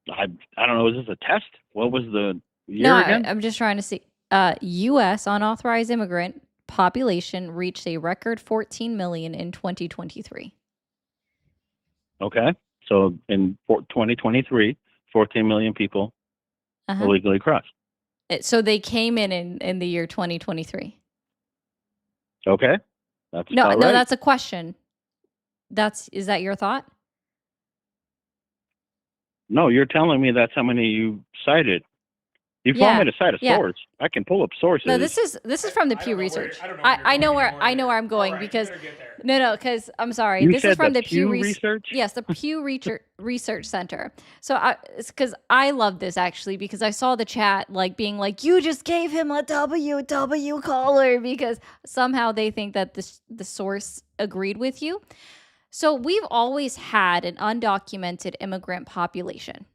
S7: I don't know. Is this a test? What was the year
S2: No,
S7: again?
S2: I'm just trying to see. U.S. unauthorized immigrant population reached a record 14 million in 2023.
S7: Okay. So in 2023, 14 million people illegally crossed.
S2: So they came in the year 2023.
S7: Okay. That's
S2: No,
S7: about
S2: no,
S7: right.
S2: that's a question. Is that your thought?
S7: No, you're telling me that's how many you cited. You want me to cite a source? I can pull up sources.
S2: No, this is from the Pew Research. I know where I'm going because because I'm sorry.
S7: You
S2: This
S7: said
S2: is from
S7: the
S2: the Pew
S7: Pew Research?
S2: Yes, the Pew Research Center. So it's because I love this actually because I saw the chat being like, you just gave him a WW caller because somehow they think that the source agreed with you. So we've always had an undocumented immigrant population,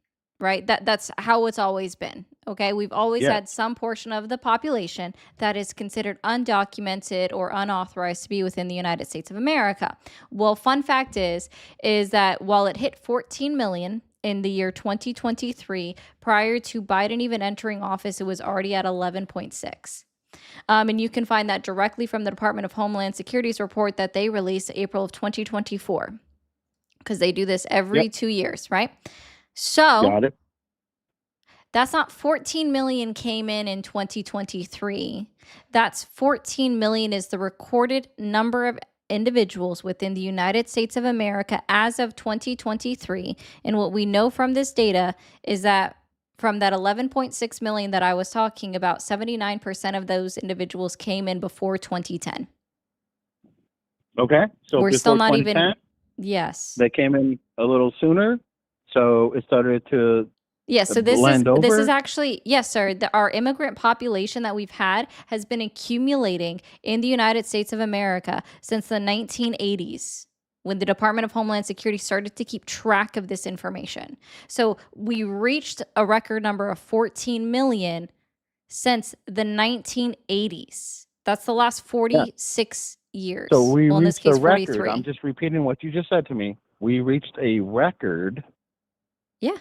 S2: right? That's how it's always been. Okay, we've always had some portion of the population that is considered undocumented or unauthorized to be within the United States of America. Well, fun fact is that while it hit 14 million in the year 2023, prior to Biden even entering office, it was already at 11.6. And you can find that directly from the Department of Homeland Security's report that they released April of 2024, because they do this every 2 years, right? So
S7: Got it.
S2: that's not 14 million came in 2023. That's 14 million is the recorded number of individuals within the United States of America as of 2023. And what we know from this data is that from that 11.6 million that I was talking about, 79% of those individuals came in before 2010.
S7: Okay. So
S2: We're
S7: before
S2: still not
S7: 2010,
S2: even. Yes.
S7: they came in a little sooner. So it started to
S2: Yes, so this
S7: blend
S2: is
S7: over?
S2: actually, yes, sir. Our immigrant population that we've had has been accumulating in the United States of America since the 1980s, when the Department of Homeland Security started to keep track of this information. So we reached a record number of 14 million since the 1980s. That's the last 46 years.
S7: So we
S2: well, in this
S7: reached
S2: case,
S7: a record.
S2: 43.
S7: I'm just repeating what you just said to me. We reached a record.
S2: Yeah.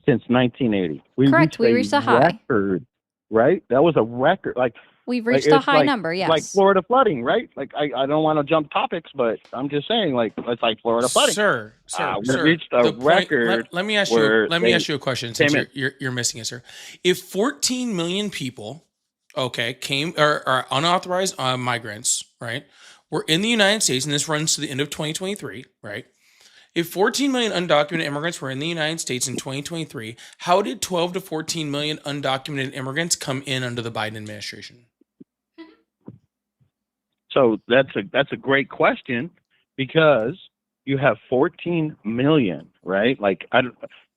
S7: Since 1980.
S2: Correct. We reached a high.
S7: Record, right? That was a record.
S2: We've reached a high number, yes.
S7: Like Florida flooding, right? I don't want to jump topics, but I'm just saying, it's like Florida flooding.
S1: Sir,
S7: we reached a record.
S1: Let me ask you. Let me ask you a question since you're missing it, sir. If 14 million people, came or are unauthorized migrants, right, were in the United States, and this runs to the end of 2023, right? If 14 million undocumented immigrants were in the United States in 2023, how did 12 to 14 million undocumented immigrants come in under the Biden administration?
S7: So that's a great question, because you have 14 million, right?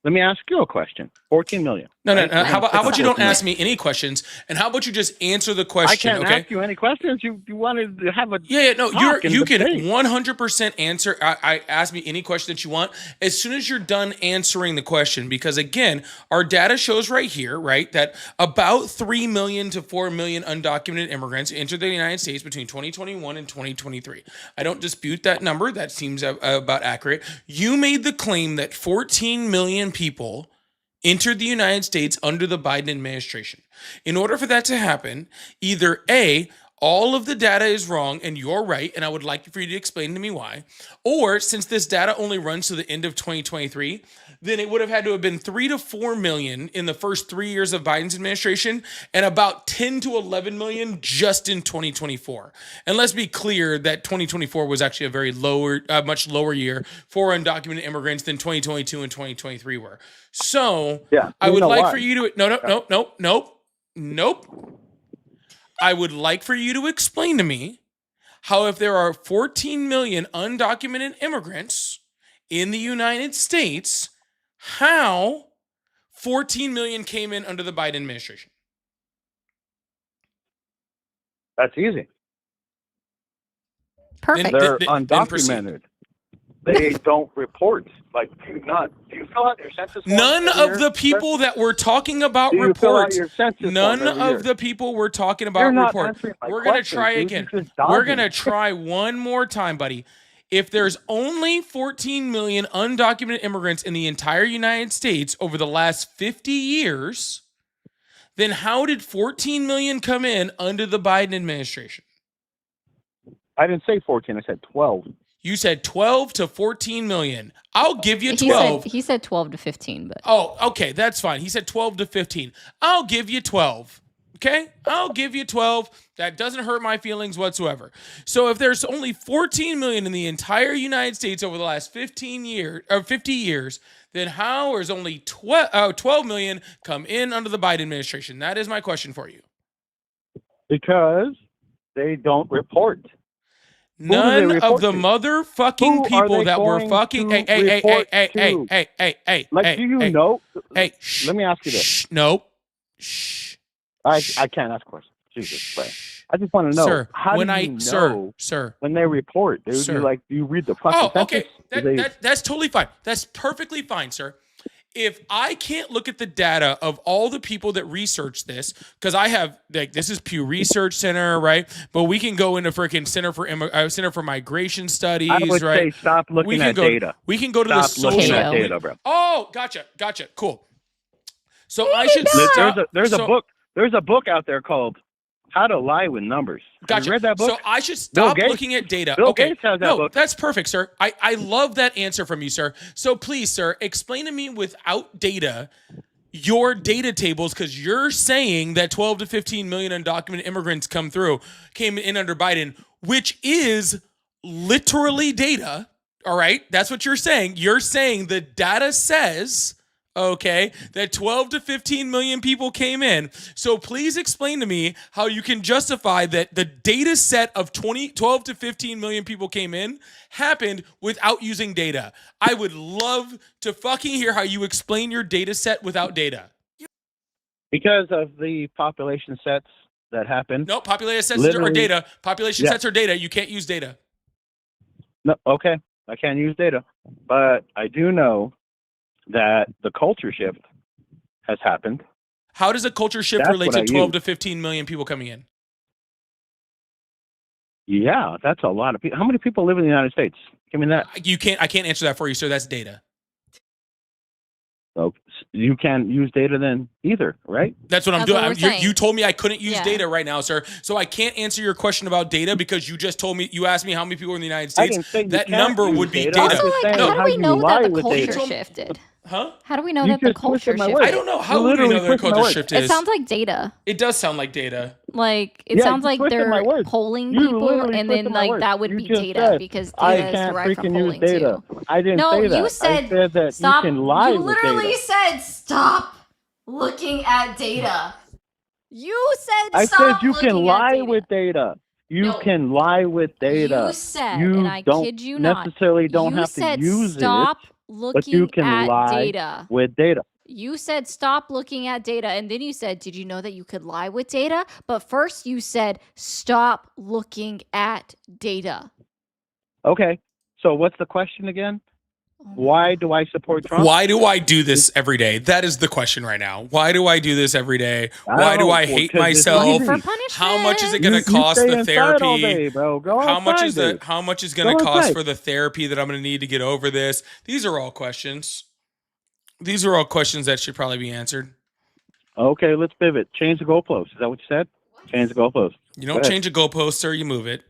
S7: Let me ask you a question. 14 million.
S1: No.
S7: right?
S1: How about you don't
S7: 14
S1: ask
S7: million.
S1: me any questions, and how about you just answer the
S7: I
S1: question?
S7: can't
S1: Okay.
S7: ask you any questions. You wanted to have a
S1: No,
S7: talk and
S1: you can
S7: debate.
S1: 100% answer. I ask me any question that you want as soon as you're done answering the question, because again, our data shows right here, right, that about 3 million to 4 million undocumented immigrants entered the United States between 2021 and 2023. I don't dispute that number. That seems about accurate. You made the claim that 14 million people entered the United States under the Biden administration. In order for that to happen, either A, all of the data is wrong and you're right, and I would like for you to explain to me why, or since this data only runs to the end of 2023, then it would have had to have been 3 to 4 million in the first 3 years of Biden's administration and about 10 to 11 million just in 2024. And let's be clear that 2024 was actually a very much lower year for undocumented immigrants than 2022 and 2023 were. So
S4: Yeah,
S1: I
S4: you
S1: would
S4: know
S1: like
S4: why.
S1: for you to nope. I would like for you to explain to me how, if there are 14 million undocumented immigrants in the United States, how 14 million came in under the Biden administration.
S7: That's easy.
S2: Perfect.
S7: They're
S1: Then proceed.
S7: undocumented. They don't report. Like, do you fill out your census form
S1: None
S7: every
S1: of
S7: year?
S1: the people that we're talking about
S7: Do you fill out
S1: reports.
S7: your census form
S1: None
S7: every year?
S1: of the people we're talking
S7: You're
S1: about
S7: not
S1: report.
S7: answering my
S1: We're going to
S7: question,
S1: try
S7: dude.
S1: again.
S7: You're just
S1: We're
S7: dodging.
S1: going to try one more time, buddy. If there's only 14 million undocumented immigrants in the entire United States over the last 50 years, then how did 14 million come in under the Biden administration?
S7: I didn't say 14. I said 12.
S1: You said 12 to 14 million. I'll give you
S2: He
S1: 12.
S2: said 12 to 15, but
S1: Oh, okay, that's fine. He said 12 to 15. I'll give you 12. Okay? I'll give you 12. That doesn't hurt my feelings whatsoever. So if there's only 14 million in the entire United States over the last 15 years or 50 years, then how is only 12 million come in under the Biden administration? That is my question for you.
S7: Because they don't report. do they
S1: None of
S7: report
S1: the
S7: to?
S1: motherfucking
S7: Who are
S1: people
S7: they
S1: that were
S7: going
S1: fucking
S7: to report to?
S1: hey,
S7: Like, do you know?
S1: Hey, shh.
S7: Let me ask you this.
S1: Shh, nope. Shh.
S7: I can't ask questions. Jesus, but I just want to know.
S1: Sir,
S7: how
S1: when
S7: do
S1: I
S7: you know
S1: sir.
S7: when they report, dude?
S1: Sir.
S7: Do you read the fucking
S1: Oh, okay.
S7: census?
S1: That's totally fine. That's perfectly fine, sir. If I can't look at the data of all the people that research this, because I have, like, this is Pew Research Center, right? But we can go into freaking Center for Migration Studies,
S7: I would
S1: right?
S7: say stop looking at data.
S1: We can go to the
S7: Stop looking
S1: social.
S7: at data, bro.
S1: Oh, gotcha. Cool. So I should stop.
S7: There's a book out there called How to Lie with Numbers. Have
S1: Gotcha.
S7: you read that book?
S1: So I should
S7: Bill
S1: stop
S7: Gates?
S1: looking at data.
S7: Bill
S1: Okay.
S7: Gates has that
S1: no,
S7: book.
S1: that's perfect, sir. I love that answer from you, sir. So please, sir, explain to me without data your data tables, because you're saying that 12 to 15 million undocumented immigrants came in under Biden, which is literally data. All right. That's what you're saying. You're saying the data says, okay, that 12 to 15 million people came in. So please explain to me how you can justify that the data set of 12 to 15 million people came in happened without using data. I would love to fucking hear how you explain your data set without data.
S7: Because of the population sets that happen.
S1: No, population sets are
S7: Literally-
S1: data. Population
S7: Yeah.
S1: sets are data. You can't use data.
S7: No, okay, I can't use data, but I do know that the culture shift has happened.
S1: How does a culture shift
S7: That's
S1: relate
S7: what
S1: to
S7: I
S1: 12
S7: use.
S1: to 15 million people coming in?
S7: Yeah, that's a lot of people. How many people live in the United States? Give me that.
S1: I can't answer that for you, sir. That's data.
S7: So you can't use data then either, right?
S1: That's what I'm
S2: That's
S1: doing.
S2: what we're saying.
S1: You told me I couldn't use
S2: Yeah.
S1: data right now, sir. So I can't answer your question about data because you just told me, you asked me how many people are in the United
S7: I
S1: States.
S7: didn't say you
S1: That
S7: can't
S1: number
S7: use
S1: would be
S7: data. I'm
S1: data.
S2: also,
S7: just
S2: like,
S7: saying
S2: how do
S7: how
S2: we
S7: you
S2: know
S7: lie
S2: that the
S7: with
S2: culture
S7: data.
S2: shifted?
S1: Huh?
S2: How do we know
S7: You
S2: that the
S7: just twisted
S2: culture
S7: my
S2: shifted?
S7: words.
S1: I don't know. How
S7: You
S1: would we
S7: literally
S1: know that the
S7: twisted my
S1: culture
S7: words.
S1: shift
S2: It
S1: is?
S2: sounds like data.
S1: It does sound like data.
S2: Like it
S7: Yeah,
S2: sounds
S7: you
S2: like
S7: twisted my
S2: they're
S7: words.
S2: polling
S7: You
S2: people,
S7: literally
S2: and then
S7: twisted my
S2: like
S7: words.
S2: that would
S7: You
S2: be
S7: just
S2: data
S7: said,
S2: because
S7: I
S2: data is
S7: can't
S2: derived from
S7: freaking use
S2: polling
S7: data.
S2: too.
S7: I didn't
S2: No,
S7: say that.
S2: you said
S7: I said that
S2: stop.
S7: you can lie
S2: You
S7: with
S2: literally
S7: data.
S2: said stop looking at data. You said
S7: I
S2: stop
S7: said you can
S2: looking at
S7: lie
S2: data.
S7: with data. You
S2: No.
S7: can lie with data.
S2: You said,
S7: You
S2: and I
S7: don't
S2: kid you not,
S7: necessarily don't
S2: you
S7: have to
S2: said
S7: use
S2: stop
S7: it.
S2: looking
S7: can
S2: at
S7: lie
S2: data.
S7: with data.
S2: You said stop looking at data, and then you said, did you know that you could lie with data? But first you said stop looking at data.
S7: Okay. So what's the question again? Why do I support Trump?
S1: Why do I do this every day? That is the question right now. Why do I do this every day? Why do I hate myself?
S2: Looking for punishment.
S1: How much is it going to cost
S7: stay
S1: the
S7: inside all
S1: therapy?
S7: day, bro. Go
S1: How much
S7: outside,
S1: is the
S7: dude.
S1: how much is going to
S7: Go
S1: cost
S7: outside.
S1: for the therapy that I'm going to need to get over this? These are all questions. These are all questions that should probably be answered.
S7: Okay, let's pivot. Change the goalpost. Is that what you said? Change the goalpost.
S1: You don't
S7: Go ahead.
S1: change a goalpost, sir. You move it.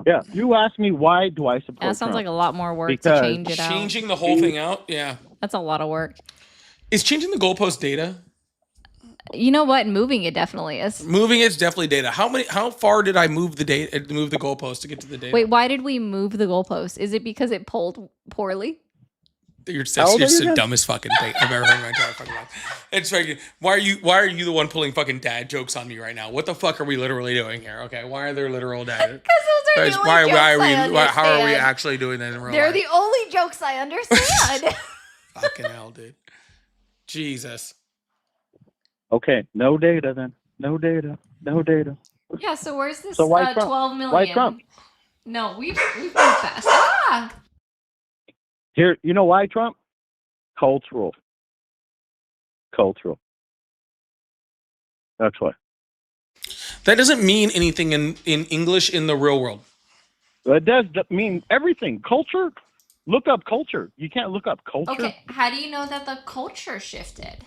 S7: Yeah. You asked me why do I support
S2: That sounds
S7: Trump?
S2: like a lot more work
S7: Because
S2: to change it out.
S1: Changing the whole thing out, yeah.
S2: That's a lot of work.
S1: Is changing the goalpost data?
S2: You know what? Moving it definitely is.
S1: Moving it's definitely data. How far did I move the goalpost to get to the data?
S2: Wait, why did we move the goalpost? Is it because it pulled poorly?
S1: You're
S7: How old are
S1: just
S7: you
S1: the
S7: again?
S1: dumbest fucking thing I've ever heard in my entire fucking life. It's fucking, why are you the one pulling fucking dad jokes on me right now? What the fuck are we literally doing here? Okay, why are there literal dad?
S2: Because those are the only jokes I
S1: How are we
S2: understand.
S1: actually doing that in real
S2: They're
S1: life?
S2: the only jokes I understand.
S1: Fucking hell, dude. Jesus.
S7: Okay, no data then. No data. No data.
S2: Yeah, so where's this
S7: So why Trump?
S2: 12 million?
S7: Why Trump?
S2: No, we've moved fast. Ah!
S7: Here, you know why Trump? Cultural. That's why.
S1: That doesn't mean anything in English in the real world.
S7: It does mean everything. Culture. Look up culture. You can't look up culture.
S2: Okay, how do you know that the culture shifted?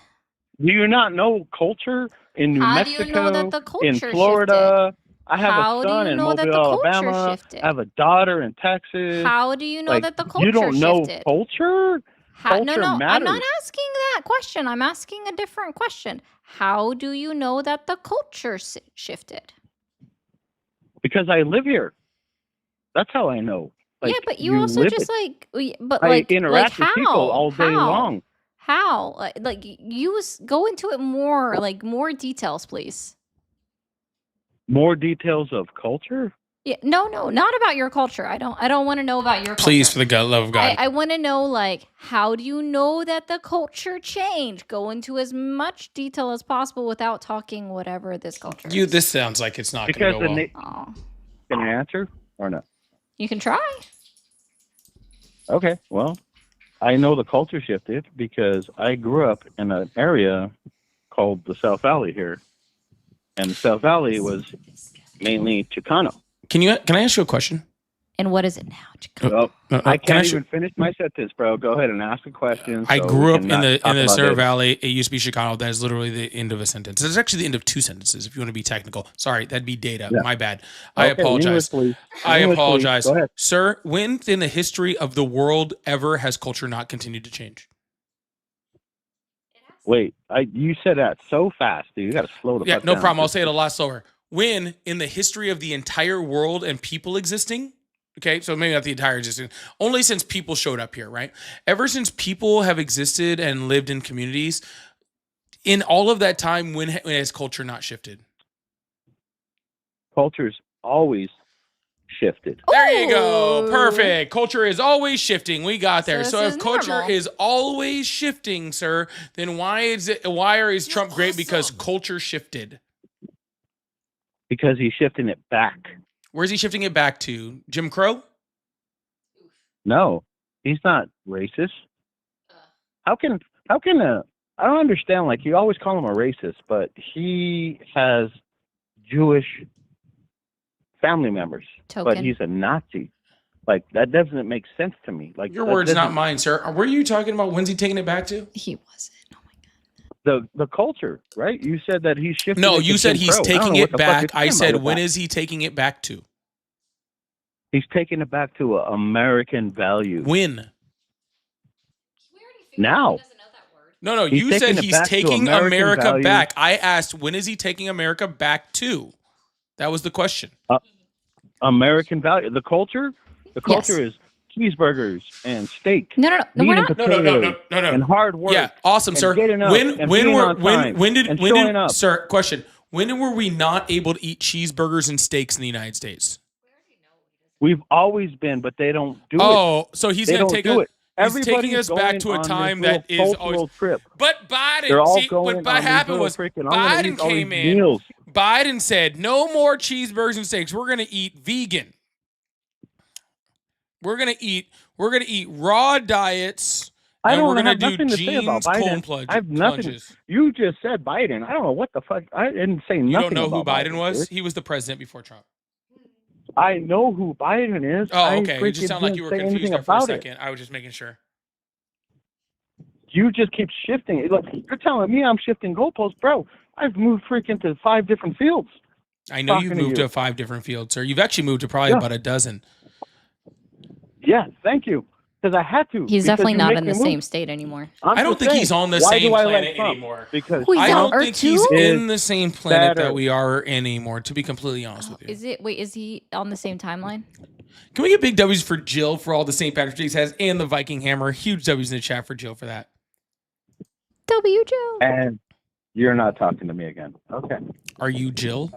S7: Do you not know culture in New
S2: How do
S7: Mexico?
S2: you know that the culture
S7: in Florida? I have
S2: How
S7: a
S2: do
S7: son
S2: you
S7: in
S2: know that
S7: Mobile,
S2: the culture
S7: Alabama.
S2: shifted?
S7: I have a daughter in Texas.
S2: How do you know
S7: Like,
S2: that the culture
S7: you don't know
S2: shifted?
S7: culture?
S2: No,
S7: Culture
S2: I'm
S7: matters.
S2: not asking that question. I'm asking a different question. How do you know that the culture shifted?
S7: Because I live here. That's how I know. Like,
S2: yeah, but you also
S7: live
S2: just
S7: it.
S2: but
S7: I
S2: like
S7: interact
S2: like
S7: with people
S2: how?
S7: all day
S2: How?
S7: long.
S2: How? Like go into it more, like more details, please.
S7: More details of culture?
S2: Yeah, no, not about your culture. I don't want to know about your culture.
S1: Please, for the love of God.
S2: I want to know, like, how do you know that the culture changed? Go into as much detail as possible without talking whatever this culture is.
S1: This sounds like it's not going
S7: Because
S1: to go well.
S2: Oh,
S7: Can I answer or no?
S2: you can try.
S7: Okay, well, I know the culture shifted because I grew up in an area called the South Valley here. And the South Valley was mainly Chicano.
S1: Can I ask you a question?
S2: And what is it now?
S7: Well,
S1: No,
S7: I
S1: can
S7: can't
S1: ask you-
S7: even finish my sentence, bro. Go ahead and ask a question.
S1: I
S7: so
S1: grew
S7: we
S1: up
S7: can
S1: in
S7: not
S1: the
S7: talk about
S1: Center
S7: this.
S1: Valley. It used to be Chicano. That is literally the end of a sentence. It's actually the end of two sentences. If you want to be technical, sorry, that'd be data.
S7: Yeah.
S1: My bad. I
S7: Okay,
S1: apologize.
S7: English, please.
S1: I
S7: English, please.
S1: apologize,
S7: Go ahead.
S1: sir. When in the history of the world ever has culture not continued to change?
S7: Wait, you said that so fast, dude. You got to slow the
S1: Yeah,
S7: fuck
S1: no
S7: down.
S1: problem. I'll say it a lot slower. When in the history of the entire world and people existing, okay, so maybe not the entire existing, only since people showed up here, right? Ever since people have existed and lived in communities, in all of that time, when has culture not shifted?
S7: Culture's always shifted.
S1: There you go.
S2: Ooh.
S1: Perfect. Culture is always shifting. We got there.
S2: So
S1: So,
S2: this
S1: if
S2: is
S1: culture
S2: normal.
S1: is always shifting, sir, then why is Trump great? Because culture shifted.
S7: Because he's shifting it back.
S1: Where's he shifting it back to? Jim Crow?
S7: No, he's not racist. How can I don't understand. Like, you always call him a racist, but he has Jewish family members, but
S2: Token.
S7: he's a Nazi. Like, that doesn't make sense to me. Like,
S1: Your
S7: that
S1: words, not
S7: doesn't-
S1: mine, sir. Were you talking about when's he taking it back to?
S2: He wasn't. Oh my god.
S7: the culture, right? You said that he's shifting.
S1: No,
S7: it to
S1: you said
S7: Jim
S1: he's
S7: Crow. I don't
S1: taking
S7: know what
S1: it
S7: the fuck
S1: back.
S7: you're
S1: I
S7: talking
S1: said,
S7: about with
S1: when
S7: that.
S1: is he taking it back to?
S7: He's taking it back to American values.
S1: When?
S7: Now.
S1: No,
S7: He's
S1: you
S7: taking
S1: said
S7: it
S1: he's
S7: back to
S1: taking
S7: American
S1: America
S7: values.
S1: back. I asked, when is he taking America back to? That was the question.
S7: American value. The culture
S2: Yes.
S7: is cheeseburgers and steak.
S2: No,
S7: meat
S2: we're
S7: and
S2: not.
S7: potatoes and hard work.
S1: Yeah, awesome,
S7: and
S1: sir.
S7: getting up
S1: When
S7: and
S1: when
S7: being
S1: were
S7: on time
S1: when did
S7: and
S1: when
S7: showing
S1: did
S7: up.
S1: sir, question. When were we not able to eat cheeseburgers and steaks in the United States?
S7: We've always been, but they don't do it.
S1: Oh, so he's
S7: They
S1: going
S7: don't
S1: to take
S7: do
S1: a
S7: it.
S1: taking us back to a time that is always.
S7: Trip.
S1: But Biden,
S7: They're all
S1: see,
S7: going
S1: what
S7: on
S1: happened
S7: these
S1: was
S7: little freaking. I'm gonna
S1: Biden
S7: eat all
S1: came
S7: these
S1: in.
S7: meals.
S1: Biden said, "No more cheeseburgers and steaks. We're gonna eat vegan. We're gonna eat raw diets."
S7: I
S1: And
S7: don't
S1: we're gonna
S7: have
S1: do
S7: nothing to say about
S1: jeans,
S7: Biden. I have nothing.
S1: plunges.
S7: You just said Biden. I don't know what the fuck. I didn't say nothing.
S1: You don't know who
S7: about
S1: Biden was?
S7: dude.
S1: He was the president before Trump.
S7: I know who Biden is.
S1: Oh, okay.
S7: I
S1: It just sounded like you were
S7: didn't say
S1: confused
S7: anything
S1: there for a
S7: about it.
S1: second. I was just making sure.
S7: You just keep shifting. Look, you're telling me I'm shifting goalposts, bro. I've moved freaking to 5 different fields.
S1: I know you've
S7: Talking to
S1: moved
S7: you.
S1: to 5 different fields, sir. You've actually moved to probably
S7: Yeah.
S1: about a dozen.
S7: Yeah, thank you. Because I had to.
S2: He's
S7: because
S2: definitely
S7: you
S2: not
S7: make
S2: in
S7: me
S2: the
S7: move.
S2: same state anymore.
S7: I'm
S1: I don't
S7: just
S1: think
S7: saying,
S1: he's on the
S7: why
S1: same
S7: do I like
S1: planet
S7: Trump?
S1: anymore.
S7: Because
S2: Who, he's
S1: I
S2: on
S1: don't
S2: Earth
S1: think he's
S2: too?
S1: in the same planet
S7: better.
S1: that we are in anymore, to be completely honest with you.
S2: Is he on the same timeline?
S1: Can we get big W's for Jill for all the St. Patrick's Day has and the Viking Hammer? Huge W's in the chat for Jill for that.
S2: W. Joe.
S7: and you're not talking to me again. Okay.
S1: Are you Jill?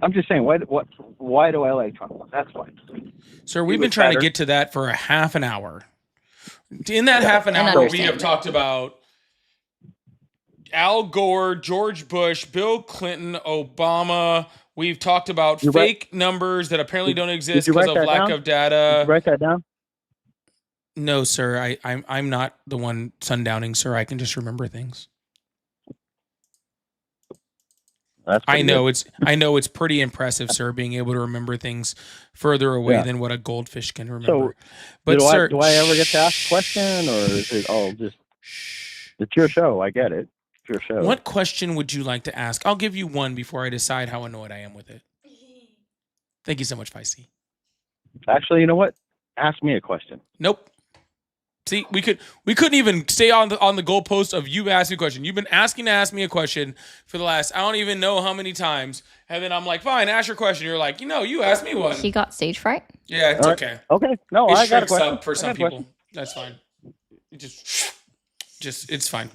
S7: I'm just saying, why do I like Trump? That's why.
S1: Sir, we've
S7: was
S1: been trying to
S7: better.
S1: get to that for a half an hour. In that half an
S2: And
S1: hour, we
S2: understand
S1: have
S2: that.
S1: talked about Al Gore, George Bush, Bill Clinton, Obama. We've talked about
S7: You
S1: fake numbers that apparently don't exist
S7: you
S1: because
S7: write
S1: of
S7: that
S1: lack
S7: down?
S1: of data.
S7: Did you write that down?
S1: No, sir. I'm not the one sundowning, sir. I can just remember things.
S7: That's
S1: I
S7: pretty
S1: know
S7: good.
S1: it's pretty impressive, sir, being able to remember things further away
S7: Yeah.
S1: than what a goldfish can remember.
S7: So,
S1: But
S7: do
S1: sir,
S7: I ever get to ask a question, or is it all just? It's your show. I get it. It's your show.
S1: what question would you like to ask? I'll give you one before I decide how annoyed I am with it. Thank you so much, Feisty.
S7: Actually, you know what? Ask me a question.
S1: Nope. See, we couldn't even stay on the goalpost of you asking a question. You've been asking to ask me a question for the last I don't even know how many times, and then I'm like, fine, ask your question. You're like, you asked me one.
S2: He got stage fright.
S1: Yeah, it's
S7: All right.
S1: okay.
S7: Okay. No,
S1: It
S7: I got a
S1: shrinks
S7: question.
S1: up for
S7: I
S1: some
S7: got a question.
S1: people. That's fine. It just it's fine.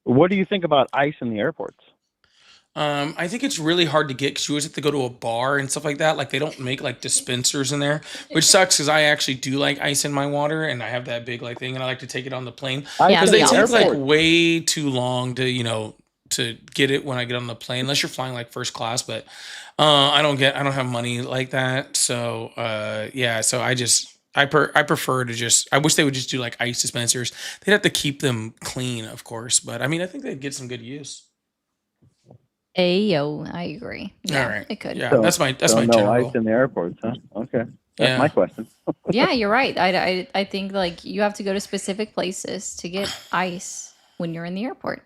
S7: What do you think about ICE in the airports?
S1: I think it's really hard to get because you always have to go to a bar and stuff like that. Like they don't make like dispensers in there, which sucks because I actually do like ice in my water and I have that big like thing and I like to take it on the plane
S2: Yeah,
S1: because
S2: the
S1: they take
S2: opposite.
S1: like way too long to to get it when I get on the plane unless you're flying like first class. But I don't have money like that, so yeah. So I prefer to just. I wish they would just do like ice dispensers. They'd have to keep them clean, of course, but I mean I think they'd get some good use.
S2: Ayo, I agree. Yeah,
S1: All right.
S2: it could.
S1: Yeah,
S7: So-
S1: that's my
S7: So no
S1: general.
S7: ICE in the airports, huh? Okay. That's
S1: Yeah.
S7: my question.
S2: Yeah, you're right. I think like you have to go to specific places to get ice when you're in the airport.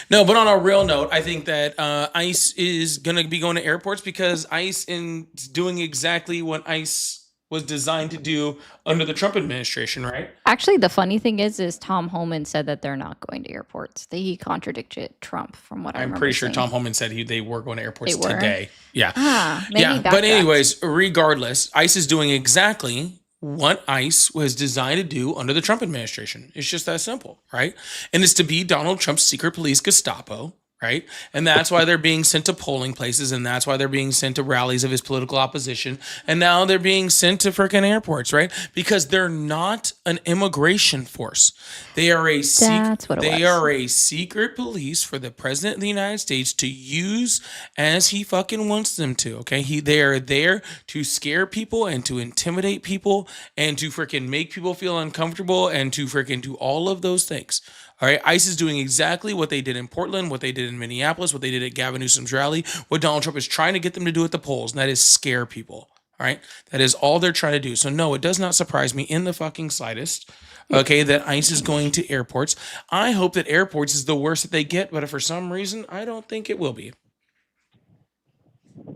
S1: No, but on a real note, I think that ICE is going to be going to airports because ICE is doing exactly what ICE was designed to do under the Trump administration, right?
S2: Actually, the funny thing is Tom Homan said that they're not going to airports. He contradicted Trump from what I
S1: I'm
S2: remember.
S1: pretty sure
S2: seeing.
S1: Tom Homan said they were going to airports
S2: They were?
S1: today. Yeah.
S2: Ah, maybe
S1: Yeah, but
S2: backtracked.
S1: anyways, regardless, ICE is doing exactly what ICE was designed to do under the Trump administration. It's just that simple, right? And it's to be Donald Trump's secret police Gestapo, right? And that's why they're being sent to polling places, and that's why they're being sent to rallies of his political opposition, and now they're being sent to freaking airports, right? Because they're not an immigration force. They are a
S2: That's what it
S1: they
S2: was.
S1: are a secret police for the president of the United States to use as he fucking wants them to. Okay, they are there to scare people and to intimidate people and to freaking make people feel uncomfortable and to freaking do all of those things. All right, ICE is doing exactly what they did in Portland, what they did in Minneapolis, what they did at Gavin Newsom's rally, what Donald Trump is trying to get them to do at the polls, and that is scare people. All right, that is all they're trying to do. So no, it does not surprise me in the fucking slightest. Okay, that ICE is going to airports. I hope that airports is the worst that they get, but for some reason, I don't think it will be.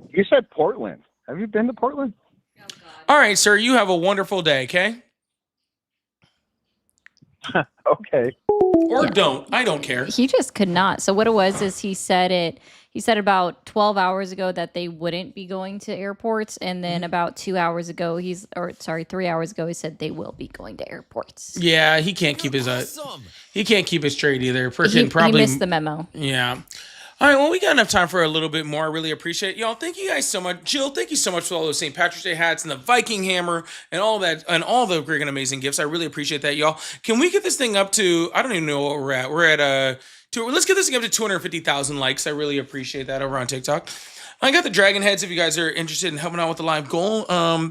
S7: You said Portland. Have you been to Portland?
S1: All right, sir, you have a wonderful day, okay?
S7: Okay.
S1: Or
S2: Yeah.
S1: don't. I don't care.
S2: He just could not. So what it was is he said about 12 hours ago that they wouldn't be going to airports, and then about 2 hours ago 3 hours ago he said they will be going to airports.
S1: Yeah, he can't keep his he can't keep it straight either.
S2: He
S1: Freaking probably
S2: missed the memo.
S1: Yeah. All right, well, we got enough time for a little bit more. I really appreciate it. Y'all, thank you guys so much. Jill, thank you so much for all those St. Patrick's Day hats and the Viking hammer and all that and all the great and amazing gifts. I really appreciate that, y'all. Can we get this thing up to, I don't even know what we're at. We're at, let's get this thing up to 250,000 likes. I really appreciate that over on TikTok. I got the dragon heads if you guys are interested in helping out with the live goal.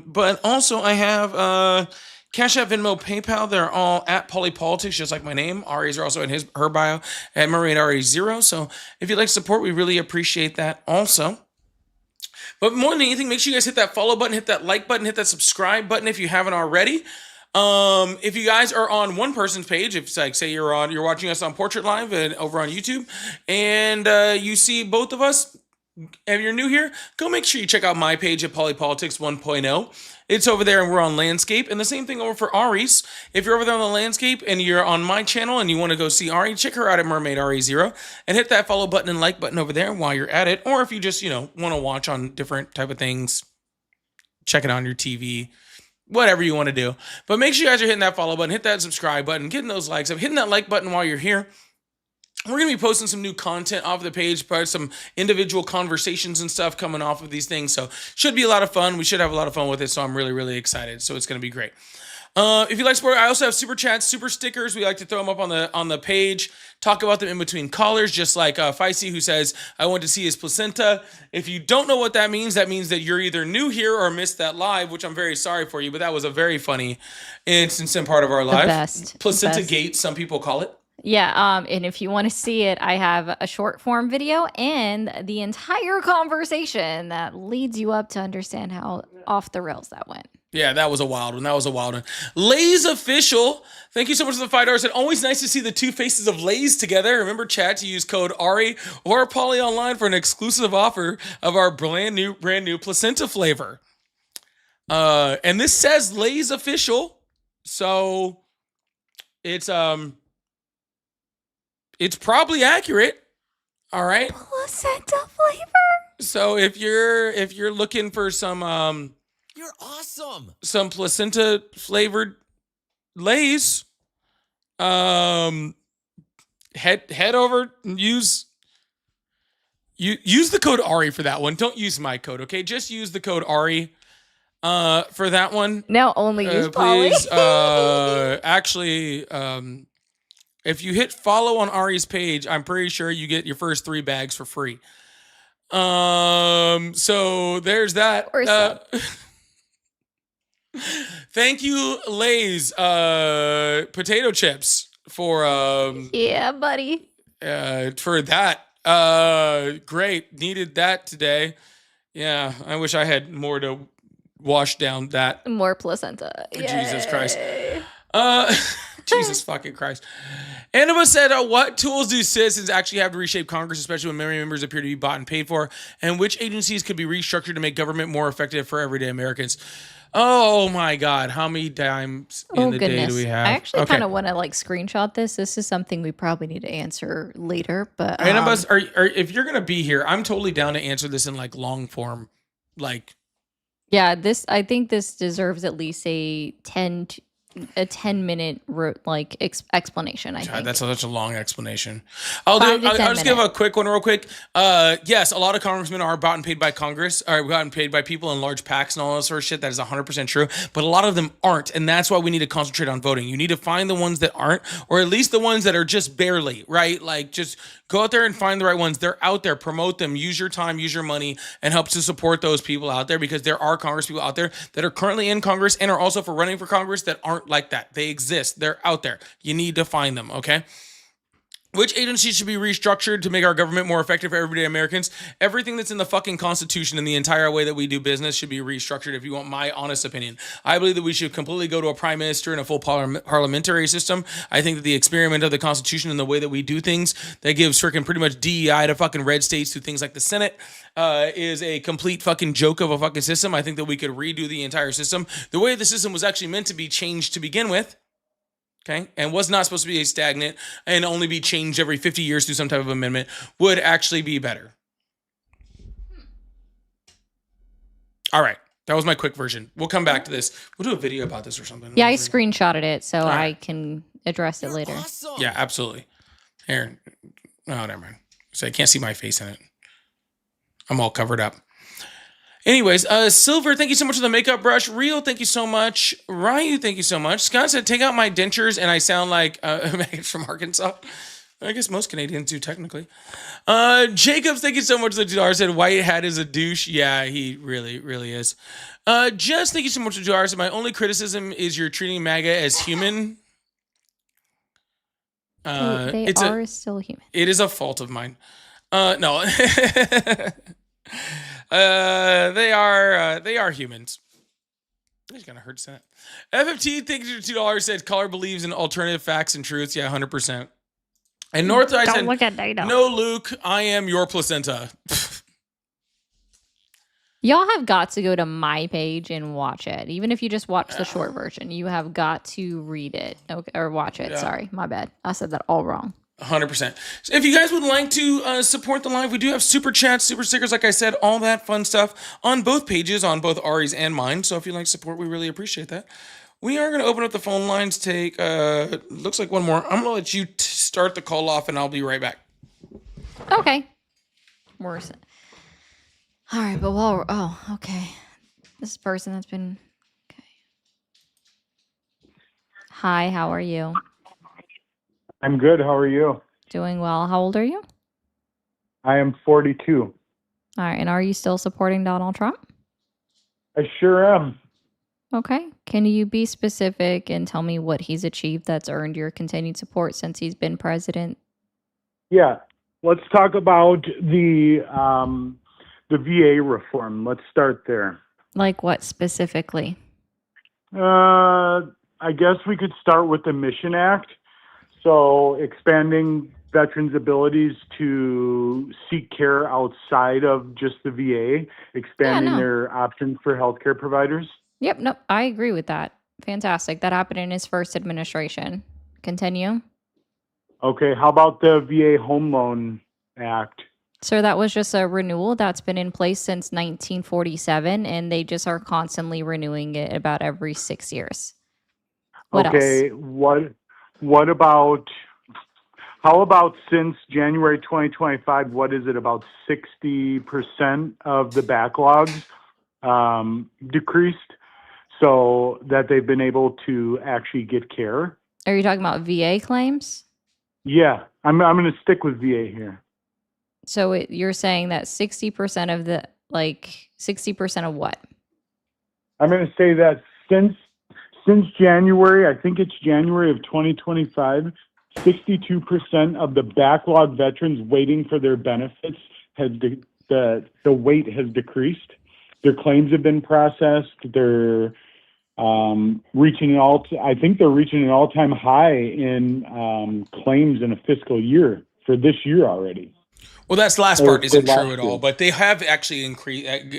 S1: But also I have Cash App, Venmo, PayPal. They're all at Polypolitics, just like my name. Ari's are also in her bio at Mermaid Ari0. So if you'd like support, we really appreciate that also. But more than anything, make sure you guys hit that follow button, hit that like button, hit that subscribe button if you haven't already. If you guys are on one person's page, if it's like, say you're watching us on Portrait Live and over on YouTube, and you see both of us, if you're new here, go make sure you check out my page at Polypolitics 1.0. It's over there and we're on Landscape. And the same thing over for Ari's. If you're over there on the Landscape and you're on my channel and you want to go see Ari, check her out at Mermaid Ari0 and hit that follow button and like button over there while you're at it. Or if you just, want to watch on different type of things, check it on your TV, whatever you want to do. But make sure you guys are hitting that follow button, hit that subscribe button, getting those likes up, hitting that like button while you're here. We're going to be posting some new content off the page, probably some individual conversations and stuff coming off of these things. So should be a lot of fun. We should have a lot of fun with it. So I'm really, really excited. So it's going to be great. If you like sport, I also have super chats, super stickers. We like to throw them up on the page, talk about them in between callers, just like Feisty, who says, I want to see his placenta. If you don't know what that means that you're either new here or missed that live, which I'm very sorry for you, but that was a very funny instance and part of our live.
S2: Best.
S1: Placenta
S2: Best.
S1: gate, some people call it.
S2: Yeah, and if you want to see it, I have a short form video and the entire conversation that leads you up to understand how off the rails that went.
S1: Yeah, that was a wild one. Lay's Official. Thank you so much for the $5. And always nice to see the two faces of Lay's together. Remember, chat, to use code Ari or Polly Online for an exclusive offer of our brand new placenta flavor. And this says Lay's Official, so it's probably accurate. All right.
S2: Placenta flavor.
S1: So if you're looking for some
S8: You're awesome.
S1: some placenta flavored Lay's, head over and use the code Ari for that one. Don't use my code, okay? Just use the code Ari for that one.
S2: Now only use Polly.
S1: Please, actually, if you hit follow on Ari's page, I'm pretty sure you get your first 3 bags for free. So there's that. Thank you, Lay's potato chips for
S2: Yeah, buddy.
S1: for that. Great. Needed that today. Yeah, I wish I had more to wash down that.
S2: More placenta.
S1: Jesus Christ.
S2: Yay.
S1: Jesus fucking Christ. Annabelle said, what tools do citizens actually have to reshape Congress, especially when many members appear to be bought and paid for? And which agencies could be restructured to make government more effective for everyday Americans? Oh my God. How many times in the day do we have?
S2: I actually kind of want to screenshot this. This is something we probably need to answer later. But
S1: Annabelle, if you're going to be here, I'm totally down to answer this in long form.
S2: Yeah, I think this deserves at least a 10-minute explanation. I think
S1: that's such a long explanation. I'll
S2: 5 to 10
S1: just give a
S2: minutes.
S1: quick one real quick. Yes, a lot of congressmen are bought and paid by Congress, or bought and paid by people in large PACs and all that sort of shit. That is 100% true. But a lot of them aren't, and that's why we need to concentrate on voting. You need to find the ones that aren't, or at least the ones that are just barely, right? Just go out there and find the right ones. They're out there. Promote them. Use your time, use your money, and help to support those people out there, because there are Congress people out there that are currently in Congress and are also for running for Congress that aren't like that. They exist. They're out there. You need to find them, okay? Which agencies should be restructured to make our government more effective for everyday Americans? Everything that's in the fucking Constitution and the entire way that we do business should be restructured, if you want my honest opinion. I believe that we should completely go to a prime minister and a full parliamentary system. I think that the experiment of the Constitution and the way that we do things that gives freaking pretty much DEI to fucking red states through things like the Senate is a complete fucking joke of a fucking system. I think that we could redo the entire system. The way the system was actually meant to be changed to begin with. Okay, and was not supposed to be a stagnant and only be changed every 50 years through some type of amendment, would actually be better. All right, that was my quick version. We'll come back to this. We'll do a video about this or something.
S2: Yeah, I screenshotted it so
S1: right.
S2: I can address it later.
S8: Awesome.
S1: Yeah, absolutely. Here, no, never mind. So I can't see my face in it. I'm all covered up. Anyways, Silver, thank you so much for the makeup brush. Rio, thank you so much. Ryu, thank you so much. Scott said, take out my dentures and I sound like Megan from Arkansas. I guess most Canadians do, technically. Jacobs, thank you so much for the $2. Said, White Hat is a douche. Yeah, he really, really is. Jess, thank you so much for the $2. Said, my only criticism is you're treating MAGA as human.
S2: They are still human.
S1: It is a fault of mine. No. They are humans. It's gonna hurt that. FFT, thank you for $2. Said Caller believes in alternative facts and truths. Yeah, 100%. And Northside said,
S2: look at data.
S1: No, Luke, I am your placenta.
S2: Y'all have got to go to my page and watch it. Even if you just watch the short version, you have got to read it. Okay, or watch it.
S1: Yeah.
S2: Sorry, my bad. I said that all wrong.
S1: 100%. So if you guys would like to support the live, we do have super chats, super stickers, like I said, all that fun stuff on both pages, on both Ari's and mine. So if you'd like to support, we really appreciate that. We are going to open up the phone lines, take, looks like one more. I'm going to let you start the call off and I'll be right back.
S2: Okay. Worse. All right, but while we're, okay. This is a person that's been, okay. Hi, how are you?
S8: I'm good. How are you?
S2: Doing well. How old are you?
S8: I am 42.
S2: All right, and are you still supporting Donald Trump?
S8: I sure am.
S2: Okay. Can you be specific and tell me what he's achieved that's earned your continued support since he's been president?
S8: Yeah. Let's talk about the VA reform. Let's start there.
S2: Like what specifically?
S8: I guess we could start with the Mission Act. So expanding veterans' abilities to seek care outside of just the VA, expanding their options for healthcare providers.
S2: Yep, nope, I agree with that. Fantastic. That happened in his first administration. Continue.
S8: Okay, how about the VA Home Loan Act?
S2: So that was just a renewal that's been in place since 1947, and they just are constantly renewing it about every 6 years. What
S8: okay,
S2: else?
S8: What about, how about since January 2025, what is it, about 60% of the backlogs decreased so that they've been able to actually get care?
S2: Are you talking about VA claims?
S8: Yeah, I'm going to stick with VA here.
S2: So you're saying that 60% of the, 60% of what?
S8: I'm going to say that since January, I think it's January of 2025, 62% of the backlog veterans waiting for their benefits the wait has decreased. Their claims have been processed. They're reaching an all-time high in claims in a fiscal year for this year already.
S1: Well, that's last part isn't true at all, but they have actually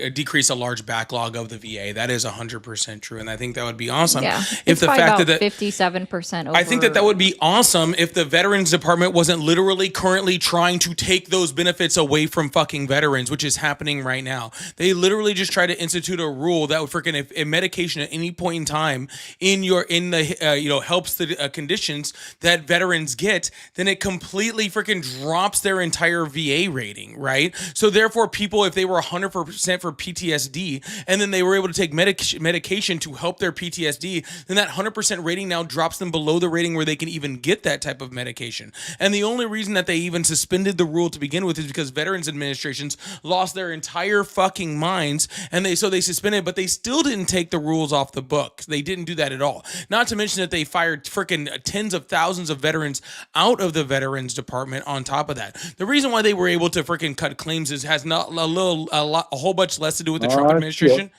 S1: decreased a large backlog of the VA. That is 100% true, and I think that would be awesome.
S2: Yeah,
S1: if the fact that
S2: 57%.
S1: I think that would be awesome if the Veterans Department wasn't literally currently trying to take those benefits away from fucking veterans, which is happening right now. They literally just try to institute a rule that would freaking if medication at any point in time helps the conditions that veterans get, then it completely freaking drops their entire VA rating, right? So therefore, people, if they were 100% for PTSD and then they were able to take medication to help their PTSD, then that 100% rating now drops them below the rating where they can even get that type of medication. And the only reason that they even suspended the rule to begin with is because veterans administrations lost their entire fucking minds, and they suspended it, but they still didn't take the rules off the books. They didn't do that at all. Not to mention that they fired freaking tens of thousands of veterans out of the Veterans Department on top of that. The reason why they were able to freaking cut claims has not a whole bunch less to do with the Trump administration.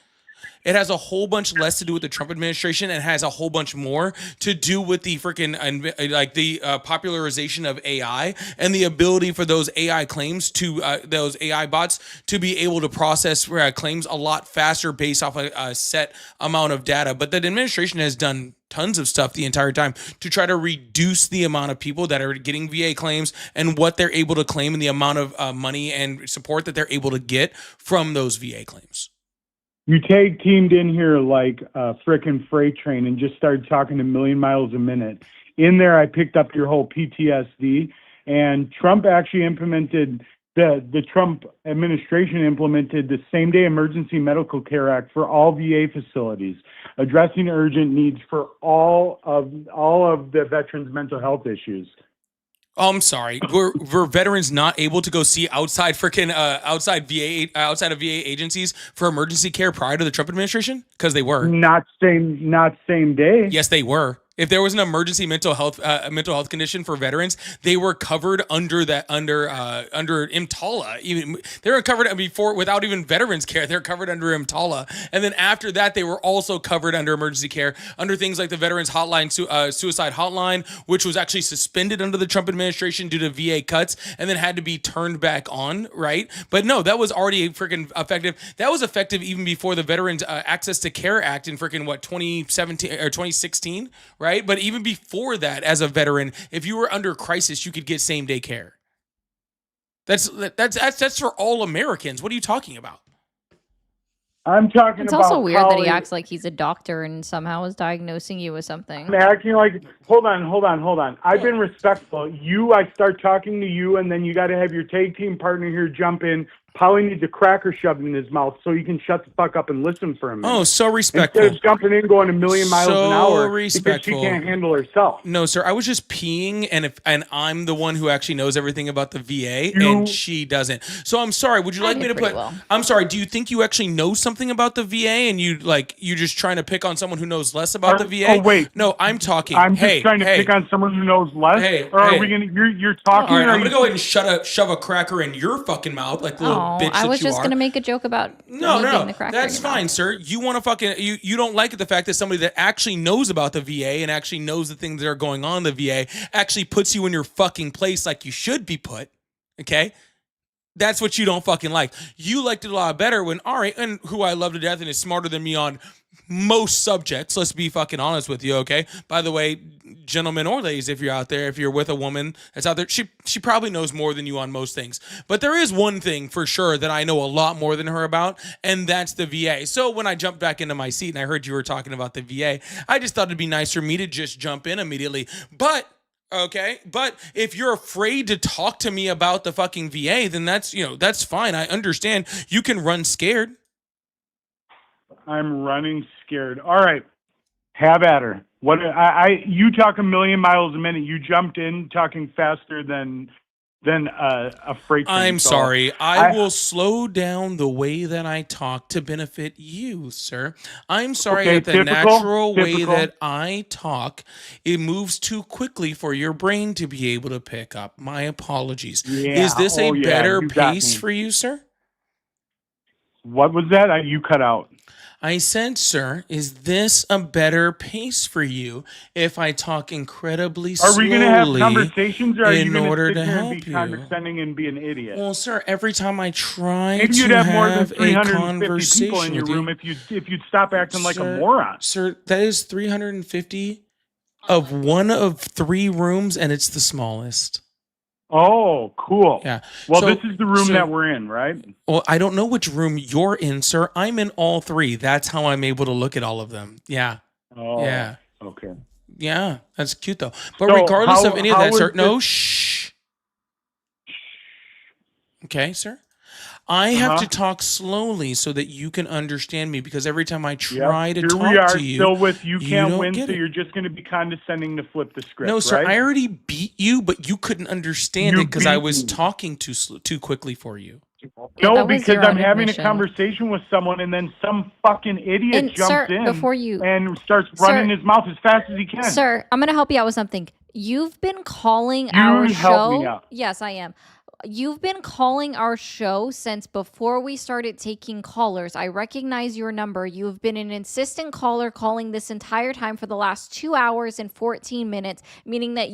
S1: It has a whole bunch less to do with the Trump administration and has a whole bunch more to do with the freaking popularization of AI and the ability for those AI claims those AI bots to be able to process claims a lot faster based off a set amount of data. But the administration has done tons of stuff the entire time to try to reduce the amount of people that are getting VA claims and what they're able to claim and the amount of money and support that they're able to get from those VA claims.
S8: You tag teamed in here like a frickin' freight train and just started talking a million miles a minute. In there, I picked up your whole PTSD, And Trump actually implemented the Trump administration implemented the Same Day Emergency Medical Care Act for all VA facilities, addressing urgent needs for all of the veterans' mental health issues.
S1: Oh, I'm sorry. Were veterans not able to go see outside outside of VA agencies for emergency care prior to the Trump administration? Because they were.
S8: Not same day.
S1: Yes, they were. If there was an emergency mental health condition for veterans, they were covered under EMTALA. Even they were covered before without even veterans care. They're covered under EMTALA, and then after that, they were also covered under emergency care under things like the Veterans Hotline, Suicide Hotline, which was actually suspended under the Trump administration due to VA cuts, and then had to be turned back on. Right, but no, that was already freaking effective. That was effective even before the Veterans Access to Care Act in freaking 2017 or 2016. Right. But even before that, as a veteran, if you were under crisis, you could get same day care. That's for all Americans. What are you talking about?
S8: I'm talking
S2: It's
S8: about
S2: also weird that he
S8: how
S2: acts like he's a doctor and somehow is diagnosing you with something.
S8: I'm acting like, hold on. I've been respectful. I start talking to you, and then you got to have your tag team partner here jump in. Probably needs a cracker shoved in his mouth so he can shut the fuck up and listen for a minute.
S1: Oh, so respectful.
S8: Instead of jumping in going a million miles
S1: So
S8: an hour
S1: respectful.
S8: because she can't handle herself.
S1: No, sir. I was just peeing, and I'm the one who actually knows everything about the VA,
S8: You-
S1: and she doesn't. So I'm sorry. Would you like
S2: I
S1: me
S2: did
S1: to
S2: pretty
S1: put?
S2: well.
S1: I'm sorry. Do you think you actually know something about the VA, and you're just trying to pick on someone who knows less about the VA?
S8: Oh, wait.
S1: No, I'm talking.
S8: I'm just
S1: hey,
S8: trying to
S1: hey.
S8: pick on someone who knows less.
S1: Hey,
S8: or are
S1: hey.
S8: we gonna? You're talking.
S1: All right,
S8: or
S1: I'm
S8: are
S1: gonna
S8: you-
S1: go ahead and shove a cracker in your fucking mouth, like the little
S2: Oh,
S1: bitch that
S2: I was
S1: you
S2: just
S1: are.
S2: gonna make a joke about
S1: No,
S2: me being
S1: no,
S2: the cracker
S1: that's
S2: in your mouth.
S1: fine, sir. You want to fucking you don't like the fact that somebody that actually knows about the VA and actually knows the things that are going on in the VA actually puts you in your fucking place like you should be put. Okay, that's what you don't fucking like. You liked it a lot better when Ari, and who I love to death and is smarter than me on most subjects. Let's be fucking honest with you, okay? By the way, gentlemen or ladies, if you're out there, if you're with a woman that's out there, she probably knows more than you on most things. But there is one thing for sure that I know a lot more than her about, and that's the VA. So when I jumped back into my seat and I heard you were talking about the VA, I just thought it'd be nice for me to just jump in immediately. But if you're afraid to talk to me about the fucking VA, then that's fine. I understand. You can run scared.
S8: I'm running scared. All right, have at her. What you talk a million miles a minute. You jumped in talking faster than a freight train.
S1: I'm
S8: So
S1: sorry. I will slow down the way that I talk to benefit you, sir. I'm sorry
S8: Okay,
S1: that the
S8: typical,
S1: natural way
S8: typical.
S1: that I talk, it moves too quickly for your brain to be able to pick up. My apologies.
S8: Yeah.
S1: Is this a
S8: Oh, yeah,
S1: better
S8: you got
S1: pace
S8: me.
S1: for you, sir?
S8: What was that? You cut out.
S1: I said, sir, is this a better pace for you if I talk incredibly
S8: Are
S1: slowly?
S8: we going to have conversations, or are you
S1: in
S8: going
S1: order
S8: to
S1: to
S8: sit here
S1: help
S8: and be
S1: you?
S8: condescending and be an idiot?
S1: Well, sir, every time I try
S8: Maybe
S1: to
S8: you'd have more than
S1: have a
S8: 350 people in
S1: conversation
S8: your
S1: with you,
S8: room if you'd stop acting like a
S1: Sir,
S8: moron.
S1: Sir, that is 350 of one of 3 rooms, and it's the smallest.
S8: Oh, cool.
S1: Yeah.
S8: Well,
S1: So,
S8: this is the room
S1: sir-
S8: that we're in, right?
S1: Well, I don't know which room you're in, sir. I'm in all 3. That's how I'm able to look at all of them. Yeah.
S8: Oh,
S1: Yeah.
S8: Okay.
S1: Yeah. That's cute, though. But
S8: So
S1: regardless
S8: how-
S1: of any of
S8: how
S1: that, sir,
S8: is
S1: no, shh. Okay, sir. I have
S8: Uh-huh.
S1: to talk slowly so that you can understand me, because every time I try to
S8: Here
S1: talk
S8: we are,
S1: to you,
S8: still with you
S1: you
S8: can't
S1: don't
S8: win,
S1: get
S8: so
S1: it.
S8: you're just going to be condescending to flip the script,
S1: no, sir.
S8: right?
S1: I already beat you, but you couldn't understand
S8: You
S1: it because I
S8: beat
S1: was
S8: me.
S1: talking too quickly for you.
S2: Yeah,
S8: No,
S2: that was
S8: because
S2: your
S8: I'm
S2: own
S8: having
S2: admission.
S8: a conversation with someone, and then some fucking idiot
S2: And
S8: jumps
S2: sir,
S8: in
S2: before you,
S8: and starts running
S2: Sir-
S8: his mouth as fast as he can.
S2: sir, I'm gonna help you out with something. You've been calling
S8: You
S2: our
S8: help me
S2: show.
S8: out.
S2: Yes, I am. You've been calling our show since before we started taking callers. I recognize your number. You've been an insistent caller calling this entire time for the last 2 hours and 14 minutes, meaning that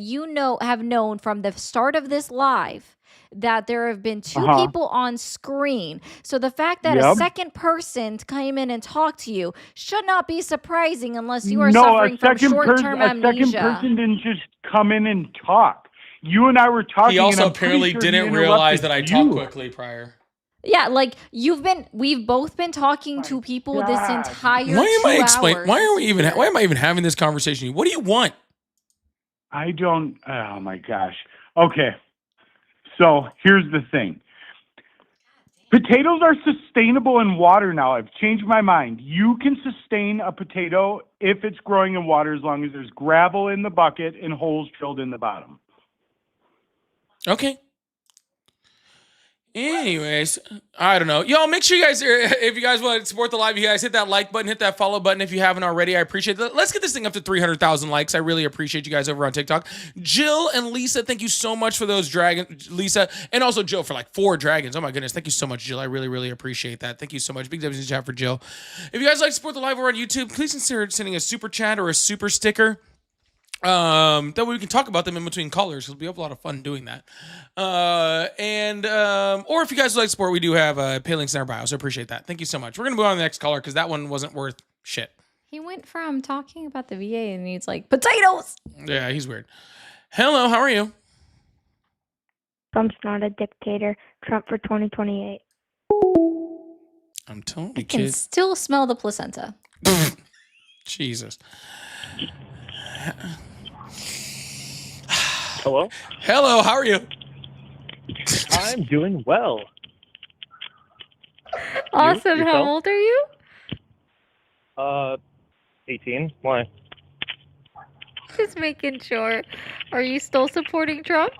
S2: have known from the start of this live that there have been 2
S8: Uh-huh.
S2: people on screen. So the fact that a
S8: Yep.
S2: second person came in and talked to you should not be surprising unless you are
S8: No,
S2: suffering from
S8: a second
S2: short-term amnesia.
S8: person didn't just come in and talk. You and I were talking.
S1: He also
S8: and I'm pretty
S1: apparently
S8: sure he
S1: didn't realize
S8: interrupted
S1: that I
S8: you.
S1: talked quickly prior.
S2: Yeah, like we've both been talking to people this
S8: God.
S2: entire
S1: Why am
S2: 2
S1: I explaining?
S2: hours.
S1: Why am I even having this conversation? What do you want?
S8: I don't. Oh my gosh. Okay. So here's the thing. Potatoes are sustainable in water now. I've changed my mind. You can sustain a potato if it's growing in water as long as there's gravel in the bucket and holes drilled in the bottom.
S1: Okay. Anyways, I don't know. Y'all, make sure you guys, if you guys want to support the live, you guys hit that like button, hit that follow button if you haven't already. I appreciate that. Let's get this thing up to 300,000 likes. I really appreciate you guys over on TikTok. Jill and Lisa, thank you so much for those dragons. Lisa, and also Jill for like 4 dragons. Oh my goodness. Thank you so much, Jill. I really, really appreciate that. Thank you so much. Big W's in the chat for Jill. If you guys like to support the live over on YouTube, please consider sending a super chat or a super sticker. That way we can talk about them in between callers. It'll be a lot of fun doing that. Or if you guys would like support, we do have pay links in our bio, so appreciate that. Thank you so much. We're gonna move on to the next caller because that one wasn't worth shit.
S2: He went from talking about the VA and he's like, potatoes.
S1: Yeah, he's weird. Hello, how are you?
S9: Trump's not a dictator. Trump for 2028.
S1: I'm telling
S2: I
S1: you,
S2: can
S1: kid.
S2: still smell the placenta.
S1: Jesus.
S10: Hello?
S1: Hello, how are you?
S10: I'm doing well.
S2: Awesome. How
S10: Yourself?
S2: old are you?
S10: 18. Why?
S2: Just making sure. Are you still supporting Trump?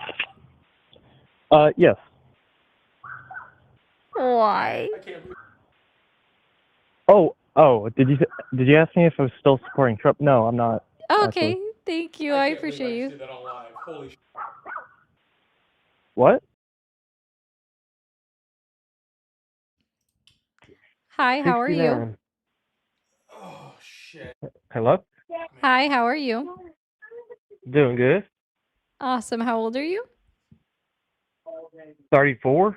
S10: Yes.
S2: Why?
S10: Oh, did you ask me if I was still supporting Trump? No, I'm not.
S2: Okay.
S10: Actually.
S2: Thank you. I appreciate you.
S1: Holy shit.
S10: What?
S2: Hi, how are you?
S10: 69.
S1: Oh shit.
S10: Hello?
S2: Hi, how are you?
S10: Doing good.
S2: Awesome. How old are you?
S10: 34?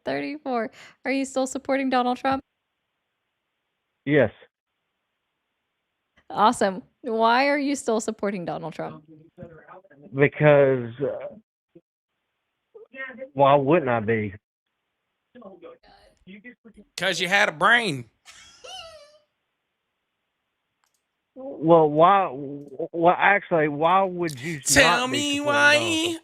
S2: 34. Are you still supporting Donald Trump?
S10: Yes.
S2: Awesome. Why are you still supporting Donald Trump?
S10: Because, why wouldn't I be?
S1: Because you had a brain.
S10: Well, why? Well, actually, why would you
S1: Tell
S10: not be
S1: me
S10: supporting Donald
S1: why.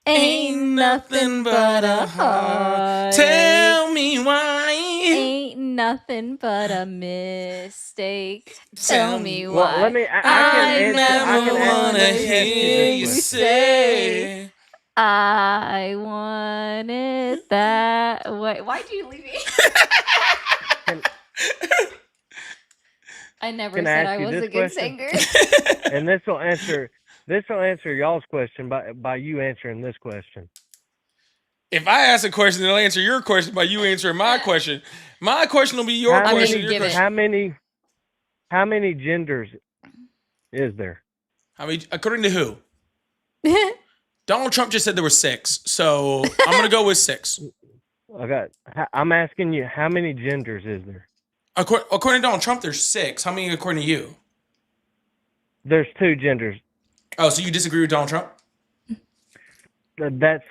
S1: Ain't nothing but a heart. Tell me why.
S2: Ain't nothing but a mistake. Tell me
S10: Well,
S2: why.
S10: let me. I
S1: I
S10: can answer. I
S1: never
S10: can
S1: wanna
S10: answer.
S1: hear you say.
S2: I wanted that way. Why'd you leave me? I never
S10: Can I
S2: said
S10: ask
S2: I
S10: you
S2: was
S10: this
S2: a good
S10: question?
S2: singer.
S10: And this will answer. This will answer y'all's question by you answering this question.
S1: If I ask a question, then I'll answer your question by you answering my question. My question will be your
S10: How
S1: question.
S10: many-
S1: Your question.
S10: How many genders is there?
S1: I mean, according to who? Donald Trump just said there were 6, so I'm gonna go with 6.
S10: Okay, I'm asking you, how many genders is there?
S1: According to Donald Trump, there's 6. How many according to you?
S10: There's 2 genders.
S1: Oh, so you disagree with Donald Trump?
S10: That's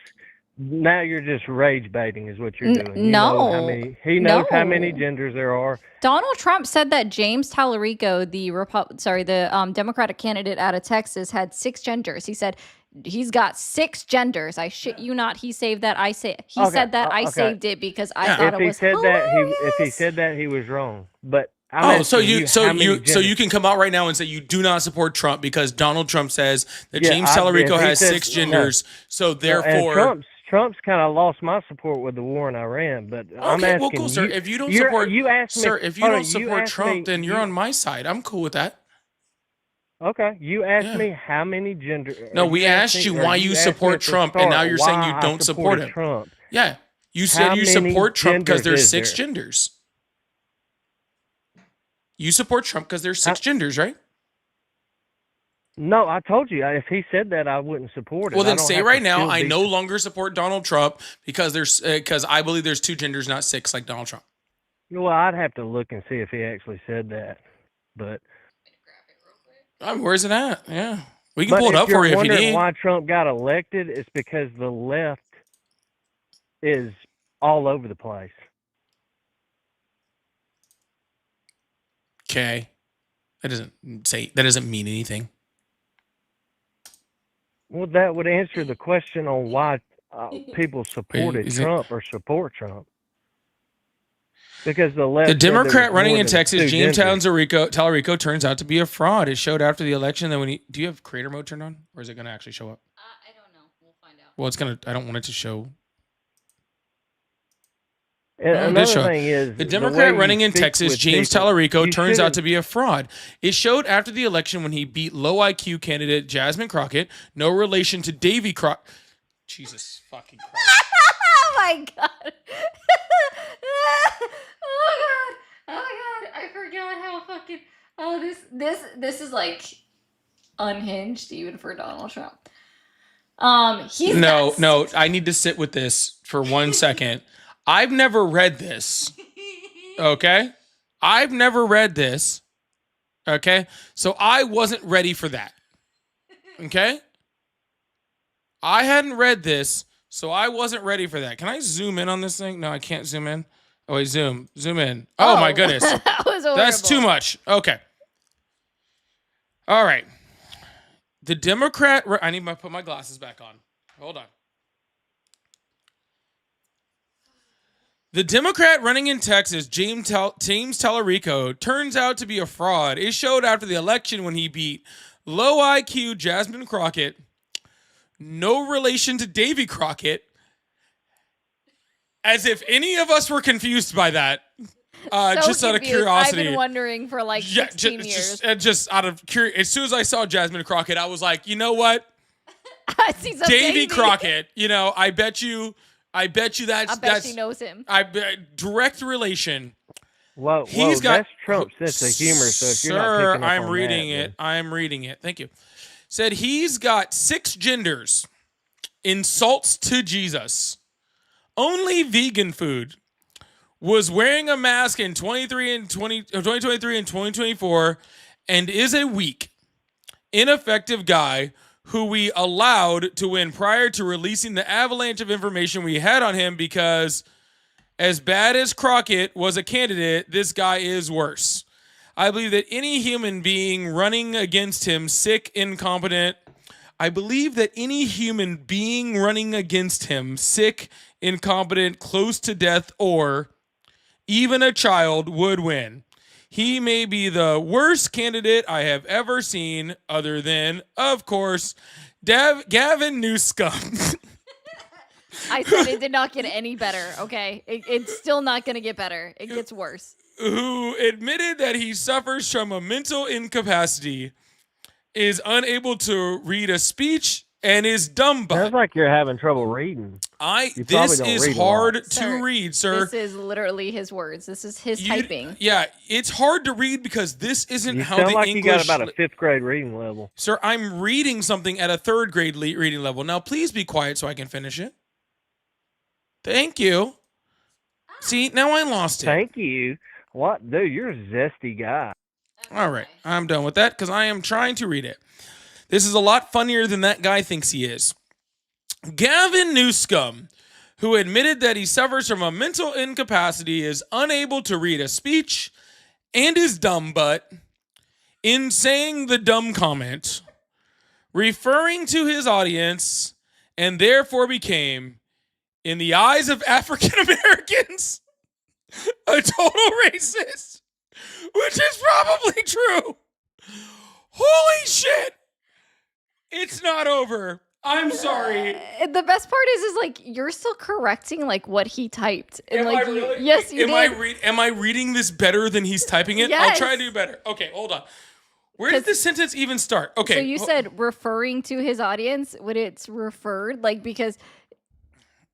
S10: now you're just rage baiting, is what you're
S2: N-
S10: doing. You know how
S2: no.
S10: many, he knows how many
S2: No.
S10: genders there are.
S2: Donald Trump said that James Tallarico, the Democratic candidate out of Texas, had 6 genders. He said he's got 6 genders. I shit you not. He saved that. He
S10: Okay,
S2: said that. I
S10: okay.
S2: saved it because I
S1: Yeah.
S2: thought
S10: If
S2: it
S10: he
S2: was
S10: said
S2: hilarious.
S10: that, if he said that, he was wrong. But I'm
S1: Oh, so
S10: asking
S1: you
S10: how many genders.
S1: can come out right now and say you do not support Trump because Donald Trump says that
S10: Yeah,
S1: James
S10: if
S1: Tallarico
S10: he
S1: has
S10: says-
S1: 6 genders. So
S10: And
S1: therefore,
S10: Trump's kind of lost my support with the war in Iran. But I'm
S1: okay,
S10: asking
S1: well, cool, sir. If you don't
S10: you're-
S1: support,
S10: you asked me,
S1: sir, if you
S10: hold
S1: don't
S10: on,
S1: support
S10: asked
S1: Trump,
S10: me-
S1: then you're on my side. I'm cool with that.
S10: Okay, you asked
S1: Yeah.
S10: me how many genders.
S1: No, we asked you why you support Trump, and now you're saying you don't support him.
S10: Trump.
S1: Yeah, you said
S10: How
S1: you
S10: many
S1: support Trump because
S10: genders
S1: there's
S10: is
S1: 6
S10: there?
S1: genders. You support Trump because there's 6 genders, right?
S10: No, I told you if he said that, I wouldn't support it.
S1: Well,
S10: I
S1: then
S10: don't
S1: say
S10: have
S1: right
S10: to
S1: now,
S10: still
S1: I
S10: be-
S1: no longer support Donald Trump because I believe there's 2 genders, not 6, like Donald Trump.
S10: Well, I'd have to look and see if he actually said that. But
S1: Where's it at? Yeah, we can
S10: but
S1: pull it
S10: if
S1: up
S10: you're
S1: for you if you
S10: wondering
S1: need.
S10: why Trump got elected, it's because the left is all over the place.
S1: Okay, that doesn't mean anything.
S10: Well, that would answer the question on why people supported
S1: is it-
S10: Trump or support Trump. Because the left.
S1: The
S10: said there
S1: Democrat
S10: was
S1: running
S10: more
S1: in
S10: than
S1: Texas,
S10: two
S1: James
S10: genders.
S1: Tallarico, turns out to be a fraud. It showed after the election that when he. Do you have creator mode turned on? Or is it going to actually show up?
S2: I don't know. We'll find out.
S1: Well, it's going to. I don't want it to show.
S10: And
S1: Oh, it did
S10: another
S1: show.
S10: thing is
S1: The
S10: way
S1: Democrat
S10: you
S1: running in
S10: speak
S1: Texas,
S10: with
S1: James
S10: people,
S1: Tallarico,
S10: you
S1: turns out
S10: shouldn't-
S1: to be a fraud. It showed after the election when he beat low IQ candidate Jasmine Crockett, no relation to Davy Crockett. Jesus fucking Christ.
S2: Oh my god. Oh god. Oh god. I forgot how fucking. Oh, this is like unhinged even for Donald Trump. He's
S1: No,
S2: got
S1: I need to sit with this for 1 second. I've never read this. Okay? I've never read this. Okay? So I wasn't ready for that. Okay? I hadn't read this, so I wasn't ready for that. Can I zoom in on this thing? No, I can't zoom in. Oh, wait, zoom in. Oh my goodness.
S2: That was horrible.
S1: That's too much. Okay. All right. The Democrat. I need to put my glasses back on. Hold on. The Democrat running in Texas, James Tallarico, turns out to be a fraud. It showed after the election when he beat low IQ Jasmine Crockett, no relation to Davy Crockett, as if any of us were confused by that. Just out of
S2: confused.
S1: curiosity.
S2: I've been wondering for like 16 years.
S1: Just out of curiosity. As soon as I saw Jasmine Crockett, I was like, you know what?
S2: I see some
S1: Davy Crockett. You know, I bet you that's
S2: she knows him.
S1: Direct relation.
S10: Whoa,
S1: He's got
S10: that's Trump's sense of humor. So if you're not
S1: Sir,
S10: picking up
S1: I'm
S10: on
S1: reading
S10: that,
S1: it. I'm reading it. Thank you. Said he's got 6 genders. Insults to Jesus. Only vegan food. Was wearing a mask in 2023 and 2024 and is a weak, ineffective guy who we allowed to win prior to releasing the avalanche of information we had on him because as bad as Crockett was a candidate, this guy is worse. I believe that any human being running against him, sick, incompetent, close to death, or even a child would win. He may be the worst candidate I have ever seen, other than, of course, Gavin Newsom.
S2: I said it did not get any better. Okay, it's still not going to get better. It gets worse.
S1: Who admitted that he suffers from a mental incapacity, is unable to read a speech, and is dumb.
S10: Sounds like you're having trouble reading. You probably
S1: This
S10: don't
S1: is
S10: read a lot.
S1: hard to
S2: Sir,
S1: read, sir.
S2: This is literally his words. This is his typing.
S1: Yeah, it's hard to read because this isn't
S10: You
S1: how
S10: sound
S1: the
S10: like
S1: English.
S10: you got about a 5th grade reading level.
S1: Sir, I'm reading something at a 3rd grade reading level. Now, please be quiet so I can finish it. Thank you. See, now I lost it.
S10: Thank you. What, dude? You're a zesty guy.
S1: All right, I'm done with that because I am trying to read it. This is a lot funnier than that guy thinks he is. Gavin Newsom, who admitted that he suffers from a mental incapacity, is unable to read a speech, and is dumb, but in saying the dumb comment, referring to his audience, and therefore became, in the eyes of African Americans, a total racist, which is probably true. Holy shit! It's not over. I'm sorry.
S2: The best part is like you're still correcting like what he typed. And
S1: Am
S2: like
S1: I really?
S2: yes, you
S1: am
S2: did.
S1: Am I reading this better than he's typing it? I'll try to
S2: Yes.
S1: do better. Okay, hold on. Where did this sentence even start? Okay.
S2: So you said referring to his audience when it's referred, like because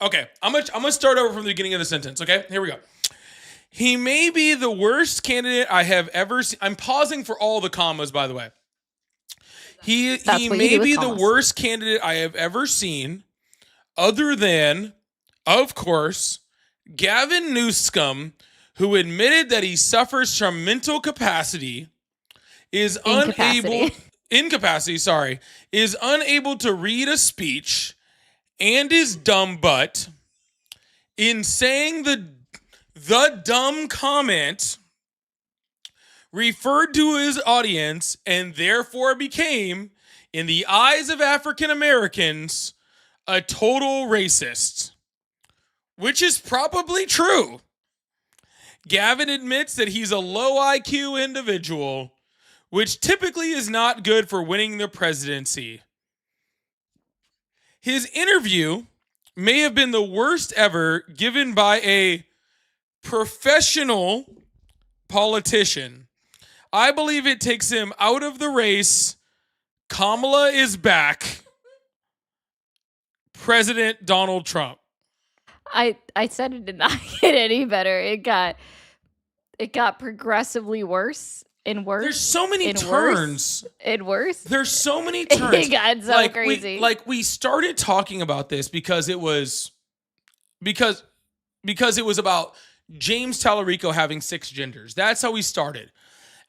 S1: Okay, I'm gonna start over from the beginning of the sentence. Okay, here we go. He may be the worst candidate I have ever seen. I'm pausing for all the commas, by the way. He
S2: what you
S1: may
S2: do with
S1: be the
S2: commas.
S1: worst candidate I have ever seen, other than, of course, Gavin Newsom, who admitted that he suffers from mental incapacity, is unable to read a speech, and is dumb butt. In saying the dumb comment, referred to his audience and therefore became, in the eyes of African Americans, a total racist, which is probably true. Gavin admits that he's a low IQ individual, which typically is not good for winning the presidency. His interview may have been the worst ever given by a professional politician. I believe it takes him out of the race. Kamala is back. President Donald Trump.
S2: I said it did not get any better. It got progressively worse and worse.
S1: There's so many
S2: and
S1: worse
S2: turns. And worse.
S1: There's so many turns.
S2: It got so crazy.
S1: We started talking about this because it was about James Tallarico having 6 genders. That's how we started.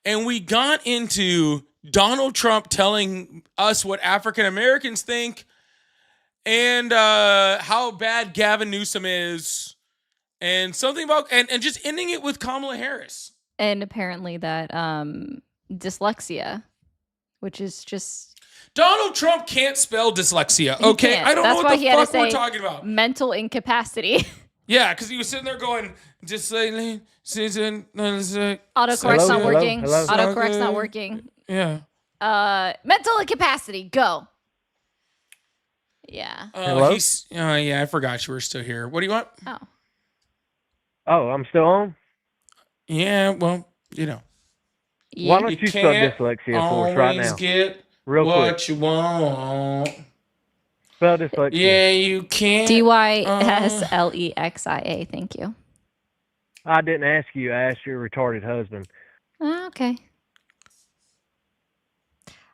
S1: And we got into Donald Trump telling us what African Americans think and how bad Gavin Newsom is and something about and just ending it with Kamala Harris.
S2: And apparently that dyslexia, which is just
S1: Donald Trump can't spell dyslexia. Okay, I don't know what the fuck we're talking about.
S2: Mental incapacity.
S1: Yeah, because he was sitting there going, just like
S2: autocorrect's not working. Autocorrect's not working.
S1: Yeah.
S2: Mental incapacity. Go. Yeah.
S10: Hello?
S1: Yeah, I forgot you were still here. What do you want?
S10: Oh, I'm still on?
S1: Yeah, well, you know.
S2: Yeah.
S10: Why don't you spell dyslexia for us right now?
S1: Get
S10: real
S1: what
S10: quick.
S1: you want.
S10: Spell dyslexia.
S1: Yeah, you can't.
S2: DYSLEXIA. Thank you.
S10: I didn't ask you. I asked your retarded husband.
S2: Okay.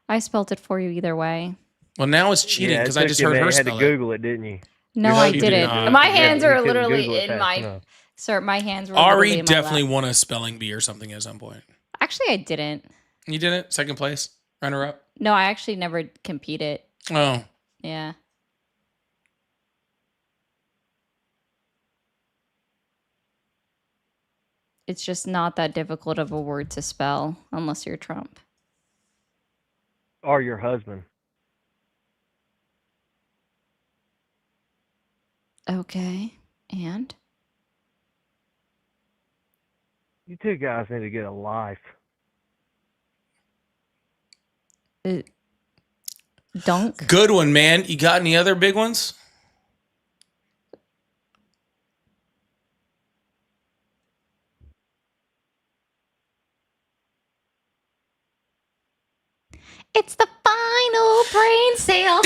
S2: I spelled it for you either way.
S1: Well, now it's cheating because I just heard her
S10: You had
S1: spell
S10: to
S1: it.
S10: Google it, didn't you?
S2: No,
S1: You
S2: I
S1: did
S2: didn't.
S1: not.
S2: My
S10: Yeah,
S2: hands
S10: you
S2: are
S10: couldn't
S2: literally
S10: Google it
S2: in
S10: fast
S2: my.
S10: enough.
S2: Sir, my hands were literally
S1: Ari
S2: in my
S1: definitely
S2: lap.
S1: won a spelling bee or something at some point.
S2: Actually, I didn't.
S1: You did it? Second place? Runner up?
S2: No, I actually never competed.
S1: Oh.
S2: Yeah. It's just not that difficult of a word to spell unless you're Trump.
S10: Or your husband.
S2: Okay. And?
S10: You two guys need to get a life.
S2: Dunk?
S1: Good one, man. You got any other big ones?
S2: It's the final brain sale.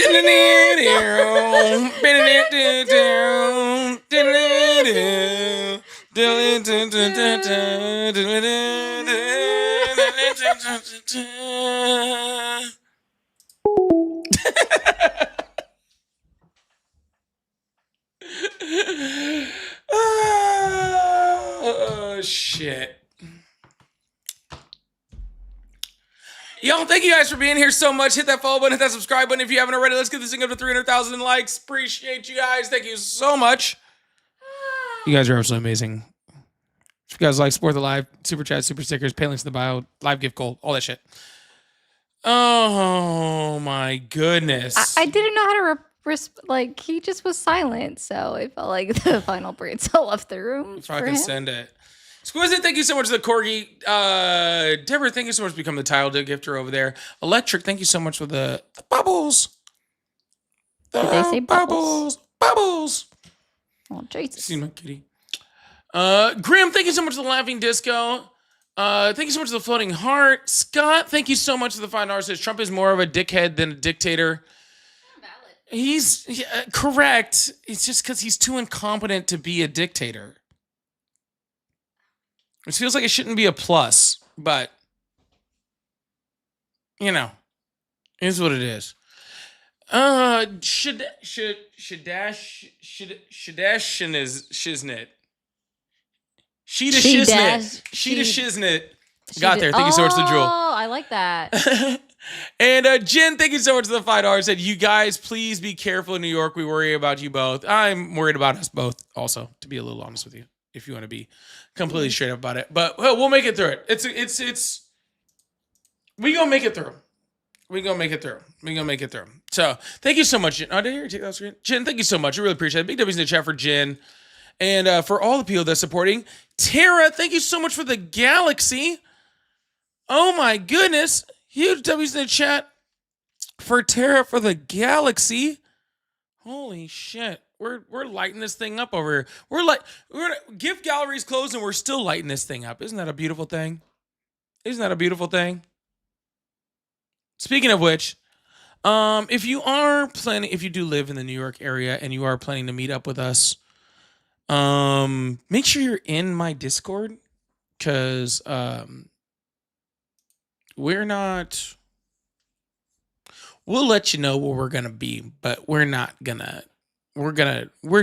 S1: Oh, shit. Yo, thank you guys for being here so much. Hit that follow button, hit that subscribe button if you haven't already. Let's get this thing up to 300,000 likes. Appreciate you guys. Thank you so much. You guys are absolutely amazing. If you guys like, support the live, super chat, super stickers, pay links in the bio, live gift gold, all that shit. Oh my goodness.
S2: I didn't know how to like he just was silent, so it felt like the final brain cell left the room.
S1: If I can send it. Exquisite, thank you so much to the corgi. Deborah, thank you so much for becoming the title gifter over there. Electric, thank you so much for the bubbles.
S2: Did they say bubbles?
S1: Bubbles.
S2: Oh, Jesus.
S1: See my kitty. Grim, thank you so much for the laughing disco. Thank you so much for the floating heart. Scott, thank you so much for the $5. Says Trump is more of a dickhead than a dictator. He's correct. It's just because he's too incompetent to be a dictator. It feels like it shouldn't be a plus, but you know, it is what it is. Shadash is Shiznit. Sheeta Shiznit. Got there. Thank you so much to Jewel.
S2: Oh, I like that.
S1: And Jen, thank you so much for the $5. Said, you guys, please be careful in New York. We worry about you both. I'm worried about us both also, to be a little honest with you, if you want to be completely straight up about it. But we'll make it through it. It's we gonna make it through. We gonna make it through. We gonna make it through. So thank you so much, Jen. Oh, did you take that screen? Jen, thank you so much. I really appreciate it. Big W's in the chat for Jen. And for all the people that's supporting. Tara, thank you so much for the galaxy. Oh my goodness. Huge W's in the chat for Tara for the galaxy. Holy shit. We're lighting this thing up over here. We're gonna gift galleries closed and we're still lighting this thing up. Isn't that a beautiful thing? Isn't that a beautiful thing? Speaking of which, if you do live in the New York area and you are planning to meet up with us, make sure you're in my Discord, because we'll let you know where we're gonna be, but we're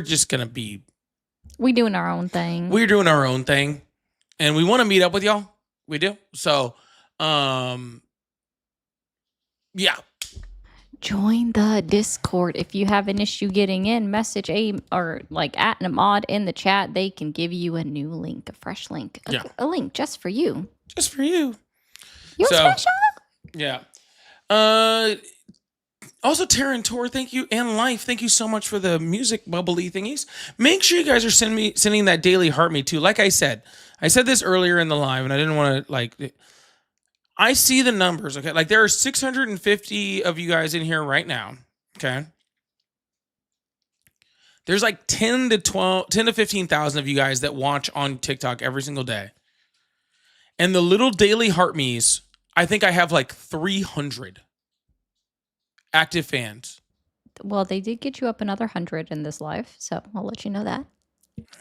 S1: just gonna be.
S2: We doing our own thing.
S1: We're doing our own thing, and we want to meet up with y'all. We do. So, yeah.
S2: Join the Discord. If you have an issue getting in, message or at Namad in the chat. They can give you a new link, a fresh link, a link just for you.
S1: Just for you.
S2: You're special.
S1: Yeah. Also, Taryn Tor, thank you, and Life, thank you so much for the music bubbly thingies. Make sure you guys are sending that daily heart me too. Like I said this earlier in the live, and I didn't want to I see the numbers, okay? Like there are 650 of you guys in here right now, okay? There's like 10 to 15,000 of you guys that watch on TikTok every single day. And the little daily heart me's, I think I have like 300 active fans.
S2: Well, they did get you up another 100 in this live, so I'll let you know that.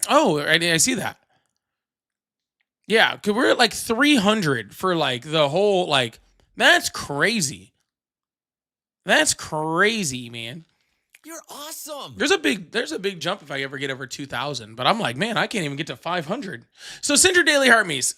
S1: Oh, I see that. Yeah, because we're at like 300 for like the whole, that's crazy. That's crazy, man.
S11: You're awesome.
S1: There's a big jump if I ever get over 2,000, but I'm like, man, I can't even get to 500. So send your daily heart me's.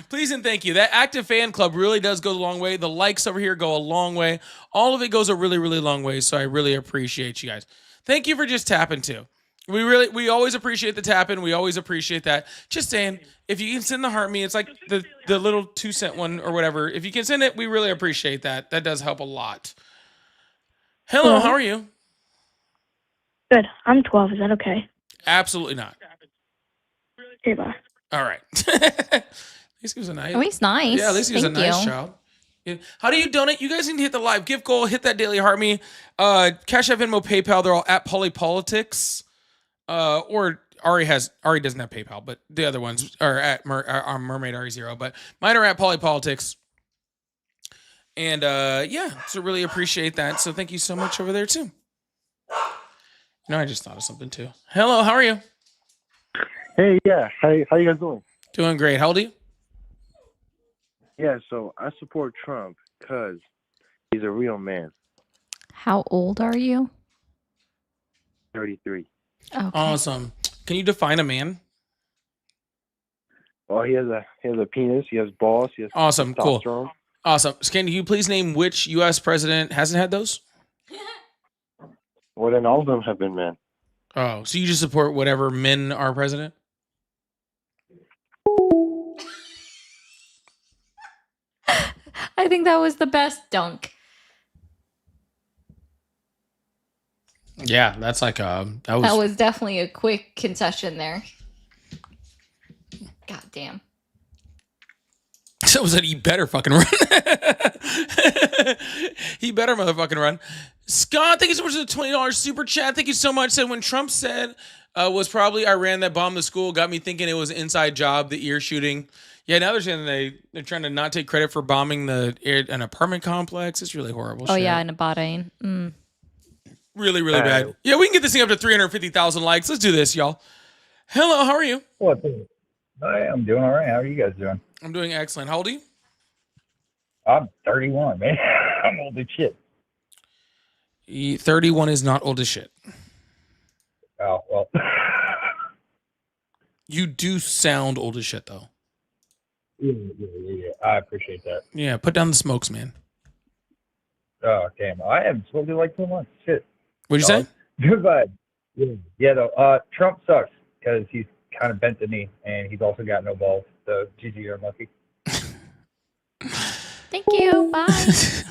S1: Please and thank you. That active fan club really does go a long way. The likes over here go a long way. All of it goes a really, really long way. So I really appreciate you guys. Thank you for just tapping too. We always appreciate the tapping. We always appreciate that. Just saying, if you can send the heart me, it's like the little 2-cent one or whatever. If you can send it, we really appreciate that. That does help a lot. Hello, how are you?
S9: Good. I'm 12. Is that okay?
S1: Absolutely not.
S9: Okay, bye.
S1: All right. At least he was a nice.
S2: Oh, he's nice.
S1: Yeah, at least he was a nice child. Yeah. How do you donate? You guys need to hit the live gift goal, hit that daily heart me. Cash App, Venmo, PayPal. They're all at Polypolitics. Or Ari doesn't have PayPal, but the other ones are at Mermaid Ari0. But mine are at Polypolitics. And so really appreciate that. So thank you so much over there too. I just thought of something too. Hello, how are you?
S12: Hey, yeah. How you guys doing?
S1: Doing great. How old are you?
S12: Yeah, so I support Trump because he's a real man.
S2: How old are you?
S12: 33.
S2: Okay.
S1: Awesome. Can you define a man?
S12: Well, he has a penis. He has balls. He has
S1: awesome. Cool.
S12: testosterone.
S1: Awesome. Can you please name which U.S. president hasn't had those?
S12: Well, then all of them have been men.
S1: Oh, so you just support whatever men are president?
S2: I think that was the best dunk.
S1: Yeah, that's like that
S2: was definitely a quick concession there. God damn.
S1: So was that he better fucking run. He better motherfucking run. Scott, thank you so much for the $20 super chat. Thank you so much. Said when Trump said was probably Iran that bombed the school, got me thinking it was an inside job, the ear shooting. Yeah, now they're saying they're trying to not take credit for bombing an apartment complex. It's really horrible.
S2: Oh
S1: shit.
S2: yeah, in Bahrain. Mm.
S1: Really, really bad. Yeah, we can get this thing up to 350,000 likes. Let's do this, y'all. Hello, how are you?
S13: What's up? Hi, I'm doing all right. How are you guys doing?
S1: I'm doing excellent. How old are you?
S13: I'm 31, man. I'm old as shit.
S1: 31 is not old as shit.
S13: Oh, well.
S1: You do sound old as shit, though.
S13: Yeah. I appreciate that.
S1: Yeah, put down the smokes, man.
S13: Oh, damn. I haven't smoked in like 2 months. Shit.
S1: What'd you say?
S13: Goodbye. Yeah, though. Trump sucks because he's kind of bent the knee and he's also got no balls. So, GG, you're unlucky.
S2: Thank Thank you. Bye.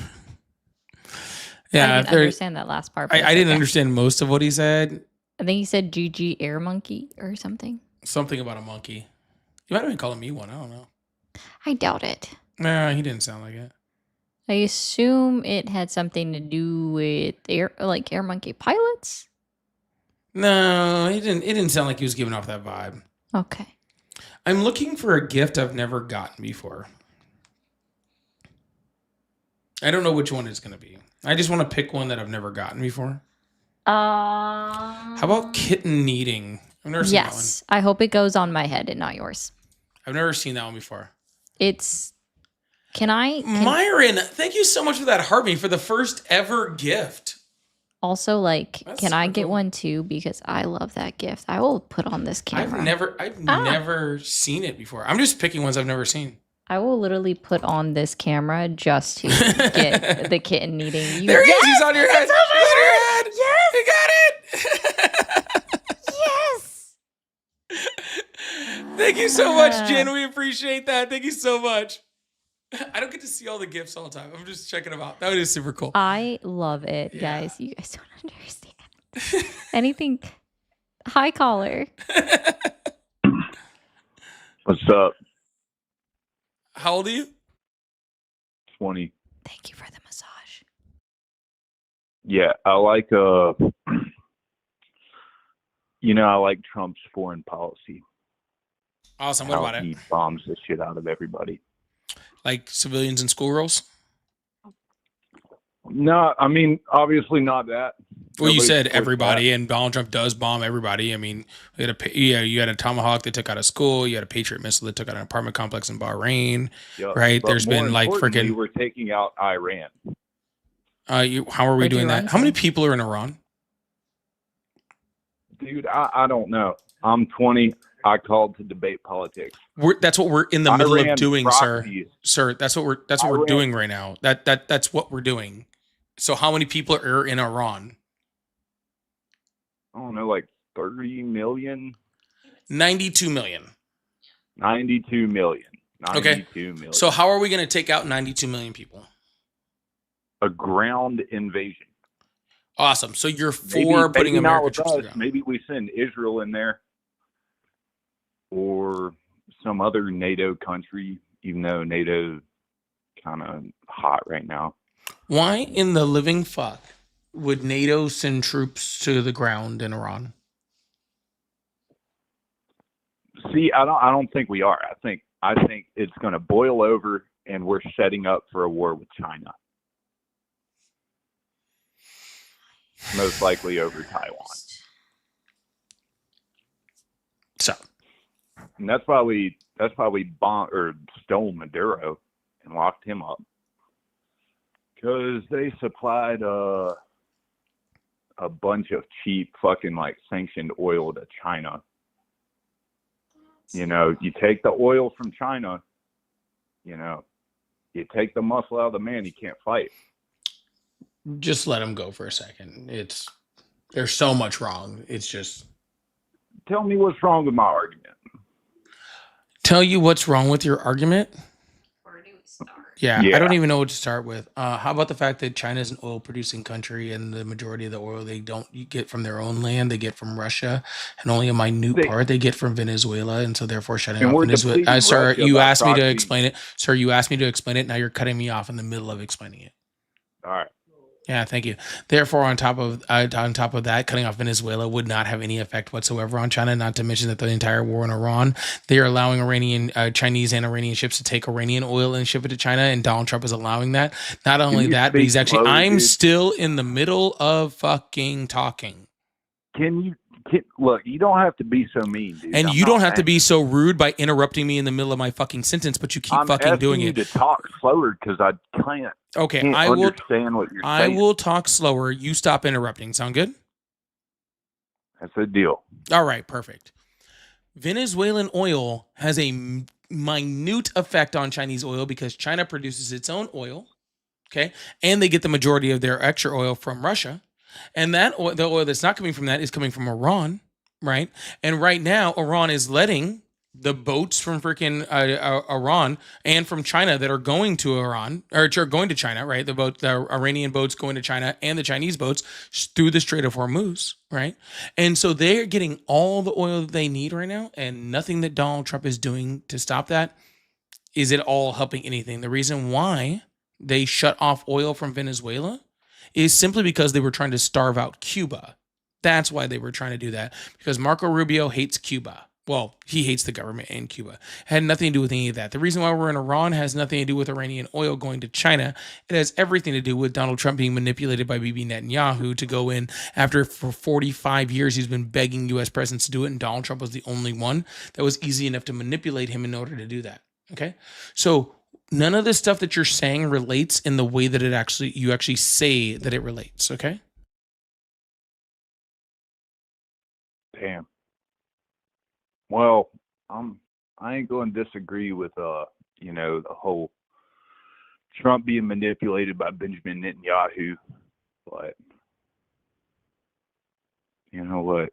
S1: Yeah,
S2: I didn't understand that last part. but
S1: I
S2: it's
S1: didn't
S2: okay.
S1: understand most of what he said.
S2: I think he said GG Air Monkey or something.
S1: Something about a monkey. You might have been calling me one. I don't know.
S2: I doubt it.
S1: Nah, he didn't sound like it.
S2: I assume it had something to do with Air Monkey pilots.
S1: No, he didn't. It didn't sound like he was giving off that vibe.
S2: Okay.
S1: I'm looking for a gift I've never gotten before. I don't know which one it's going to be. I just want to pick one that I've never gotten before. How about kitten kneading? I've never seen that one.
S2: Yes. I hope it goes on my head and not yours.
S1: I've never seen that one before.
S2: It's. Can
S1: Myron, thank you so much for that heart me for the first ever gift.
S2: also like?
S1: That's
S2: Can I
S1: super
S2: get
S1: cool.
S2: one too? Because I love that gift. I will put on this camera.
S1: I've never seen it before. I'm just picking ones I've never seen.
S2: I will literally put on this camera just to get the kitten kneading.
S1: There he is. He's on your head. He's on your head.
S2: Yes.
S1: You got it.
S2: Yes.
S1: Thank you so much, Jen. We appreciate that. Thank you so much. I don't get to see all the gifts all the time. I'm just checking them out. That is super cool.
S2: I love it, guys. You guys don't understand. Anything. Hi, caller.
S4: What's up?
S1: How old are you?
S4: 20.
S2: Thank you for the massage.
S4: Yeah, I like I like Trump's foreign policy.
S1: Awesome. What
S4: How
S1: about it?
S4: he bombs the shit out of everybody.
S1: Like civilians and schoolgirls?
S4: No, I mean obviously not that.
S1: Well, you
S4: Nobody
S1: said
S4: supports
S1: everybody,
S4: that.
S1: and Donald Trump does bomb everybody. I mean, you had a Tomahawk that took out a school. You had a Patriot missile that took out an apartment complex in Bahrain.
S4: Yup.
S1: Right?
S4: But
S1: There's
S4: more
S1: been like
S4: importantly,
S1: freaking.
S4: we're taking out Iran.
S1: How are we
S2: Where'd you
S1: doing
S2: run
S1: that? How many
S2: from?
S1: people are in Iran?
S4: Dude, I don't know. I'm 20. I called to debate politics.
S1: That's what we're in the middle
S4: Iran
S1: of doing, sir.
S4: proxies.
S1: Sir, that's what we're
S4: Iran-
S1: doing right now. That's what we're doing. So how many people are in Iran?
S4: I don't know, like 30 million,
S1: 92 million.
S4: 92 million.
S1: Okay.
S4: 92 million.
S1: So how are we going to take out 92 million people?
S4: A ground invasion.
S1: Awesome. So you're
S4: Maybe-
S1: for putting
S4: maybe not
S1: American
S4: with
S1: troops on the
S4: us.
S1: ground.
S4: Maybe we send Israel in there or some other NATO country, even though NATO kind of hot right now.
S1: Why in the living fuck would NATO send troops to the ground in Iran?
S4: See, I don't think we are. I think it's going to boil over, and we're setting up for a war with China. Most likely over Taiwan.
S1: So
S4: And that's why we bombed or stole Maduro and locked him up, because they supplied a bunch of cheap fucking like sanctioned oil to China. You know, you take the oil from China, you know, you take the muscle out of the man, he can't fight.
S1: just let him go for a second. There's so much wrong. It's just
S4: Tell me what's wrong with my argument.
S1: tell you what's wrong with your argument. Yeah, I don't even know what to start with. How about the fact that China is an oil producing country and the majority of the oil they don't get from their own land, they get from Russia, and only a minute part they get from Venezuela, and so therefore shutting
S4: And
S1: off
S4: we're
S1: Venezuela.
S4: depleting
S1: Sir,
S4: Russia
S1: you
S4: by
S1: asked me to
S4: proxy.
S1: explain it. Sir, you asked me to explain it. Now you're cutting me off in the middle of explaining it.
S4: All right.
S1: Yeah, thank you. Therefore, on top of that, cutting off Venezuela would not have any effect whatsoever on China. Not to mention that the entire war in Iran, they are allowing Chinese and Iranian ships to take Iranian oil and ship it to China, and Donald Trump is allowing that. Not only
S4: you
S1: that, but he's
S4: speak
S1: actually.
S4: slow,
S1: I'm
S4: dude?
S1: still in the middle of fucking talking,
S4: Look, you don't have to be so mean, dude.
S1: and
S4: I'm
S1: you
S4: not
S1: don't have to
S4: mad.
S1: be so rude by interrupting me in the middle of my fucking sentence. But you keep
S4: I'm
S1: fucking
S4: asking
S1: doing
S4: you
S1: it.
S4: to talk slower because I can't.
S1: Okay,
S4: can't
S1: I will.
S4: understand what you're
S1: I
S4: saying.
S1: will talk slower. You stop interrupting. Sound good?
S4: That's a deal.
S1: All right, perfect. Venezuelan oil has a minute effect on Chinese oil because China produces its own oil, okay? And they get the majority of their extra oil from Russia. And that the oil that's not coming from that is coming from Iran, right? And right now, Iran is letting the boats from freaking Iran and from China that are going to Iran or are going to China, right? The Iranian boats going to China and the Chinese boats through the Strait of Hormuz, right? And so they're getting all the oil that they need right now, and nothing that Donald Trump is doing to stop that is at all helping anything. The reason why they shut off oil from Venezuela is simply because they were trying to starve out Cuba. That's why they were trying to do that, because Marco Rubio hates Cuba. Well, he hates the government in Cuba. It had nothing to do with any of that. The reason why we're in Iran has nothing to do with Iranian oil going to China. It has everything to do with Donald Trump being manipulated by Bibi Netanyahu to go in after for 45 years he's been begging U.S. presidents to do it, and Donald Trump was the only one that was easy enough to manipulate him in order to do that. Okay? So none of the stuff that you're saying relates in the way that you actually say that it relates, okay?
S4: Damn. Well, I ain't going to disagree with the whole Trump being manipulated by Benjamin Netanyahu, but you know what?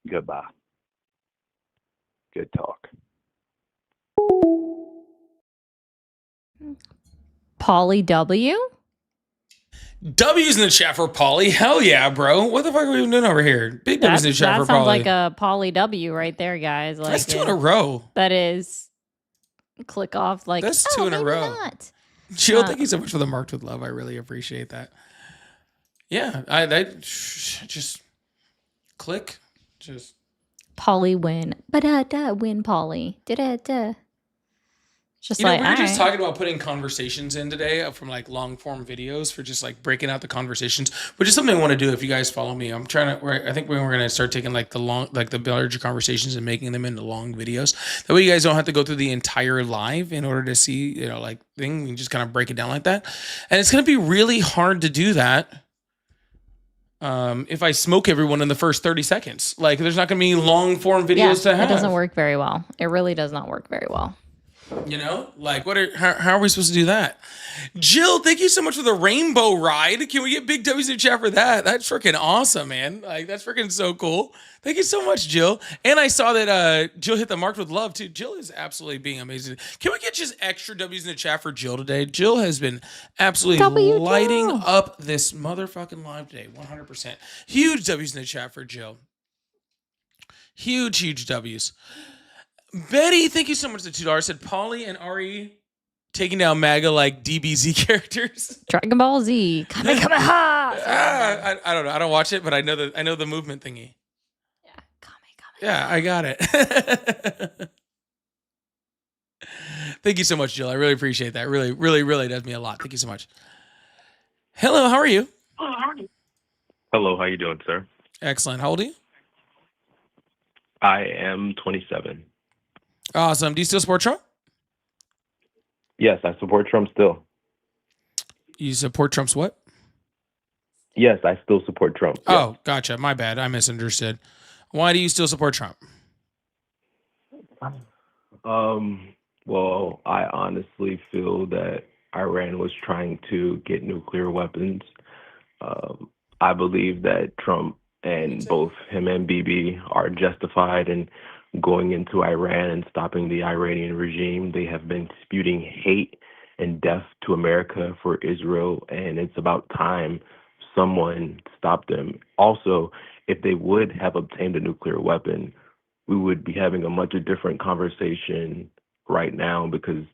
S4: Goodbye. Good talk.
S2: Pauly W?
S1: W's in the chat for Pauly. Hell yeah, bro. What the fuck are we doing over here? Big W's in the chat for Pauly.
S2: That sounds like a Pauly W right there, guys. Like,
S1: that's 2 in a row.
S2: That is. Click off like,
S1: that's 2 in a row.
S2: Not.
S1: Jill, thank you so much for the marked with love. I really appreciate that. Yeah, I just click. Just
S2: Pauly win. Ba-da-da, win Pauly. Da-da-da. Just
S1: we were
S2: right.
S1: just talking about putting conversations in today from like long form videos for just like breaking out the conversations, which is something I want to do. If you guys follow me, I think we're going to start taking like the larger conversations and making them into long videos. That way you guys don't have to go through the entire live in order to see, like thing. You can just kind of break it down like that. And it's going to be really hard to do that. If I smoke everyone in the first 30 seconds, like there's not going to be long form videos to have.
S2: It doesn't work very well. It really does not work very well.
S1: Like how are we supposed to do that? Jill, thank you so much for the rainbow ride. Can we get big W's in the chat for that? That's freaking awesome, man. Like that's freaking so cool. Thank you so much, Jill. And I saw that Jill hit the mark with love too. Jill is absolutely being amazing. Can we get just extra W's in the chat for Jill today? Jill has been absolutely lighting up this motherfucking live today. 100%. Huge W's in the chat for Jill. Huge W's. Betty, thank you so much for the $2. Said Pauly and Ari taking down MAGA like DBZ characters.
S2: Dragon Ball Z. Kamehameha.
S1: I don't know. I don't watch it, but I know the movement thingy.
S2: Yeah, Kamehameha.
S1: Yeah, I got it. Thank you so much, Jill. I really appreciate that. Really, really, really does mean a lot. Thank you so much. Hello, how are you?
S14: Hello, how you doing, sir?
S1: Excellent. How old are you?
S14: I am 27.
S1: Awesome. Do you still support Trump?
S14: Yes, I support Trump still.
S1: You support Trump's what?
S14: Yes, I still support Trump. Yes.
S1: Oh, gotcha. My bad. I misunderstood. Why do you still support Trump?
S14: Well, I honestly feel that Iran was trying to get nuclear weapons. I believe that Trump and both him and Bibi are justified in going into Iran and stopping the Iranian regime. They have been spewing hate and death to America for Israel, and it's about time someone stopped them. Also, if they would have obtained a nuclear weapon, we would be having a much different conversation right now, because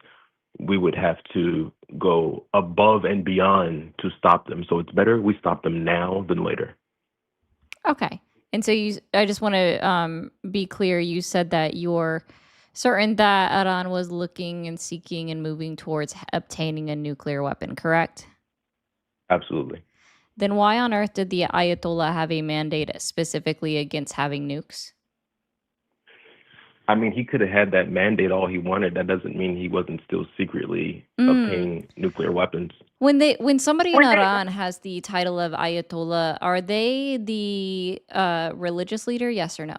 S14: we would have to go above and beyond to stop them. So it's better we stop them now than later.
S2: Okay. And so I just want to be clear. You said that you're certain that Iran was looking and seeking and moving towards obtaining a nuclear weapon, correct?
S14: Absolutely.
S2: Then why on earth did the Ayatollah have a mandate specifically against having nukes?
S14: I mean, he could have had that mandate all he wanted. That doesn't mean he wasn't still secretly obtaining nuclear weapons.
S2: When somebody in Iran has the title of Ayatollah, are they the religious leader? Yes or no?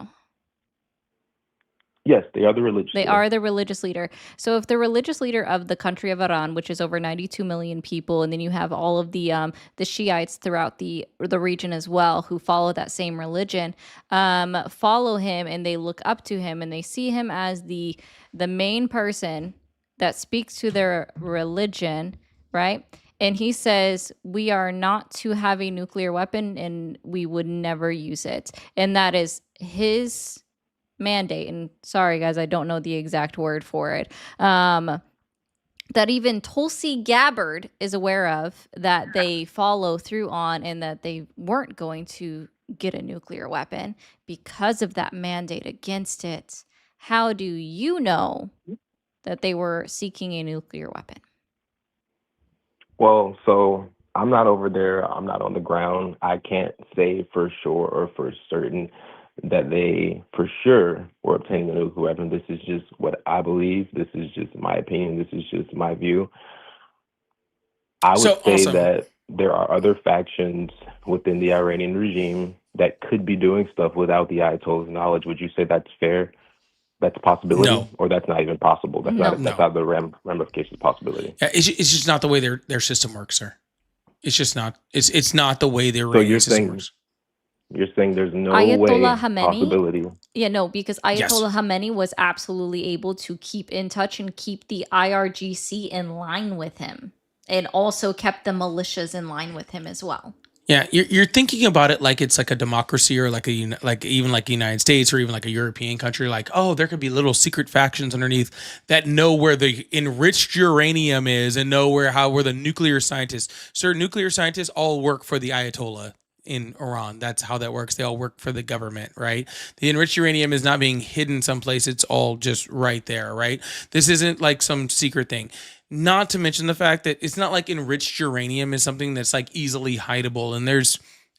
S14: Yes, they are the religious
S2: They
S14: leader.
S2: are the religious leader. So if the religious leader of the country of Iran, which is over 92 million people, and then you have all of the Shiites throughout the region as well who follow that same religion, follow him and they look up to him and they see him as the main person that speaks to their religion, right? And he says, we are not to have a nuclear weapon and we would never use it. And that is his mandate. And sorry, guys, I don't know the exact word for it. That even Tulsi Gabbard is aware of, that they follow through on, and that they weren't going to get a nuclear weapon because of that mandate against it. How do you know that they were seeking a nuclear weapon?
S14: Well, so I'm not over there. I'm not on the ground. I can't say for sure or for certain that they for sure were obtaining a nuclear weapon. This is just what I believe. This is just my opinion. This is just my view. I would
S1: So
S14: say
S1: awesome.
S14: that there are other factions within the Iranian regime that could be doing stuff without the Ayatollah's knowledge. Would you say that's fair? That's a possibility,
S1: No.
S14: or that's not even possible? That's
S2: No.
S14: not that's not the ramifications of possibility.
S1: Yeah, it's just not the way their system works, sir. It's just not. It's not the way their
S14: So
S1: radio
S14: you're
S1: system
S14: saying
S1: works.
S14: there's no
S2: Ayatollah
S14: way
S2: Khamenei?
S14: possibility.
S2: Yeah, no, because
S1: Yes.
S2: Ayatollah Khamenei was absolutely able to keep in touch and keep the IRGC in line with him, and also kept the militias in line with him as well.
S1: Yeah, you're thinking about it like it's like a democracy, or like even like the United States, or even like a European country. Like, oh, there could be little secret factions underneath that know where the enriched uranium is and know where the nuclear scientists. Sir, nuclear scientists all work for the Ayatollah in Iran. That's how that works. They all work for the government, right? The enriched uranium is not being hidden someplace. It's all just right there, right? This isn't like some secret thing. Not to mention the fact that it's not like enriched uranium is something that's like easily hideable. And there's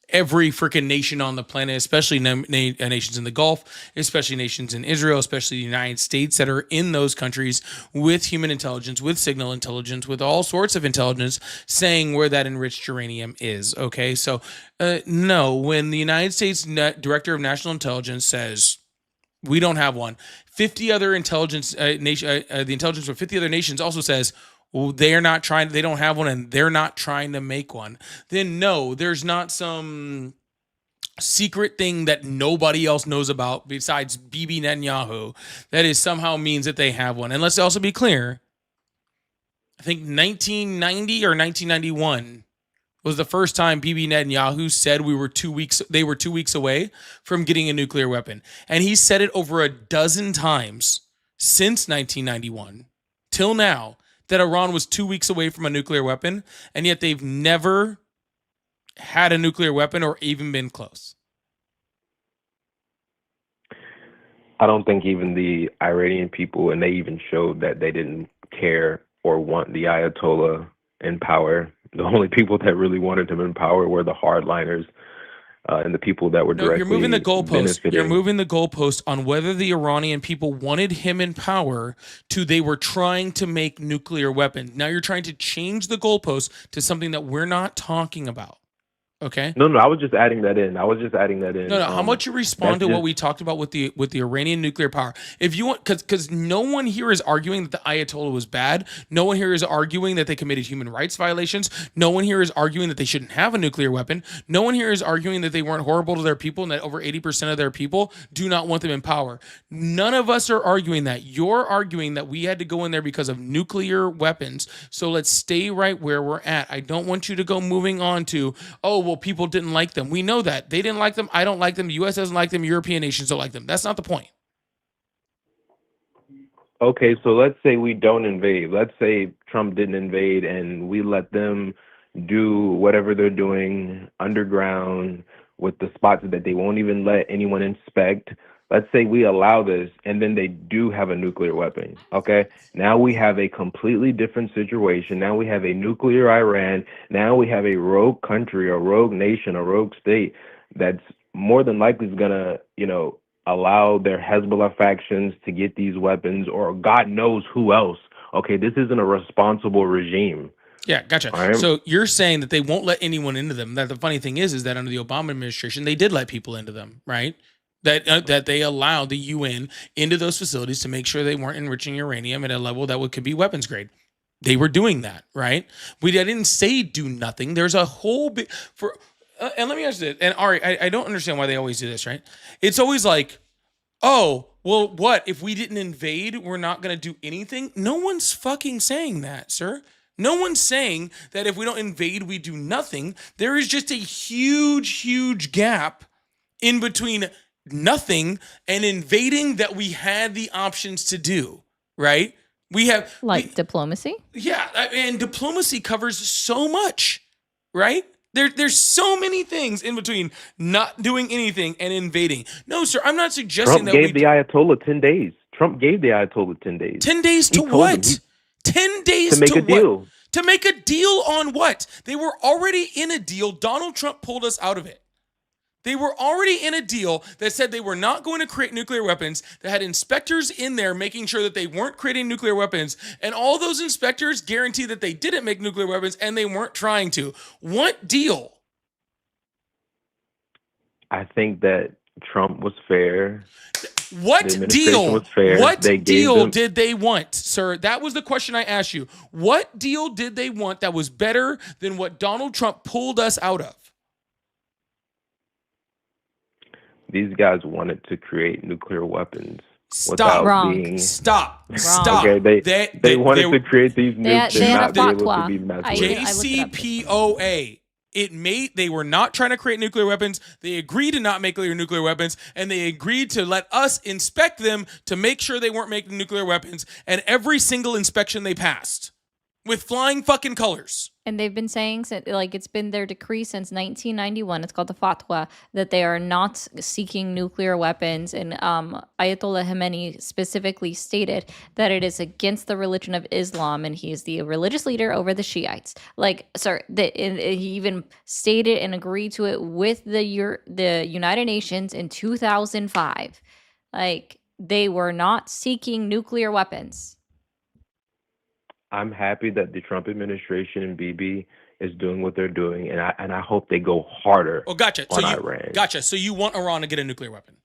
S1: every freaking nation on the planet, especially nations in the Gulf, especially nations in Israel, especially the United States, that are in those countries with human intelligence, with signal intelligence, with all sorts of intelligence, saying where that enriched uranium is. Okay, so no, when the United States Director of National Intelligence says we don't have one, 50 other intelligence the intelligence from 50 other nations also says, well, they don't have one, and they're not trying to make one, then no, there's not some secret thing that nobody else knows about besides Bibi Netanyahu that is somehow means that they have one. And let's also be clear, I think 1990 or 1991 was the first time Bibi Netanyahu said they were 2 weeks away from getting a nuclear weapon. And he said it over a dozen times since 1991 till now, that Iran was 2 weeks away from a nuclear weapon, and yet they've never had a nuclear weapon or even been close.
S14: I don't think even the Iranian people, and they even showed that they didn't care or want the Ayatollah in power. The only people that really wanted him in power were the hardliners and the people that were directly
S1: You're moving the goalpost.
S14: benefiting.
S1: You're moving the goalpost on whether the Iranian people wanted him in power to they were trying to make nuclear weapons. Now you're trying to change the goalpost to something that we're not talking about. Okay.
S14: No, I was just adding that in.
S1: No, how much you respond to what we talked about with the Iranian nuclear power? If you want, because no one here is arguing that the Ayatollah was bad. No one here is arguing that they committed human rights violations. No one here is arguing that they shouldn't have a nuclear weapon. No one here is arguing that they weren't horrible to their people and that over 80% of their people do not want them in power. None of us are arguing that. You're arguing that we had to go in there because of nuclear weapons. So let's stay right where we're at. I don't want you to go moving on to, oh, well, people didn't like them. We know that. They didn't like them. I don't like them. The U.S. doesn't like them. European nations don't like them. That's not the point.
S14: Okay, so let's say we don't invade. Let's say Trump didn't invade and we let them do whatever they're doing underground with the spots that they won't even let anyone inspect. Let's say we allow this and then they do have a nuclear weapon. Okay, now we have a completely different situation. Now we have a nuclear Iran. Now we have a rogue country, a rogue nation, a rogue state that's more than likely is going to, allow their Hezbollah factions to get these weapons, or God knows who else. Okay, this isn't a responsible regime.
S1: Yeah, gotcha.
S14: All right.
S1: So you're saying that they won't let anyone into them. That the funny thing is that under the Obama administration, they did let people into them, right? that they allowed the UN into those facilities to make sure they weren't enriching uranium at a level that could be weapons grade. They were doing that, right? I didn't say do nothing. There's a whole bit for, and let me ask you this. And Ari, I don't understand why they always do this, right? It's always like, oh, well, what if we didn't invade? We're not going to do anything. No one's fucking saying that, sir. No one's saying that if we don't invade, we do nothing. There is just a huge, huge gap in between nothing and invading that we had the options to do, right? We have
S2: diplomacy.
S1: Yeah, and diplomacy covers so much, right? There's so many things in between not doing anything and invading. No, sir, I'm not suggesting
S14: Trump gave the Ayatollah 10 days. Trump gave the Ayatollah 10 days.
S1: 10 days to what? 10 days
S14: to make a deal.
S1: To make a deal on what? They were already in a deal. Donald Trump pulled us out of it. They were already in a deal that said they were not going to create nuclear weapons, that had inspectors in there making sure that they weren't creating nuclear weapons, and all those inspectors guaranteed that they didn't make nuclear weapons and they weren't trying to. What deal?
S14: I think that Trump was fair.
S1: What deal?
S14: Was fair.
S1: What deal did they want, sir? That was the question I asked you. What deal did they want that was better than what Donald Trump pulled us out of?
S14: These guys wanted to create nuclear weapons.
S1: Stop.
S14: Wrong.
S1: Stop.
S14: Okay, they wanted to create these nukes and not be able to be messed with.
S1: JCPOA. They were not trying to create nuclear weapons. They agreed to not make nuclear weapons, and they agreed to let us inspect them to make sure they weren't making nuclear weapons. And every single inspection they passed with flying fucking colors.
S2: And they've been saying, like, it's been their decree since 1991. It's called the Fatwa, that they are not seeking nuclear weapons. And Ayatollah Khamenei specifically stated that it is against the religion of Islam, and he is the religious leader over the Shiites. Like, sir, he even stated and agreed to it with the United Nations in 2005. Like, they were not seeking nuclear weapons.
S14: I'm happy that the Trump administration and Bibi is doing what they're doing, and I hope they go harder.
S1: Oh, gotcha.
S14: On Iran.
S1: Gotcha. So you want Iran to get a nuclear weapon?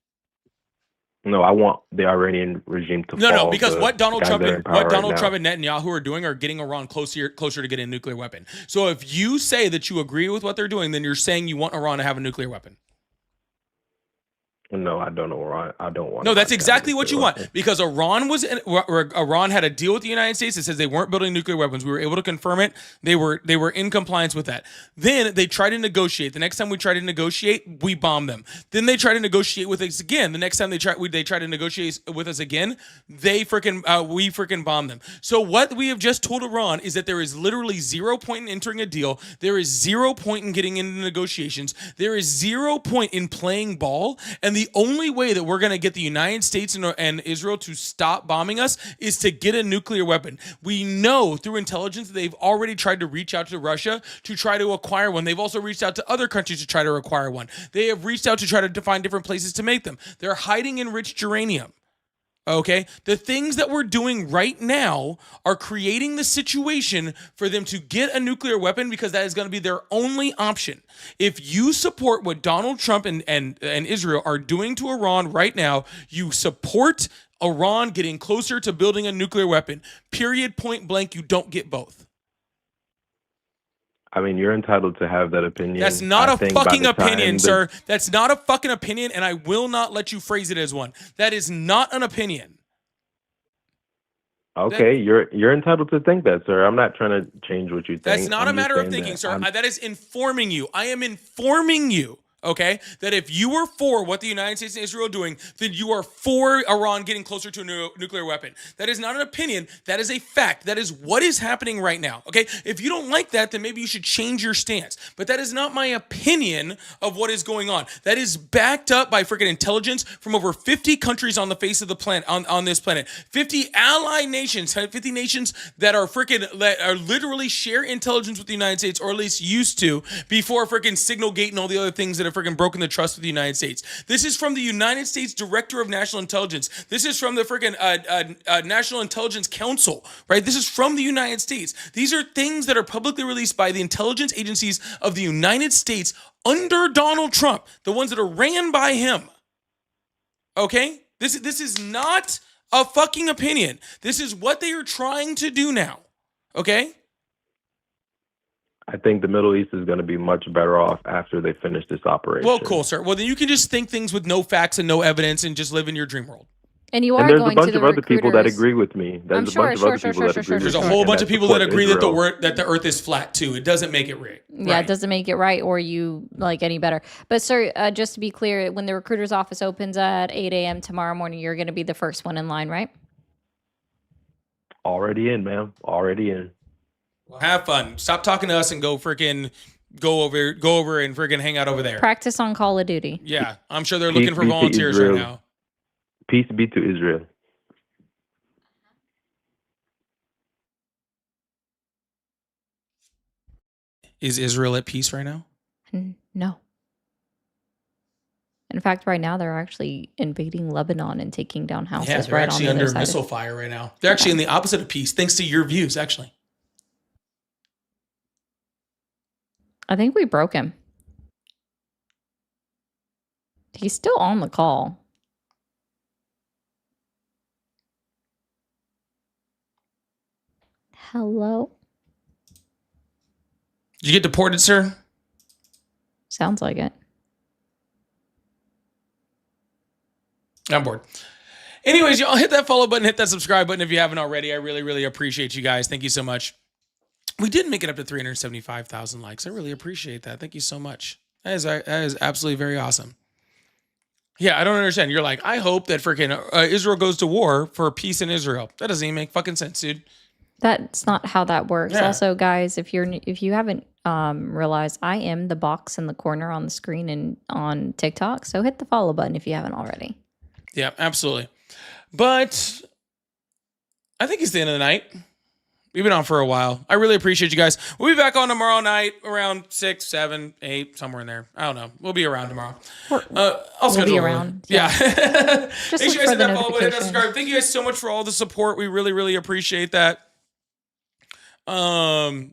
S14: No, I want the Iranian regime to fall.
S1: No, because what Donald Trump and Netanyahu are doing are getting Iran closer to getting a nuclear weapon. So if you say that you agree with what they're doing, then you're saying you want Iran to have a nuclear weapon.
S14: No, I don't know. I don't want.
S1: No, that's exactly what you want, because Iran had a deal with the United States that says they weren't building nuclear weapons. We were able to confirm it. They were in compliance with that. Then they tried to negotiate. The next time we tried to negotiate, we bombed them. Then they tried to negotiate with us again. The next time they tried to negotiate with us again, we freaking bombed them. So what we have just told Iran is that there is literally 0 point in entering a deal. There is 0 point in getting into negotiations. There is 0 point in playing ball. And the only way that we're going to get the United States and Israel to stop bombing us is to get a nuclear weapon. We know through intelligence that they've already tried to reach out to Russia to try to acquire one. They've also reached out to other countries to try to acquire one. They have reached out to try to find different places to make them. They're hiding enriched uranium. Okay, the things that we're doing right now are creating the situation for them to get a nuclear weapon, because that is going to be their only option. If you support what Donald Trump and Israel are doing to Iran right now, you support Iran getting closer to building a nuclear weapon. Period, point blank. You don't get both.
S14: I mean, you're entitled to have that opinion.
S1: That's not a fucking opinion, sir. That's not a fucking opinion, and I will not let you phrase it as one. That is not an opinion.
S14: Okay, you're entitled to think that, sir. I'm not trying to change what you think.
S1: That's not a matter of thinking, sir. That is informing you. I am informing you. Okay, that if you were for what the United States and Israel are doing, then you are for Iran getting closer to a nuclear weapon. That is not an opinion. That is a fact. That is what is happening right now. Okay, if you don't like that, then maybe you should change your stance. But that is not my opinion of what is going on. That is backed up by freaking intelligence from over 50 countries on the face of the planet, on this planet. 50 allied nations, 50 nations that are literally share intelligence with the United States, or at least used to, before freaking Signalgate and all the other things that have freaking broken the trust of the United States. This is from the United States Director of National Intelligence. This is from the freaking National Intelligence Council, right? This is from the United States. These are things that are publicly released by the intelligence agencies of the United States under Donald Trump, the ones that are ran by him. Okay? This is not a fucking opinion. This is what they are trying to do now. Okay?
S14: I think the Middle East is going to be much better off after they finish this operation.
S1: Well, cool, sir. Well, then you can just think things with no facts and no evidence and just live in your dream world.
S2: And you are
S14: And there's
S2: going
S14: a bunch
S2: to
S14: of
S2: the
S14: other people that
S2: recruiters.
S14: agree with me. There's
S2: I'm
S14: a
S2: sure,
S14: bunch of other people that agree with
S1: There's a
S14: me
S1: whole
S14: and
S1: bunch
S14: that
S1: of people that
S14: support
S1: agree
S14: Israel.
S1: that the earth is flat too. It doesn't make it right.
S2: Yeah, it doesn't make it right or you like any better. But sir, just to be clear, when the recruiter's office opens at 8 a.m. tomorrow morning, you're going to be the first one in line, right?
S14: Already in, man. Already in.
S1: Well, have fun. Stop talking to us and go over and freaking hang out over there.
S2: Practice on Call of Duty.
S1: Yeah, I'm sure they're
S14: Peace
S1: looking for
S14: be to
S1: volunteers right
S14: Israel.
S1: now.
S14: Peace be to Israel.
S1: Is Israel at peace right now?
S2: No. In fact, right now they're actually invading Lebanon and taking down houses
S1: Yeah, they're
S2: right
S1: actually
S2: on the
S1: under
S2: other side.
S1: missile fire right now. They're actually in the opposite of peace, thanks to your views, actually.
S2: I think we broke him. He's still on the call. Hello?
S1: Did you get deported, sir?
S2: Sounds like it.
S1: I'm bored. Anyways, y'all hit that follow button, hit that subscribe button if you haven't already. I really, really appreciate you guys. Thank you so much. We did make it up to 375,000 likes. I really appreciate that. Thank you so much. That is absolutely very awesome. Yeah, I don't understand. You're like, I hope that freaking Israel goes to war for peace in Israel. That doesn't even make fucking sense, dude.
S2: That's not how that works.
S1: Yeah.
S2: Also, guys, if you haven't realized, I am the box in the corner on the screen and on TikTok. So hit the follow button if you haven't already.
S1: Yeah, absolutely. But I think it's the end of the night. We've been on for a while. I really appreciate you guys. We'll be back on tomorrow night around 6, 7, 8, somewhere in there. I don't know. We'll be around tomorrow. I'll schedule
S2: be
S1: it.
S2: around.
S1: Yeah.
S2: Just
S1: Make
S2: look
S1: sure you guys
S2: for
S1: hit
S2: the
S1: that follow button, hit that
S2: notification.
S1: subscribe. Thank you guys so much for all the support. We really, really appreciate that. I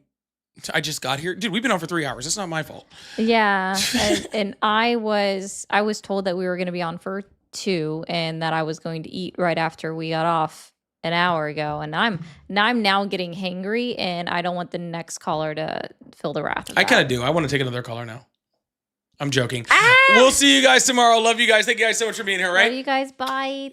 S1: just got here. Dude, we've been on for 3 hours. It's not my fault.
S2: Yeah, and I was told that we were going to be on for 2 and that I was going to eat right after we got off an hour ago, and I'm now getting hangry, and I don't want the next caller to feel the wrath of
S1: I
S2: that.
S1: kind of do. I want to take another caller now. I'm joking. We'll see you guys tomorrow. Love you guys. Thank you guys so much for being here, right?
S2: Love you guys. Bye.